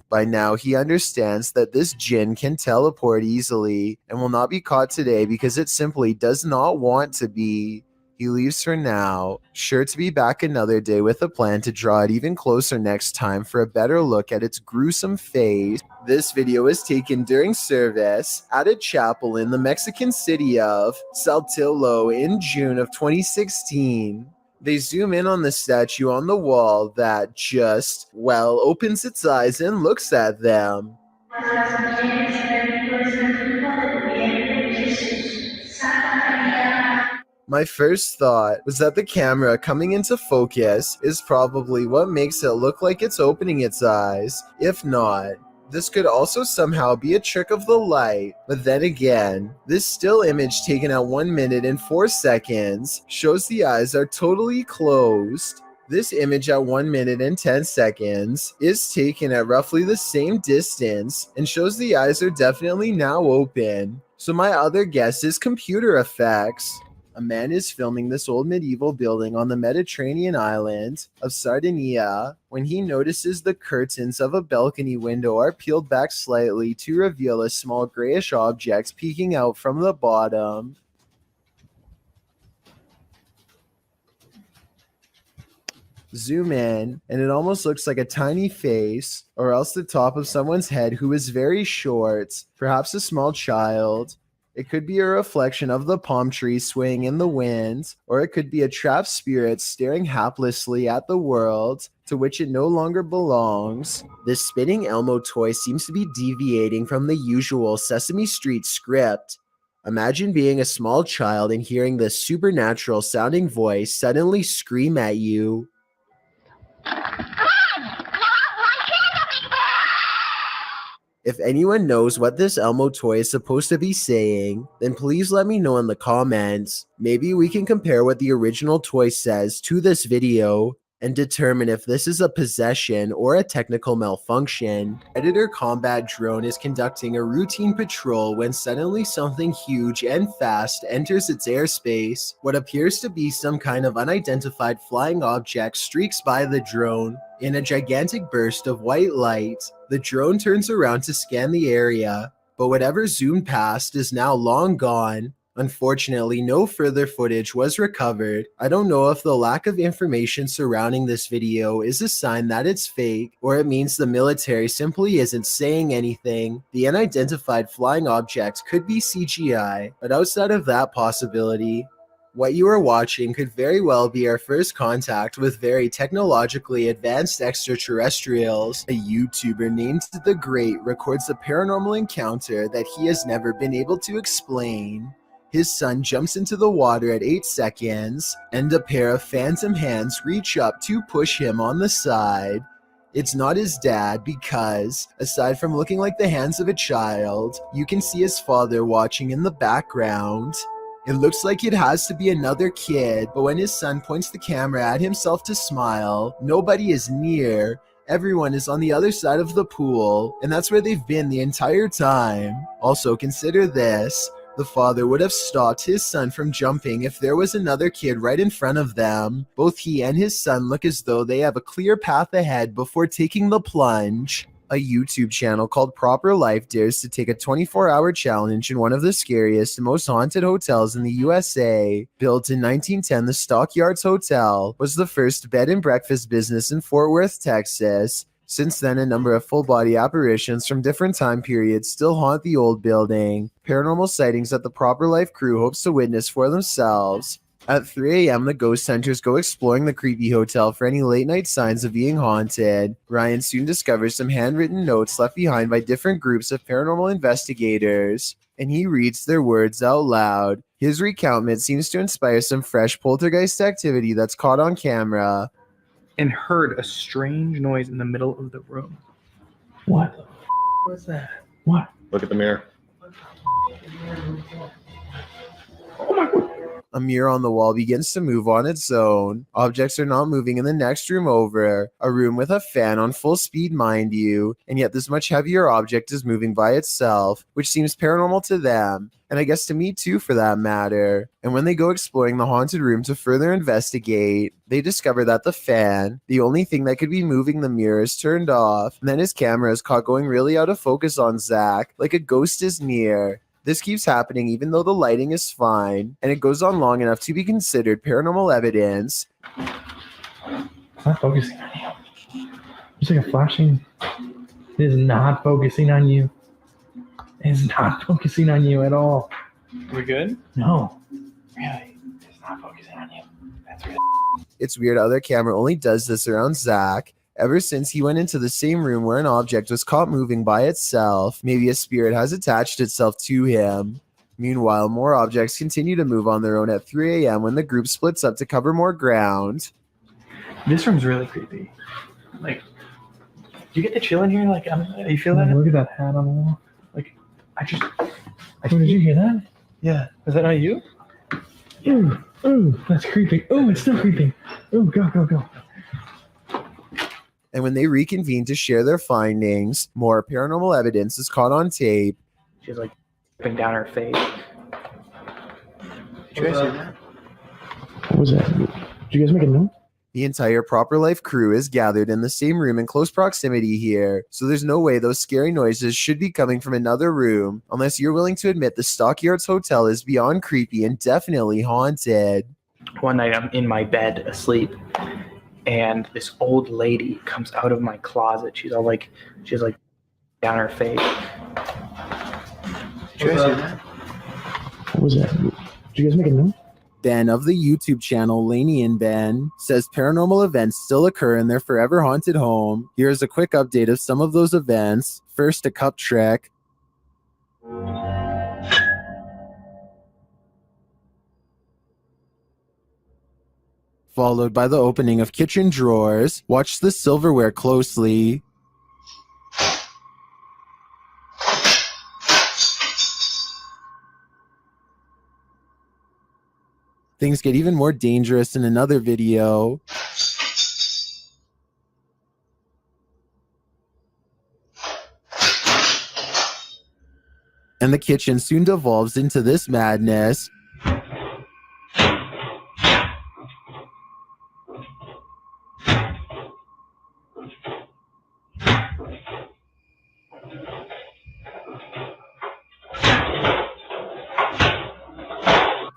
By now, he understands that this jinn can teleport easily and will not be caught today because it simply does not want to be. He leaves for now, sure to be back another day with a plan to draw it even closer next time for a better look at its gruesome face. This video was taken during service at a chapel in the Mexican city of Saltillo in June of 2016. They zoom in on the statue on the wall that just, well, opens its eyes and looks at them. My first thought was that the camera coming into focus is probably what makes it look like it's opening its eyes. If not, this could also somehow be a trick of the light. But then again, this still image taken at 1 minute and 4 seconds shows the eyes are totally closed. This image at 1 minute and 10 seconds is taken at roughly the same distance and shows the eyes are definitely now open. So my other guess is computer effects. A man is filming this old medieval building on the Mediterranean island of Sardinia when he notices the curtains of a balcony window are peeled back slightly to reveal a small grayish object peeking out from the bottom. Zoom in, and it almost looks like a tiny face, or else the top of someone's head who is very short, perhaps a small child. It could be a reflection of the palm tree swaying in the wind, or it could be a trapped spirit staring haplessly at the world to which it no longer belongs. This spinning Elmo toy seems to be deviating from the usual Sesame Street script. Imagine being a small child and hearing this supernatural sounding voice suddenly scream at you. If anyone knows what this Elmo toy is supposed to be saying, then please let me know in the comments. Maybe we can compare what the original toy says to this video and determine if this is a possession or a technical malfunction. Predator combat drone is conducting a routine patrol when suddenly something huge and fast enters its airspace. What appears to be some kind of unidentified flying object streaks by the drone. In a gigantic burst of white light, the drone turns around to scan the area, but whatever zoomed past is now long gone. Unfortunately, no further footage was recovered. I don't know if the lack of information surrounding this video is a sign that it's fake, or it means the military simply isn't saying anything. The unidentified flying object could be CGI, but outside of that possibility, What you are watching could very well be our first contact with very technologically advanced extraterrestrials. A YouTuber named The Great records a paranormal encounter that he has never been able to explain. His son jumps into the water at 8 seconds, and a pair of phantom hands reach up to push him on the side. It's not his dad because, aside from looking like the hands of a child, you can see his father watching in the background. It looks like it has to be another kid, but when his son points the camera at himself to smile, nobody is near. Everyone is on the other side of the pool, and that's where they've been the entire time. Also, consider this. The father would have stopped his son from jumping if there was another kid right in front of them. Both he and his son look as though they have a clear path ahead before taking the plunge. A YouTube channel called Proper Life dares to take a 24-hour challenge in one of the scariest and most haunted hotels in the USA. Built in 1910, the Stockyards Hotel was the first bed and breakfast business in Fort Worth, Texas. Since then, a number of full-body apparitions from different time periods still haunt the old building. Paranormal sightings that the Proper Life crew hopes to witness for themselves. At 3 a.m., the ghost hunters go exploring the creepy hotel for any late-night signs of being haunted. Ryan soon discovers some handwritten notes left behind by different groups of paranormal investigators, and he reads their words out loud. His recountment seems to inspire some fresh poltergeist activity that's caught on camera. And heard a strange noise in the middle of the room. What? What's that? What? Look at the mirror. A mirror on the wall begins to move on its own. Objects are not moving in the next room over. A room with a fan on full speed, mind you, and yet this much heavier object is moving by itself, which seems paranormal to them, and I guess to me too for that matter. And when they go exploring the haunted room to further investigate, they discover that the fan, the only thing that could be moving the mirror, is turned off, and then his camera is caught going really out of focus on Zach, like a ghost is near. This keeps happening even though the lighting is fine, and it goes on long enough to be considered paranormal evidence. It's not focusing on you. It's like a flashing. It is not focusing on you. It is not focusing on you at all. We good? No. Really. It's not focusing on you. That's really. It's weird how their camera only does this around Zach. Ever since he went into the same room where an object was caught moving by itself, maybe a spirit has attached itself to him. Meanwhile, more objects continue to move on their own at 3 a.m. when the group splits up to cover more ground. This room's really creepy. Like, do you get the chill in here? Like, you feel that? Look at that hat on the wall. Like, Did you hear that? Yeah. Is that not you? Ooh, that's creepy. Oh, it's still creeping. Oh, go. And when they reconvene to share their findings, more paranormal evidence is caught on tape. She's like dripping down her face. Did you guys hear that? What was that? Did you guys make a note? The entire Proper Life crew is gathered in the same room in close proximity here, so there's no way those scary noises should be coming from another room, unless you're willing to admit the Stockyards Hotel is beyond creepy and definitely haunted. One night I'm in my bed asleep, and this old lady comes out of my closet. She's down her face. Did you guys hear that? What was that? Did you guys make a note? Ben of the YouTube channel Laney and Ben says paranormal events still occur in their forever haunted home. Here's a quick update of some of those events. First, a cup trick. Followed by the opening of kitchen drawers. Watch the silverware closely. Things get even more dangerous in another video. And the kitchen soon devolves into this madness.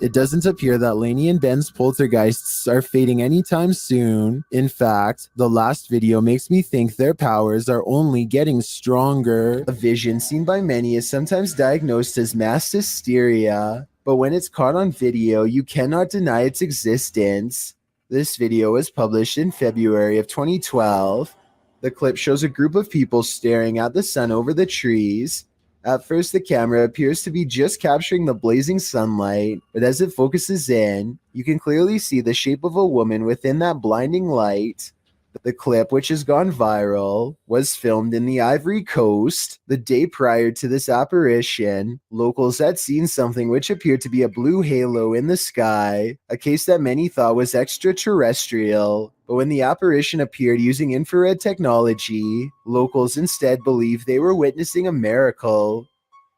It doesn't appear that Laney and Ben's poltergeists are fading anytime soon. In fact, the last video makes me think their powers are only getting stronger. A vision seen by many is sometimes diagnosed as mass hysteria. but when it's caught on video, you cannot deny its existence. This video was published in February of 2012. The clip shows a group of people staring at the sun over the trees. At first, the camera appears to be just capturing the blazing sunlight, but as it focuses in, you can clearly see the shape of a woman within that blinding light. The clip, which has gone viral, was filmed in the Ivory Coast. The day prior to this apparition, locals had seen something which appeared to be a blue halo in the sky, a case that many thought was extraterrestrial. But when the apparition appeared using infrared technology, locals instead believed they were witnessing a miracle.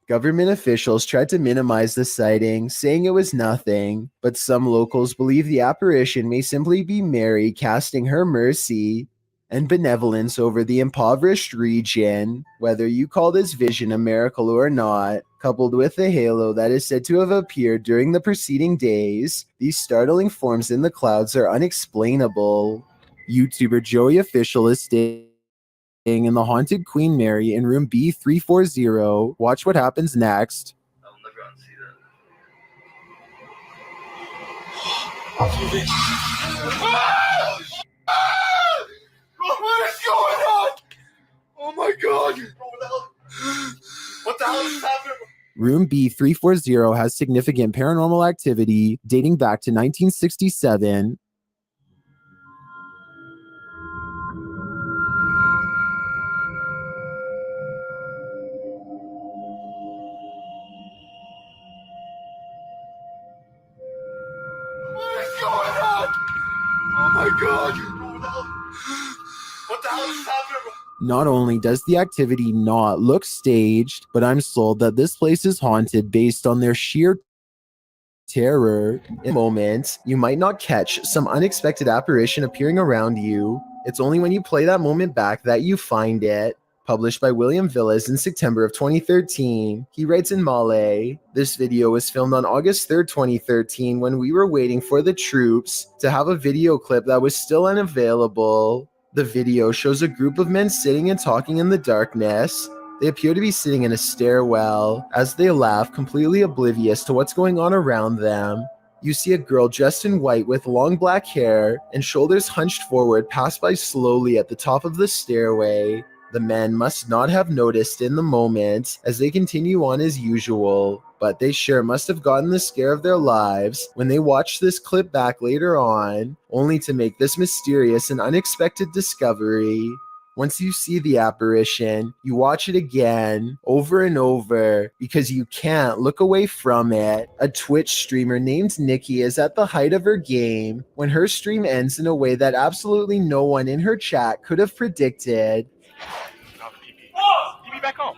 Government officials tried to minimize the sighting, saying it was nothing, but some locals believe the apparition may simply be Mary casting her mercy and benevolence over the impoverished region. Whether you call this vision a miracle or not, coupled with the halo that is said to have appeared during the preceding days, these startling forms in the clouds are unexplainable. YouTuber Joey Official is staying in the haunted Queen Mary in room B340. Watch what happens next. What is going on? Oh my god! What the hell is happening? Room B340 has significant paranormal activity dating back to 1967. What is going on? Oh my god! What the hell is happening? Not only does the activity not look staged, but I'm sold that this place is haunted based on their sheer terror. In a moment, you might not catch some unexpected apparition appearing around you. It's only when you play that moment back that you find it. Published by William Villas in September of 2013. He writes in Malay, this video was filmed on August 3rd, 2013 when we were waiting for the troops to have a video clip that was still unavailable. The video shows a group of men sitting and talking in the darkness. They appear to be sitting in a stairwell as they laugh, completely oblivious to what's going on around them. You see a girl dressed in white with long black hair and shoulders hunched forward pass by slowly at the top of the stairway. The men must not have noticed in the moment as they continue on as usual, but they sure must have gotten the scare of their lives when they watched this clip back later on, only to make this mysterious and unexpected discovery. Once you see the apparition, you watch it again, over and over, because you can't look away from it. A Twitch streamer named Nikki is at the height of her game when her stream ends in a way that absolutely no one in her chat could have predicted. Back home.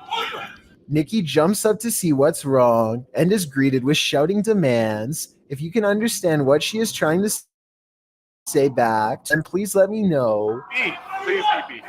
Nikki jumps up to see what's wrong and is greeted with shouting demands. If you can understand what she is trying to say back, then please let me know. Please, pee.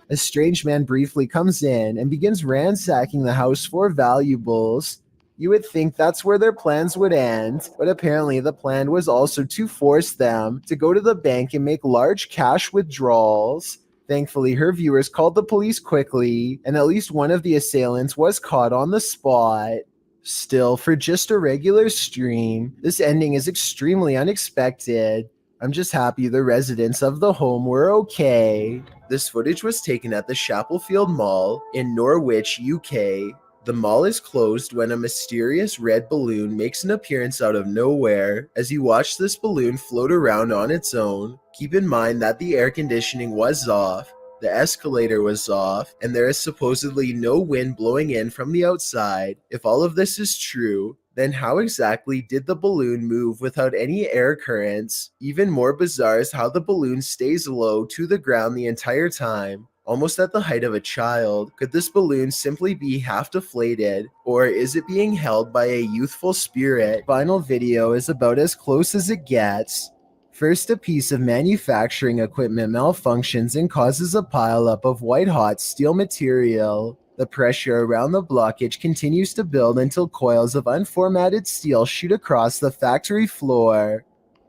A strange man briefly comes in and begins ransacking the house for valuables. You would think that's where their plans would end, but apparently the plan was also to force them to go to the bank and make large cash withdrawals. Thankfully, her viewers called the police quickly, and at least one of the assailants was caught on the spot. Still, for just a regular stream, this ending is extremely unexpected. I'm just happy the residents of the home were okay. This footage was taken at the Chapelfield Mall in Norwich, UK. The mall is closed when a mysterious red balloon makes an appearance out of nowhere. As you watch this balloon float around on its own, keep in mind that the air conditioning was off, the escalator was off, and there is supposedly no wind blowing in from the outside. If all of this is true, then how exactly did the balloon move without any air currents? Even more bizarre is how the balloon stays low to the ground the entire time, almost at the height of a child. Could this balloon simply be half deflated, or is it being held by a youthful spirit? Final video is about as close as it gets. First, a piece of manufacturing equipment malfunctions and causes a pileup of white-hot steel material. The pressure around the blockage continues to build until coils of unformatted steel shoot across the factory floor.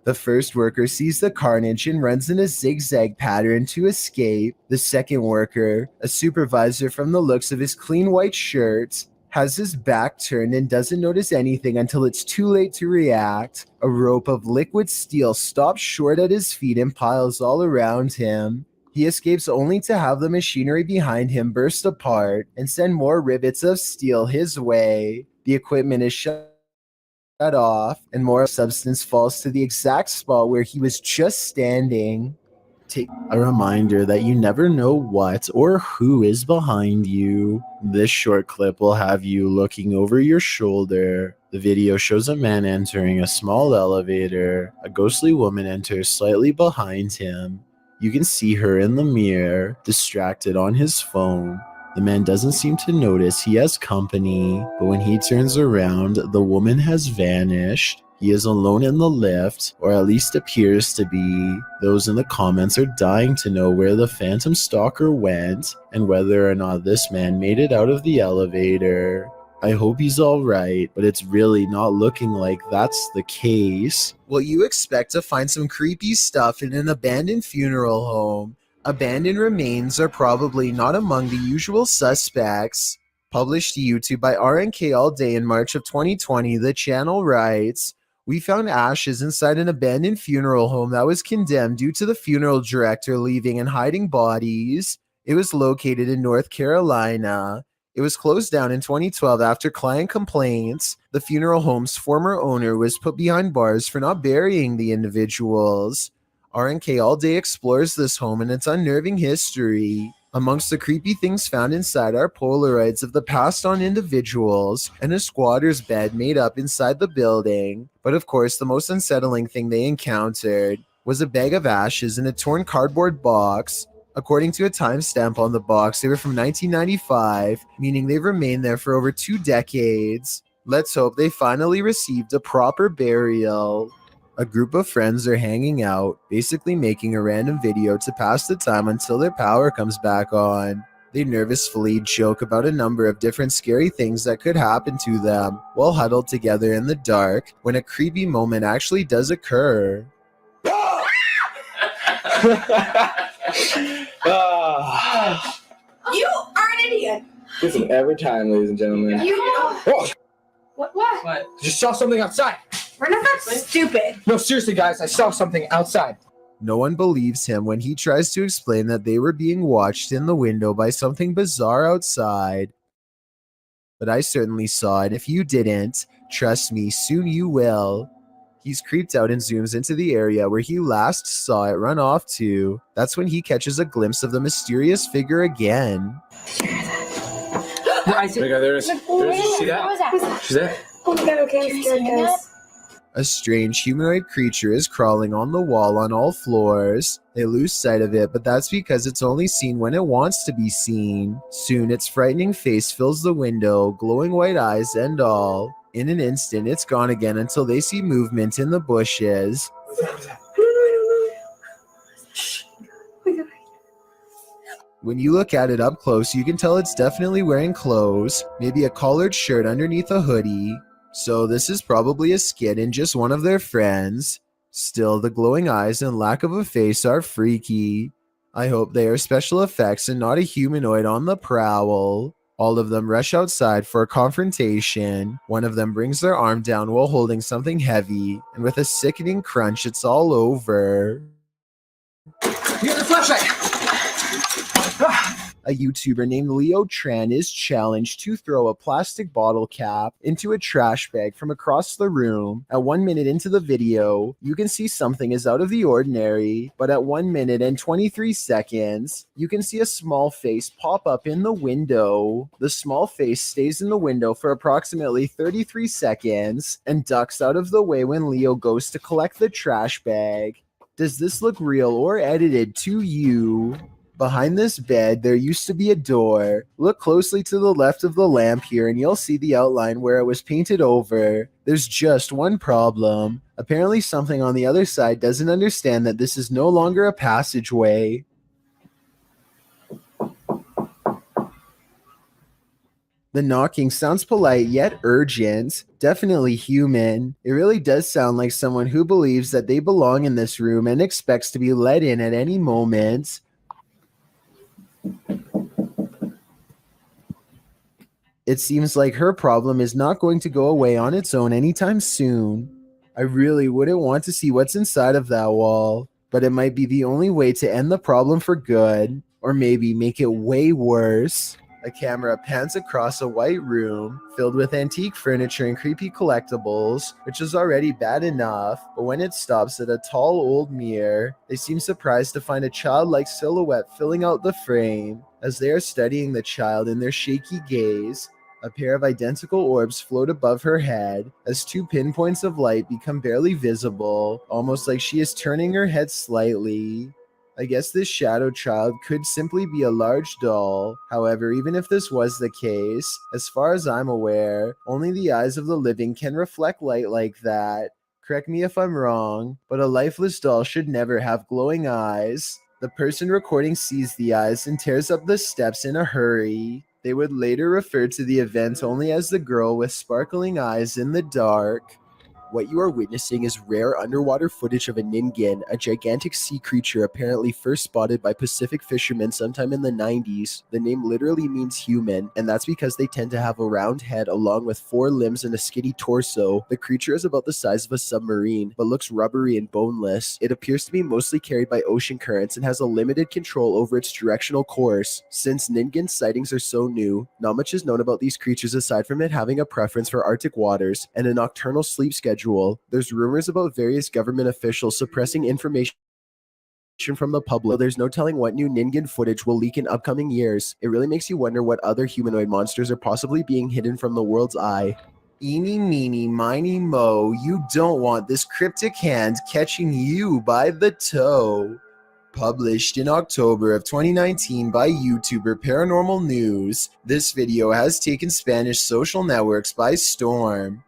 The first worker sees the carnage and runs in a zigzag pattern to escape. The second worker, a supervisor from the looks of his clean white shirt, has his back turned and doesn't notice anything until it's too late to react. A rope of liquid steel stops short at his feet and piles all around him. He escapes only to have the machinery behind him burst apart and send more rivets of steel his way. The equipment is shut off, and more substance falls to the exact spot where he was just standing. Take a reminder that you never know what or who is behind you. This short clip will have you looking over your shoulder. The video shows a man entering a small elevator. A ghostly woman enters slightly behind him. You can see her in the mirror, distracted on his phone. The man doesn't seem to notice he has company, but when he turns around, the woman has vanished. He is alone in the lift, or at least appears to be. Those in the comments are dying to know where the phantom stalker went, and whether or not this man made it out of the elevator. I hope he's alright, but it's really not looking like that's the case. Well, you expect to find some creepy stuff in an abandoned funeral home. Abandoned remains are probably not among the usual suspects. Published to YouTube by RNK All Day in March of 2020, the channel writes, "We found ashes inside an abandoned funeral home that was condemned due to the funeral director leaving and hiding bodies. It was located in North Carolina. It was closed down in 2012 after client complaints. The funeral home's former owner was put behind bars for not burying the individuals." RNK All Day explores this home and its unnerving history. Amongst the creepy things found inside are Polaroids of the passed on individuals and a squatter's bed made up inside the building. But of course, the most unsettling thing they encountered was a bag of ashes in a torn cardboard box. According to a timestamp on the box, they were from 1995, meaning they've remained there for over 2 decades. Let's hope they finally received a proper burial. A group of friends are hanging out, basically making a random video to pass the time until their power comes back on. They nervously joke about a number of different scary things that could happen to them while huddled together in the dark when a creepy moment actually does occur. You are an idiot. This is every time, ladies and gentlemen. Oh. What? Just saw something outside. We're not that stupid. No, seriously, guys, I saw something outside. No one believes him when he tries to explain that they were being watched in the window by something bizarre outside. But I certainly saw it. If you didn't, trust me, soon you will. He's creeped out and zooms into the area where he last saw it run off to. That's when he catches a glimpse of the mysterious figure again. I see. There's see that? She's there. Oh my god, okay, I'm scared, guys. A strange humanoid creature is crawling on the wall on all floors. They lose sight of it, but that's because it's only seen when it wants to be seen. Soon, its frightening face fills the window, glowing white eyes and all. In an instant, it's gone again until they see movement in the bushes. When you look at it up close, you can tell it's definitely wearing clothes, maybe a collared shirt underneath a hoodie. So this is probably a skit and just one of their friends. Still, the glowing eyes and lack of a face are freaky. I hope they are special effects and not a humanoid on the prowl. All of them rush outside for a confrontation. One of them brings their arm down while holding something heavy, and with a sickening crunch, it's all over. Here's the flashlight. A YouTuber named Leo Tran is challenged to throw a plastic bottle cap into a trash bag from across the room. At 1 minute into the video, you can see something is out of the ordinary, but at 1 minute and 23 seconds, you can see a small face pop up in the window. The small face stays in the window for approximately 33 seconds and ducks out of the way when Leo goes to collect the trash bag. Does this look real or edited to you? Behind this bed, there used to be a door. Look closely to the left of the lamp here and you'll see the outline where it was painted over. There's just one problem. Apparently something on the other side doesn't understand that this is no longer a passageway. The knocking sounds polite yet urgent, definitely human. It really does sound like someone who believes that they belong in this room and expects to be let in at any moment. It seems like her problem is not going to go away on its own anytime soon. I really wouldn't want to see what's inside of that wall, but it might be the only way to end the problem for good, or maybe make it way worse. A camera pans across a white room filled with antique furniture and creepy collectibles, which is already bad enough, but when it stops at a tall old mirror, they seem surprised to find a childlike silhouette filling out the frame. As they are studying the child in their shaky gaze, a pair of identical orbs float above her head as two pinpoints of light become barely visible, almost like she is turning her head slightly. I guess this shadow child could simply be a large doll. However, even if this was the case, as far as I'm aware, only the eyes of the living can reflect light like that. Correct me if I'm wrong, but a lifeless doll should never have glowing eyes. The person recording sees the eyes and tears up the steps in a hurry. They would later refer to the event only as the girl with sparkling eyes in the dark. What you are witnessing is rare underwater footage of a ningen, a gigantic sea creature apparently first spotted by Pacific fishermen sometime in the 90s. The name literally means human, and that's because they tend to have a round head along with 4 limbs and a skinny torso. The creature is about the size of a submarine, but looks rubbery and boneless. It appears to be mostly carried by ocean currents and has a limited control over its directional course. Since ningen sightings are so new, not much is known about these creatures aside from it having a preference for Arctic waters and a nocturnal sleep schedule. There's rumors about various government officials suppressing information from the public. There's no telling what new ningen footage will leak in upcoming years. It really makes you wonder what other humanoid monsters are possibly being hidden from the world's eye. Eeny, meeny, miny, mo, you don't want this cryptic hand catching you by the toe. Published in October of 2019 by YouTuber Paranormal News, this video has taken Spanish social networks by storm.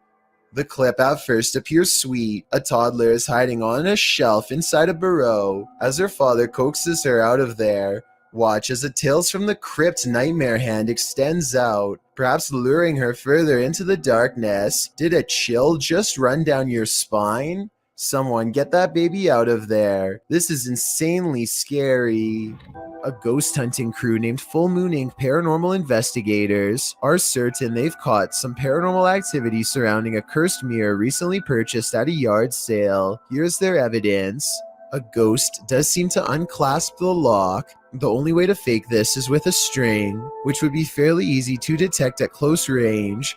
The clip at first appears sweet. A toddler is hiding on a shelf inside a burrow as her father coaxes her out of there. Watch as a Tales from the Crypt nightmare hand extends out, perhaps luring her further into the darkness. Did a chill just run down your spine? Someone get that baby out of there. This is insanely scary. A ghost hunting crew named Full Moon Inc. paranormal investigators are certain they've caught some paranormal activity surrounding a cursed mirror recently purchased at a yard sale. Here's their evidence. A ghost does seem to unclasp the lock. The only way to fake this is with a string, which would be fairly easy to detect at close range,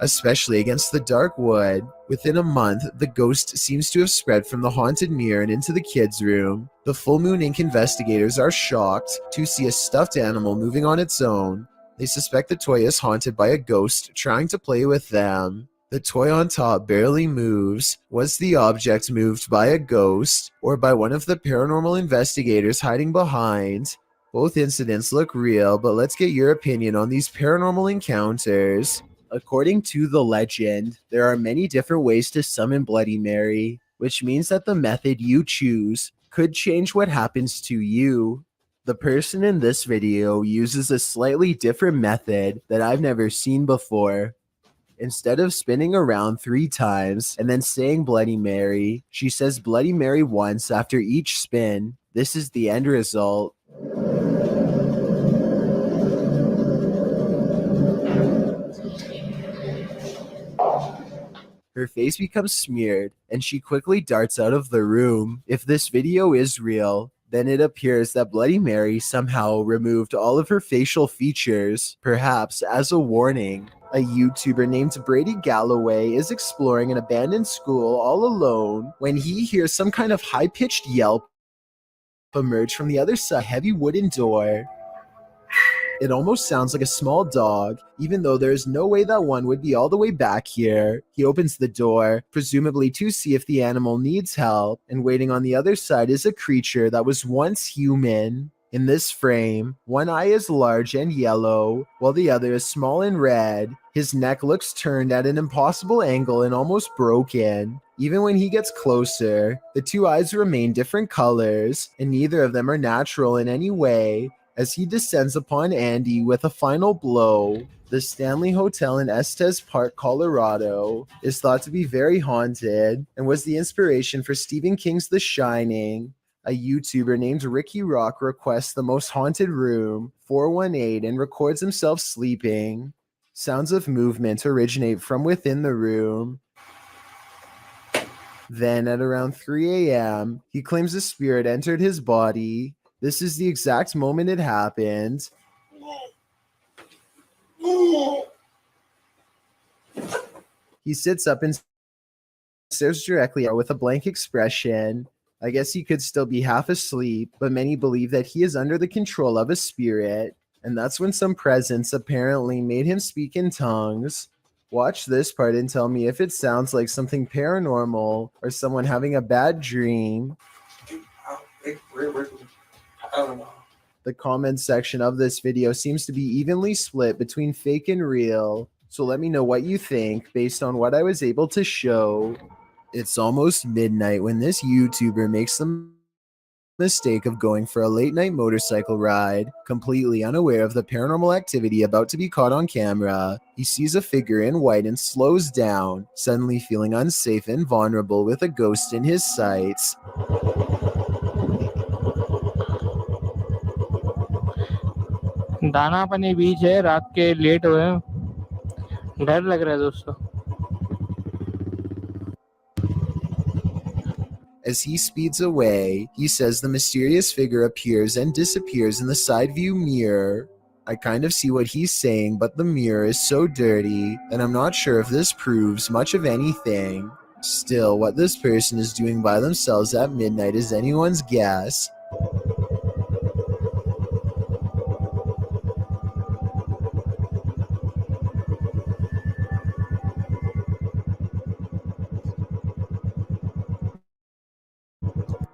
especially against the dark wood. Within a month, the ghost seems to have spread from the haunted mirror and into the kids' room. The Full Moon Inc. investigators are shocked to see a stuffed animal moving on its own. They suspect the toy is haunted by a ghost trying to play with them. The toy on top barely moves. Was the object moved by a ghost or by one of the paranormal investigators hiding behind? Both incidents look real, but let's get your opinion on these paranormal encounters. According to the legend, there are many different ways to summon Bloody Mary, which means that the method you choose could change what happens to you. The person in this video uses a slightly different method that I've never seen before. Instead of spinning around 3 times and then saying Bloody Mary, she says Bloody Mary once after each spin. This is the end result. Her face becomes smeared, and she quickly darts out of the room. If this video is real, then it appears that Bloody Mary somehow removed all of her facial features, perhaps as a warning. A YouTuber named Brady Galloway is exploring an abandoned school all alone when he hears some kind of high-pitched yelp emerge from the other side of a heavy wooden door. It almost sounds like a small dog, even though there is no way that one would be all the way back here. He opens the door, presumably to see if the animal needs help, and waiting on the other side is a creature that was once human. In this frame, one eye is large and yellow, while the other is small and red. His neck looks turned at an impossible angle and almost broken. Even when he gets closer, the 2 eyes remain different colors, and neither of them are natural in any way. as he descends upon Andy with a final blow. The Stanley Hotel in Estes Park, Colorado, is thought to be very haunted and was the inspiration for Stephen King's The Shining. A YouTuber named Ricky Rock requests the most haunted room, 418, and records himself sleeping. Sounds of movement originate from within the room. Then, at around 3 a.m., he claims a spirit entered his body. This is the exact moment it happened. He sits up and stares directly at her with a blank expression. I guess he could still be half asleep, but many believe that he is under the control of a spirit, and that's when some presence apparently made him speak in tongues. Watch this part and tell me if it sounds like something paranormal or someone having a bad dream. I don't know. The comments section of this video seems to be evenly split between fake and real, so let me know what you think based on what I was able to show. It's almost midnight when this YouTuber makes the mistake of going for a late night motorcycle ride, completely unaware of the paranormal activity about to be caught on camera. He sees a figure in white and slows down, suddenly feeling unsafe and vulnerable with a ghost in his sights. दाना पानी बीच है, रात के late हुए हैं, डर लग रहा है दोस्तों. As he speeds away, he says the mysterious figure appears and disappears in the side view mirror. I kind of see what he's saying, but the mirror is so dirty, and I'm not sure if this proves much of anything. Still, what this person is doing by themselves at midnight is anyone's guess.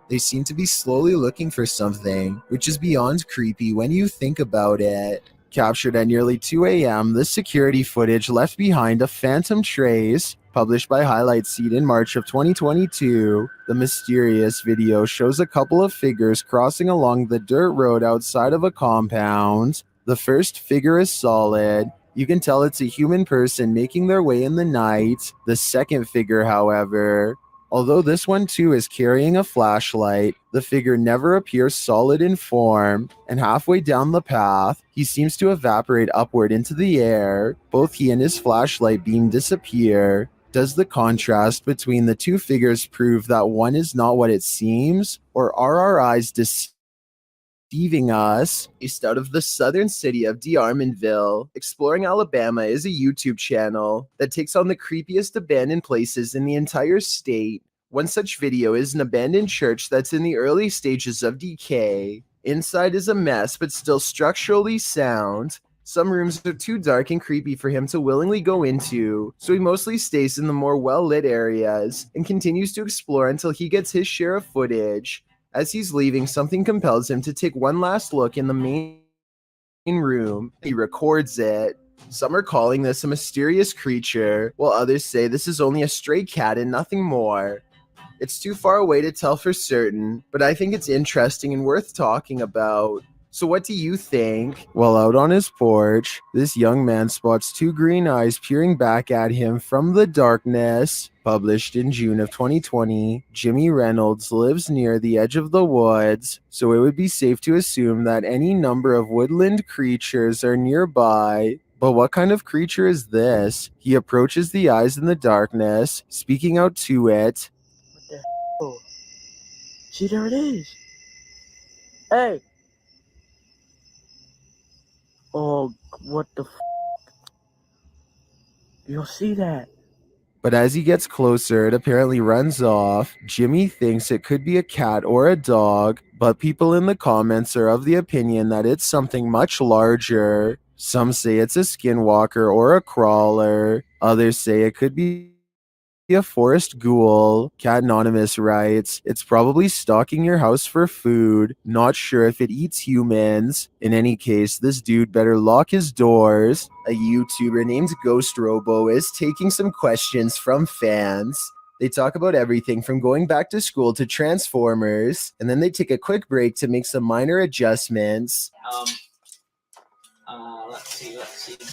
They seem to be slowly looking for something, which is beyond creepy when you think about it. Captured at nearly 2 a.m., this security footage left behind a phantom trace. Published by Highlight Seed in March of 2022, the mysterious video shows a couple of figures crossing along the dirt road outside of a compound. The first figure is solid. You can tell it's a human person making their way in the night. The second figure, however, although this one too is carrying a flashlight, the figure never appears solid in form, and halfway down the path, he seems to evaporate upward into the air. Both he and his flashlight beam disappear. Does the contrast between the two figures prove that one is not what it seems, or are our eyes deceiving us? Based out of the southern city of DeArmonville, Exploring Alabama is a YouTube channel that takes on the creepiest abandoned places in the entire state. One such video is an abandoned church that's in the early stages of decay. Inside is a mess, but still structurally sound. Some rooms are too dark and creepy for him to willingly go into, so he mostly stays in the more well-lit areas and continues to explore until he gets his share of footage. As he's leaving, something compels him to take one last look in the main room. He records it. Some are calling this a mysterious creature, while others say this is only a stray cat and nothing more. It's too far away to tell for certain, but I think it's interesting and worth talking about. So what do you think? While out on his porch, this young man spots two green eyes peering back at him from the darkness. Published in June of 2020, Jimmy Reynolds lives near the edge of the woods, so it would be safe to assume that any number of woodland creatures are nearby. But what kind of creature is this? He approaches the eyes in the darkness, speaking out to it. What the hell? See, there it is. Hey. Oh, what the f? You'll see that. But as he gets closer, it apparently runs off. Jimmy thinks it could be a cat or a dog, but people in the comments are of the opinion that it's something much larger. Some say it's a skinwalker or a crawler. Others say it could be a forest ghoul. Cat Anonymous writes, it's probably stalking your house for food. Not sure if it eats humans. In any case, this dude better lock his doors. A YouTuber named Ghost Robo is taking some questions from fans. They talk about everything from going back to school to Transformers, and then they take a quick break to make some minor adjustments. Let's see.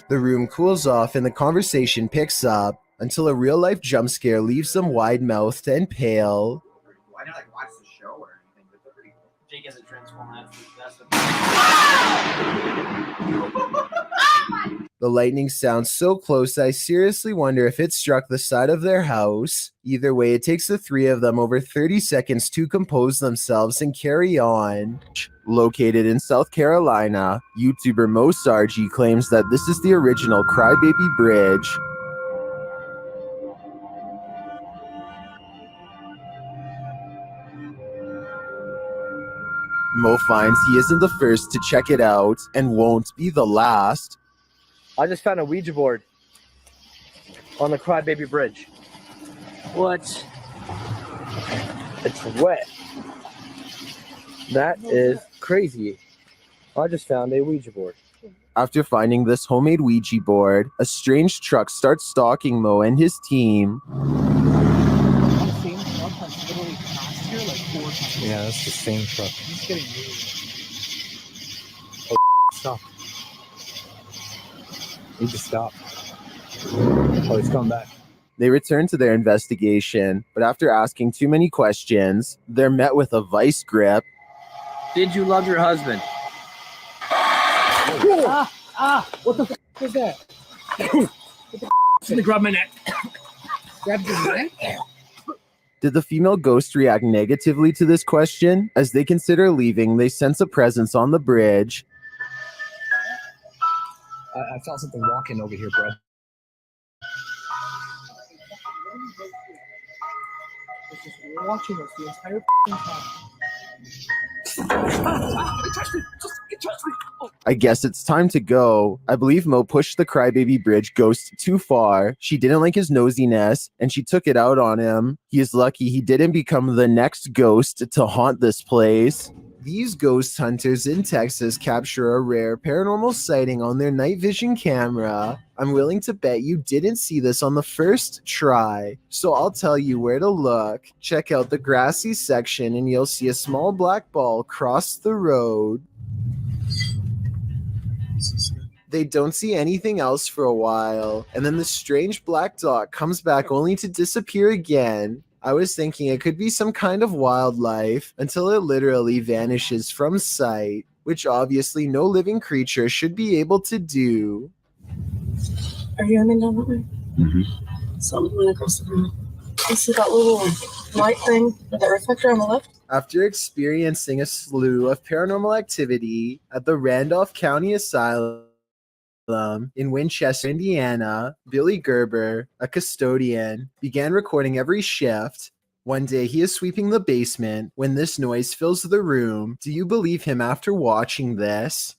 The room cools off and the conversation picks up until a real-life jump scare leaves them wide-mouthed and pale. I never like watched the show or anything, but they're pretty cool. Jake has a Transformer. That's the The lightning sounds so close that I seriously wonder if it struck the side of their house. Either way, it takes the three of them over 30 seconds to compose themselves and carry on. Located in South Carolina, YouTuber Mo Sargi claims that this is the original Crybaby Bridge. Mo finds he isn't the first to check it out and won't be the last. I just found a Ouija board on the Crybaby Bridge. What? It's wet. That is crazy. I just found a Ouija board. After finding this homemade Ouija board, a strange truck starts stalking Mo and his team. Yeah, that's the same truck. He's getting Oh, stop. Need to stop. Oh, he's coming back. They return to their investigation, but after asking too many questions, they're met with a vice grip. Did you love your husband? What the f is that? What the f? Gonna grab my neck. Grab your neck? Did the female ghost react negatively to this question? As they consider leaving, they sense a presence on the bridge. I felt something walking over here, bro. It's just watching us the entire time. It touched me. Oh. I guess it's time to go. I believe Mo pushed the Crybaby Bridge ghost too far. She didn't like his nosiness, and she took it out on him. He is lucky he didn't become the next ghost to haunt this place. These ghost hunters in Texas capture a rare paranormal sighting on their night vision camera. I'm willing to bet you didn't see this on the first try, so I'll tell you where to look. Check out the grassy section and you'll see a small black ball cross the road. They don't see anything else for a while, and then the strange black dot comes back only to disappear again. I was thinking it could be some kind of wildlife until it literally vanishes from sight, which obviously no living creature should be able to do. Are you aiming down that way? Mm-hmm. So I'm going across the room. You see that little light thing with that reflector on the left? After experiencing a slew of paranormal activity at the Randolph County Asylum in Winchester, Indiana, Billy Gerber, a custodian, began recording every shift. One day he is sweeping the basement when this noise fills the room. Do you believe him after watching this?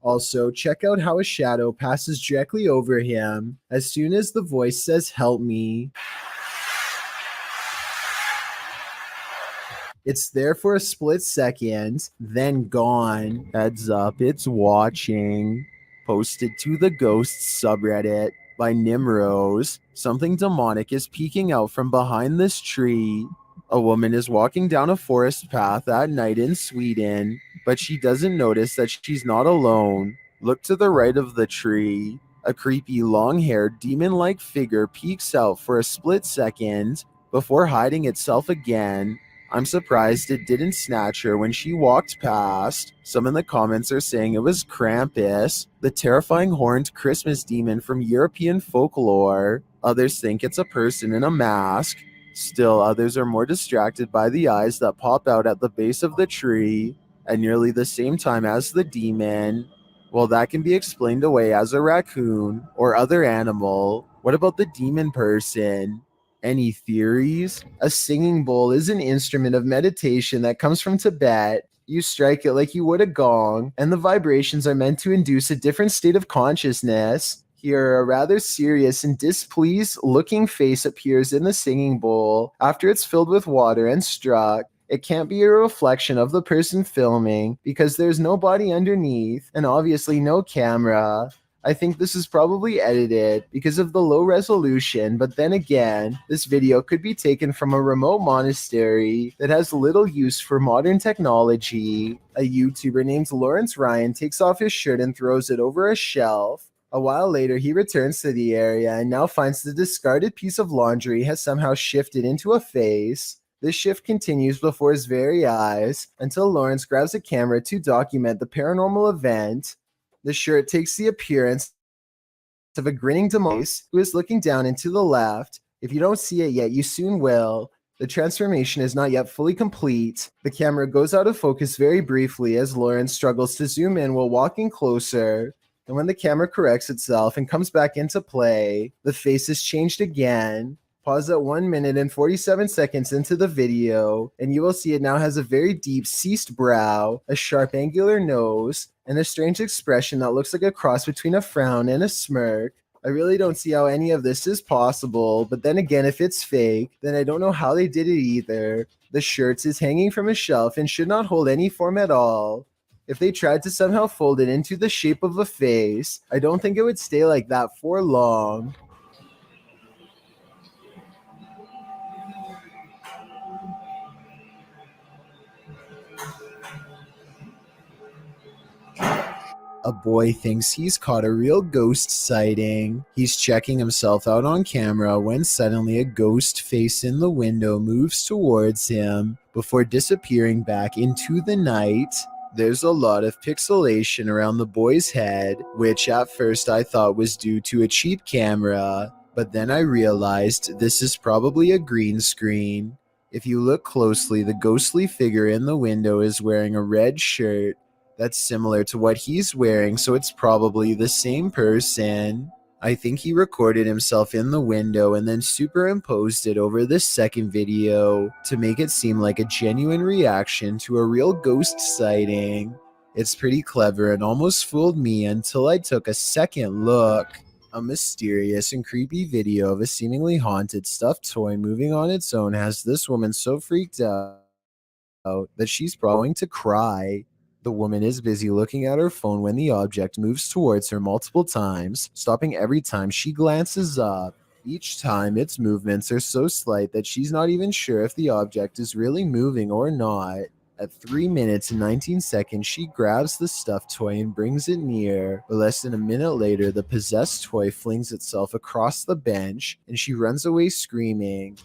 Also, check out how a shadow passes directly over him as soon as the voice says, "Help me." It's there for a split second, then gone. Heads up, it's watching. Posted to the Ghosts subreddit by Nimrose. Something demonic is peeking out from behind this tree. A woman is walking down a forest path at night in Sweden, but she doesn't notice that she's not alone. Look to the right of the tree. A creepy long-haired demon-like figure peeks out for a split second before hiding itself again. I'm surprised it didn't snatch her when she walked past. Some in the comments are saying it was Krampus, the terrifying horned Christmas demon from European folklore. Others think it's a person in a mask. Still, others are more distracted by the eyes that pop out at the base of the tree at nearly the same time as the demon. Well, that can be explained away as a raccoon or other animal. What about the demon person? Any theories? A singing bowl is an instrument of meditation that comes from Tibet. You strike it like you would a gong, and the vibrations are meant to induce a different state of consciousness. Here, a rather serious and displeased looking face appears in the singing bowl after it's filled with water and struck. It can't be a reflection of the person filming because there's no body underneath and obviously no camera. I think this is probably edited because of the low resolution, but then again, this video could be taken from a remote monastery that has little use for modern technology. A YouTuber named Lawrence Ryan takes off his shirt and throws it over a shelf. A while later, he returns to the area and now finds the discarded piece of laundry has somehow shifted into a face. This shift continues before his very eyes until Lawrence grabs a camera to document the paranormal event. The shirt takes the appearance of a grinning demise who is looking down and to the left. If you don't see it yet, you soon will. The transformation is not yet fully complete. The camera goes out of focus very briefly as Lawrence struggles to zoom in while walking closer. And when the camera corrects itself and comes back into play, the face is changed again. Pause at 1 minute and 47 seconds into the video, and you will see it now has a very deep, ceased brow, a sharp, angular nose, and a strange expression that looks like a cross between a frown and a smirk. I really don't see how any of this is possible, but then again, if it's fake, then I don't know how they did it either. The shirt is hanging from a shelf and should not hold any form at all. If they tried to somehow fold it into the shape of a face, I don't think it would stay like that for long. A boy thinks he's caught a real ghost sighting. He's checking himself out on camera when suddenly a ghost face in the window moves towards him before disappearing back into the night. There's a lot of pixelation around the boy's head, which at first I thought was due to a cheap camera, but then I realized this is probably a green screen. If you look closely, the ghostly figure in the window is wearing a red shirt that's similar to what he's wearing, so it's probably the same person. I think he recorded himself in the window and then superimposed it over this second video to make it seem like a genuine reaction to a real ghost sighting. It's pretty clever and almost fooled me until I took a second look. A mysterious and creepy video of a seemingly haunted stuffed toy moving on its own has this woman so freaked out that she's probably going to cry. The woman is busy looking at her phone when the object moves towards her multiple times, stopping every time she glances up. Each time, its movements are so slight that she's not even sure if the object is really moving or not. At 3 minutes and 19 seconds, she grabs the stuffed toy and brings it near. But less than a minute later, the possessed toy flings itself across the bench, and she runs away screaming.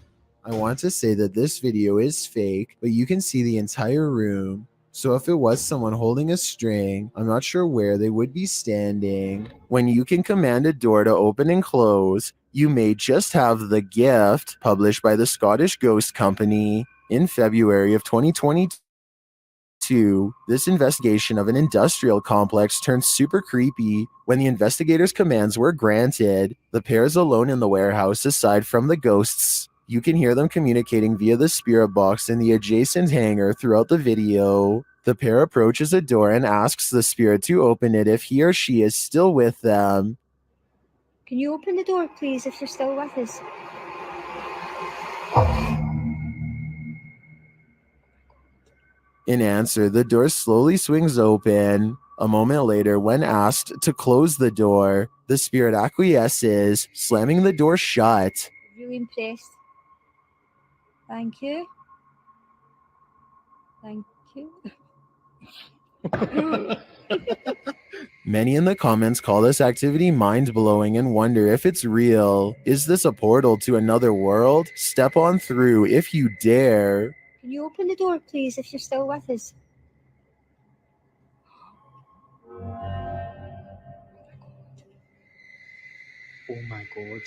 I want to say that this video is fake, but you can see the entire room. So if it was someone holding a string, I'm not sure where they would be standing. When you can command a door to open and close, you may just have The Gift, published by the Scottish Ghost Company in February of 2022. This investigation of an industrial complex turned super creepy when the investigators' commands were granted. The pair is alone in the warehouse aside from the ghosts. You can hear them communicating via the spirit box in the adjacent hangar throughout the video. The pair approaches a door and asks the spirit to open it if he or she is still with them. Can you open the door, please, if you're still with us? In answer, the door slowly swings open. A moment later, when asked to close the door, the spirit acquiesces, slamming the door shut. Really impressed. Thank you. Thank you. Many in the comments call this activity mind-blowing and wonder if it's real. Is this a portal to another world? Step on through if you dare. Can you open the door, please, if you're still with us? Oh my god.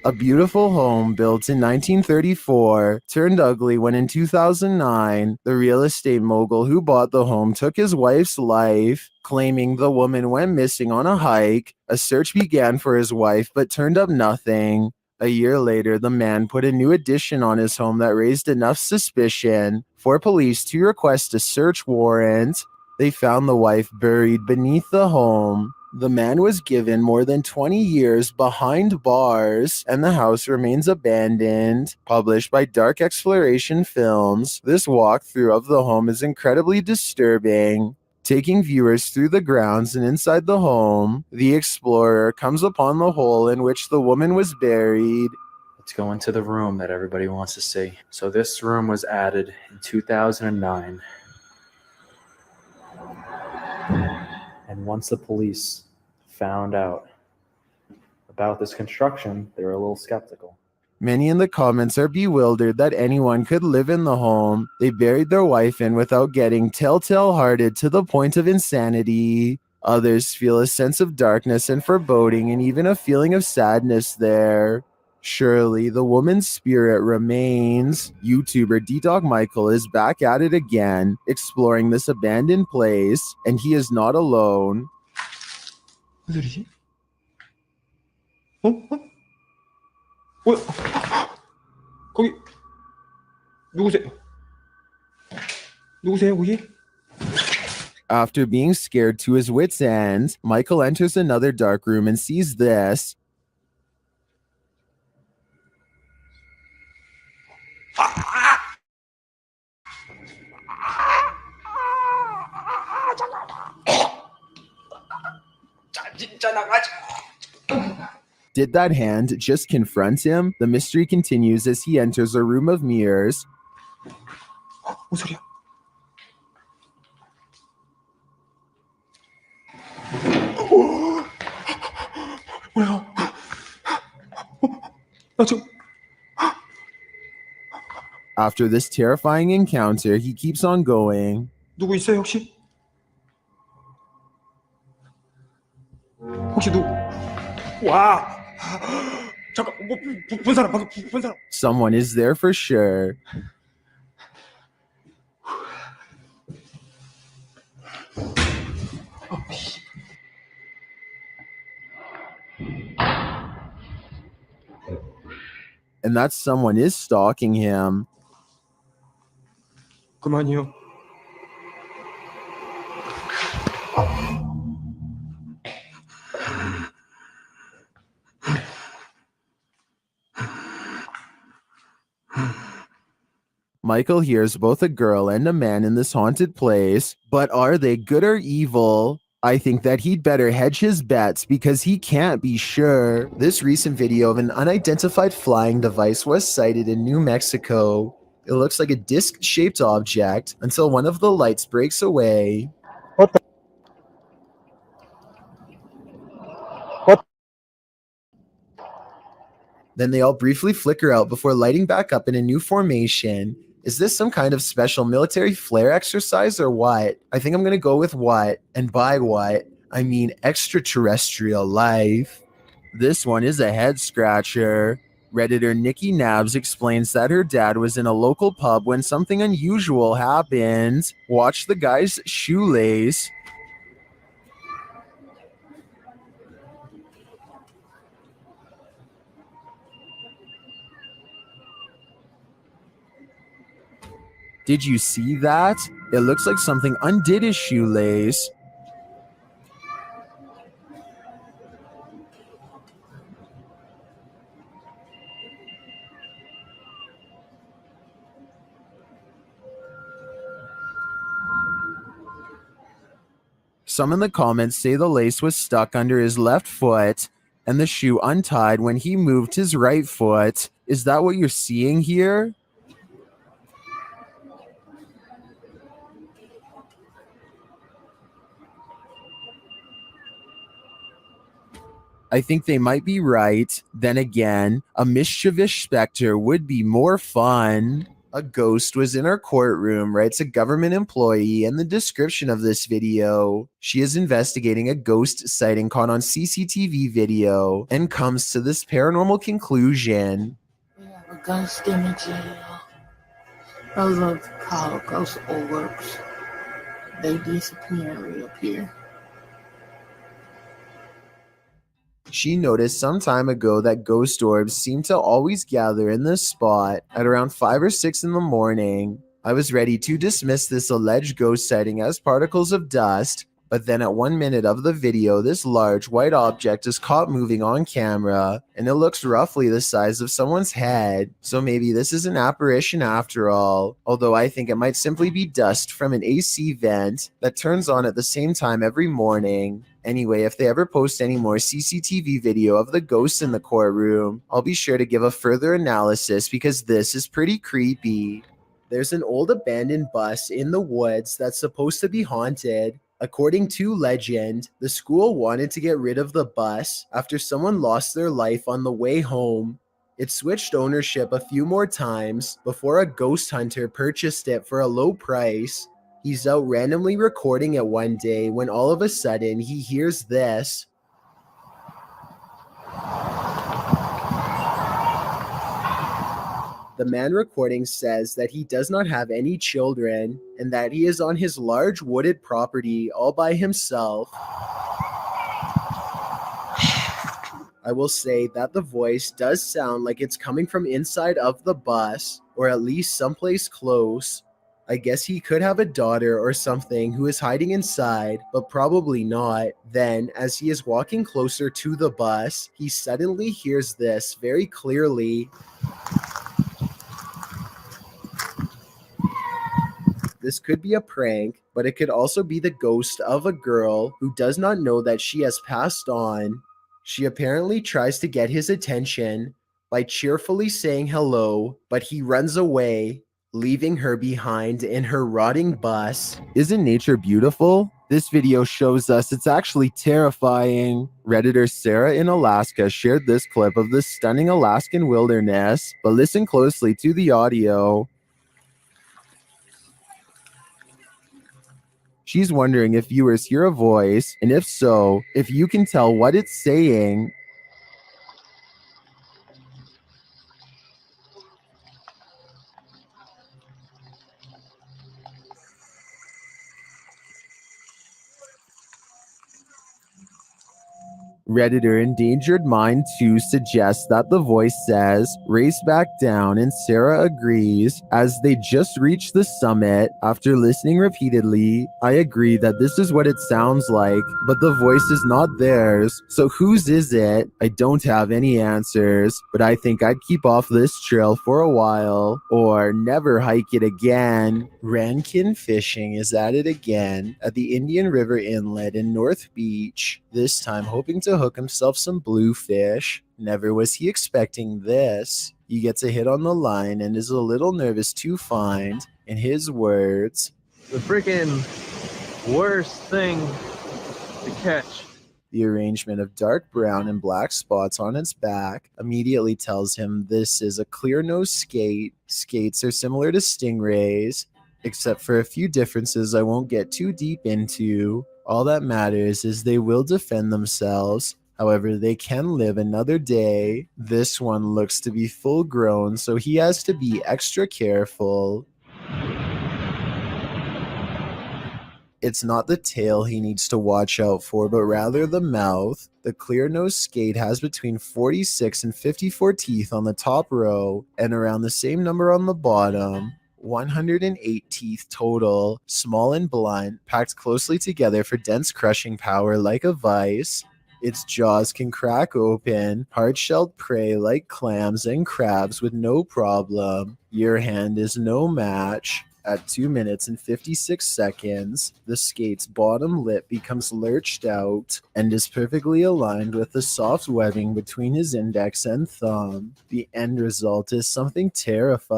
A beautiful home built in 1934 turned ugly when in 2009, the real estate mogul who bought the home took his wife's life, claiming the woman went missing on a hike. A search began for his wife but turned up nothing. A year later, the man put a new addition on his home that raised enough suspicion for police to request a search warrant. They found the wife buried beneath the home. The man was given more than 20 years behind bars, and the house remains abandoned. Published by Dark Exploration Films, this walkthrough of the home is incredibly disturbing. Taking viewers through the grounds and inside the home, the explorer comes upon the hole in which the woman was buried. Let's go into the room that everybody wants to see. So this room was added in 2009. And once the police found out about this construction, they were a little skeptical. Many in the comments are bewildered that anyone could live in the home they buried their wife in without getting telltale-hearted to the point of insanity. Others feel a sense of darkness and foreboding and even a feeling of sadness there. Surely the woman's spirit remains. YouTuber D-Dog Michael is back at it again, exploring this abandoned place, and he is not alone. 무슨 소리지? 뭐야? 거기 누구세요? 누구세요, 거기? After being scared to his wits' end, Michael enters another dark room and sees this. Did that hand just confront him? The mystery continues as he enters a room of mirrors. 무슨 소리야? 뭐야? 나 지금 After this terrifying encounter, he keeps on going. 누구 있어요, 혹시? 혹시 누구? 와! 잠깐, 본 사람, 방금 본 사람. Someone is there for sure. And that someone is stalking him. 그만이요. Michael hears both a girl and a man in this haunted place, but are they good or evil? I think that he'd better hedge his bets because he can't be sure. This recent video of an unidentified flying device was sighted in New Mexico. It looks like a disc-shaped object until one of the lights breaks away. Then they all briefly flicker out before lighting back up in a new formation. Is this some kind of special military flare exercise or what? I think I'm gonna go with what, and by what, I mean extraterrestrial life. This one is a head scratcher. Redditor Nikki Nabs explains that her dad was in a local pub when something unusual happened. Watch the guy's shoelace. Did you see that? It looks like something undid his shoelace. Some in the comments say the lace was stuck under his left foot and the shoe untied when he moved his right foot. Is that what you're seeing here? I think they might be right. Then again, a mischievous specter would be more fun. A ghost was in our courtroom, writes a government employee in the description of this video. She is investigating a ghost sighting caught on CCTV video and comes to this paranormal conclusion. We have a ghost in the jail. Those are called ghost orbs. They disappear and reappear. She noticed some time ago that ghost orbs seem to always gather in this spot at around 5 or 6 in the morning. I was ready to dismiss this alleged ghost sighting as particles of dust, But then at 1 minute of the video, this large white object is caught moving on camera, and it looks roughly the size of someone's head. So maybe this is an apparition after all, although I think it might simply be dust from an AC vent that turns on at the same time every morning. Anyway, if they ever post any more CCTV video of the ghosts in the courtroom, I'll be sure to give a further analysis because this is pretty creepy. There's an old abandoned bus in the woods that's supposed to be haunted. According to legend, the school wanted to get rid of the bus after someone lost their life on the way home. It switched ownership a few more times before a ghost hunter purchased it for a low price. He's out randomly recording it one day when all of a sudden he hears this. The man recording says that he does not have any children and that he is on his large wooded property all by himself. I will say that the voice does sound like it's coming from inside of the bus, or at least someplace close. I guess he could have a daughter or something who is hiding inside, but probably not. Then, as he is walking closer to the bus, he suddenly hears this very clearly. This could be a prank, but it could also be the ghost of a girl who does not know that she has passed on. She apparently tries to get his attention by cheerfully saying hello, but he runs away, leaving her behind in her rotting bus. Isn't nature beautiful? This video shows us it's actually terrifying. Redditor Sarah in Alaska shared this clip of this stunning Alaskan wilderness, but listen closely to the audio. She's wondering if viewers hear a voice, and if so, if you can tell what it's saying. Redditor Endangered Mind 2 suggests that the voice says, "Race back down," and Sarah agrees. As they just reached the summit, after listening repeatedly, I agree that this is what it sounds like, but the voice is not theirs. So whose is it? I don't have any answers, but I think I'd keep off this trail for a while, or never hike it again. Rankin Fishing is at it again at the Indian River Inlet in North Beach, this time hoping to hook himself some bluefish. Never was he expecting this. He gets a hit on the line and is a little nervous to find, in his words, the freaking worst thing to catch. The arrangement of dark brown and black spots on its back immediately tells him this is a clear-nosed skate. Skates are similar to stingrays, except for a few differences I won't get too deep into. All that matters is they will defend themselves. However, they can live another day. This one looks to be full grown, so he has to be extra careful. It's not the tail he needs to watch out for, but rather the mouth. The clear-nosed skate has between 46 and 54 teeth on the top row, and around the same number on the bottom. 108 teeth total, small and blunt, packed closely together for dense crushing power like a vice. Its jaws can crack open hard-shelled prey like clams and crabs with no problem. Your hand is no match. At 2 minutes and 56 seconds, the skate's bottom lip becomes lurched out and is perfectly aligned with the soft webbing between his index and thumb. The end result is something terrifying.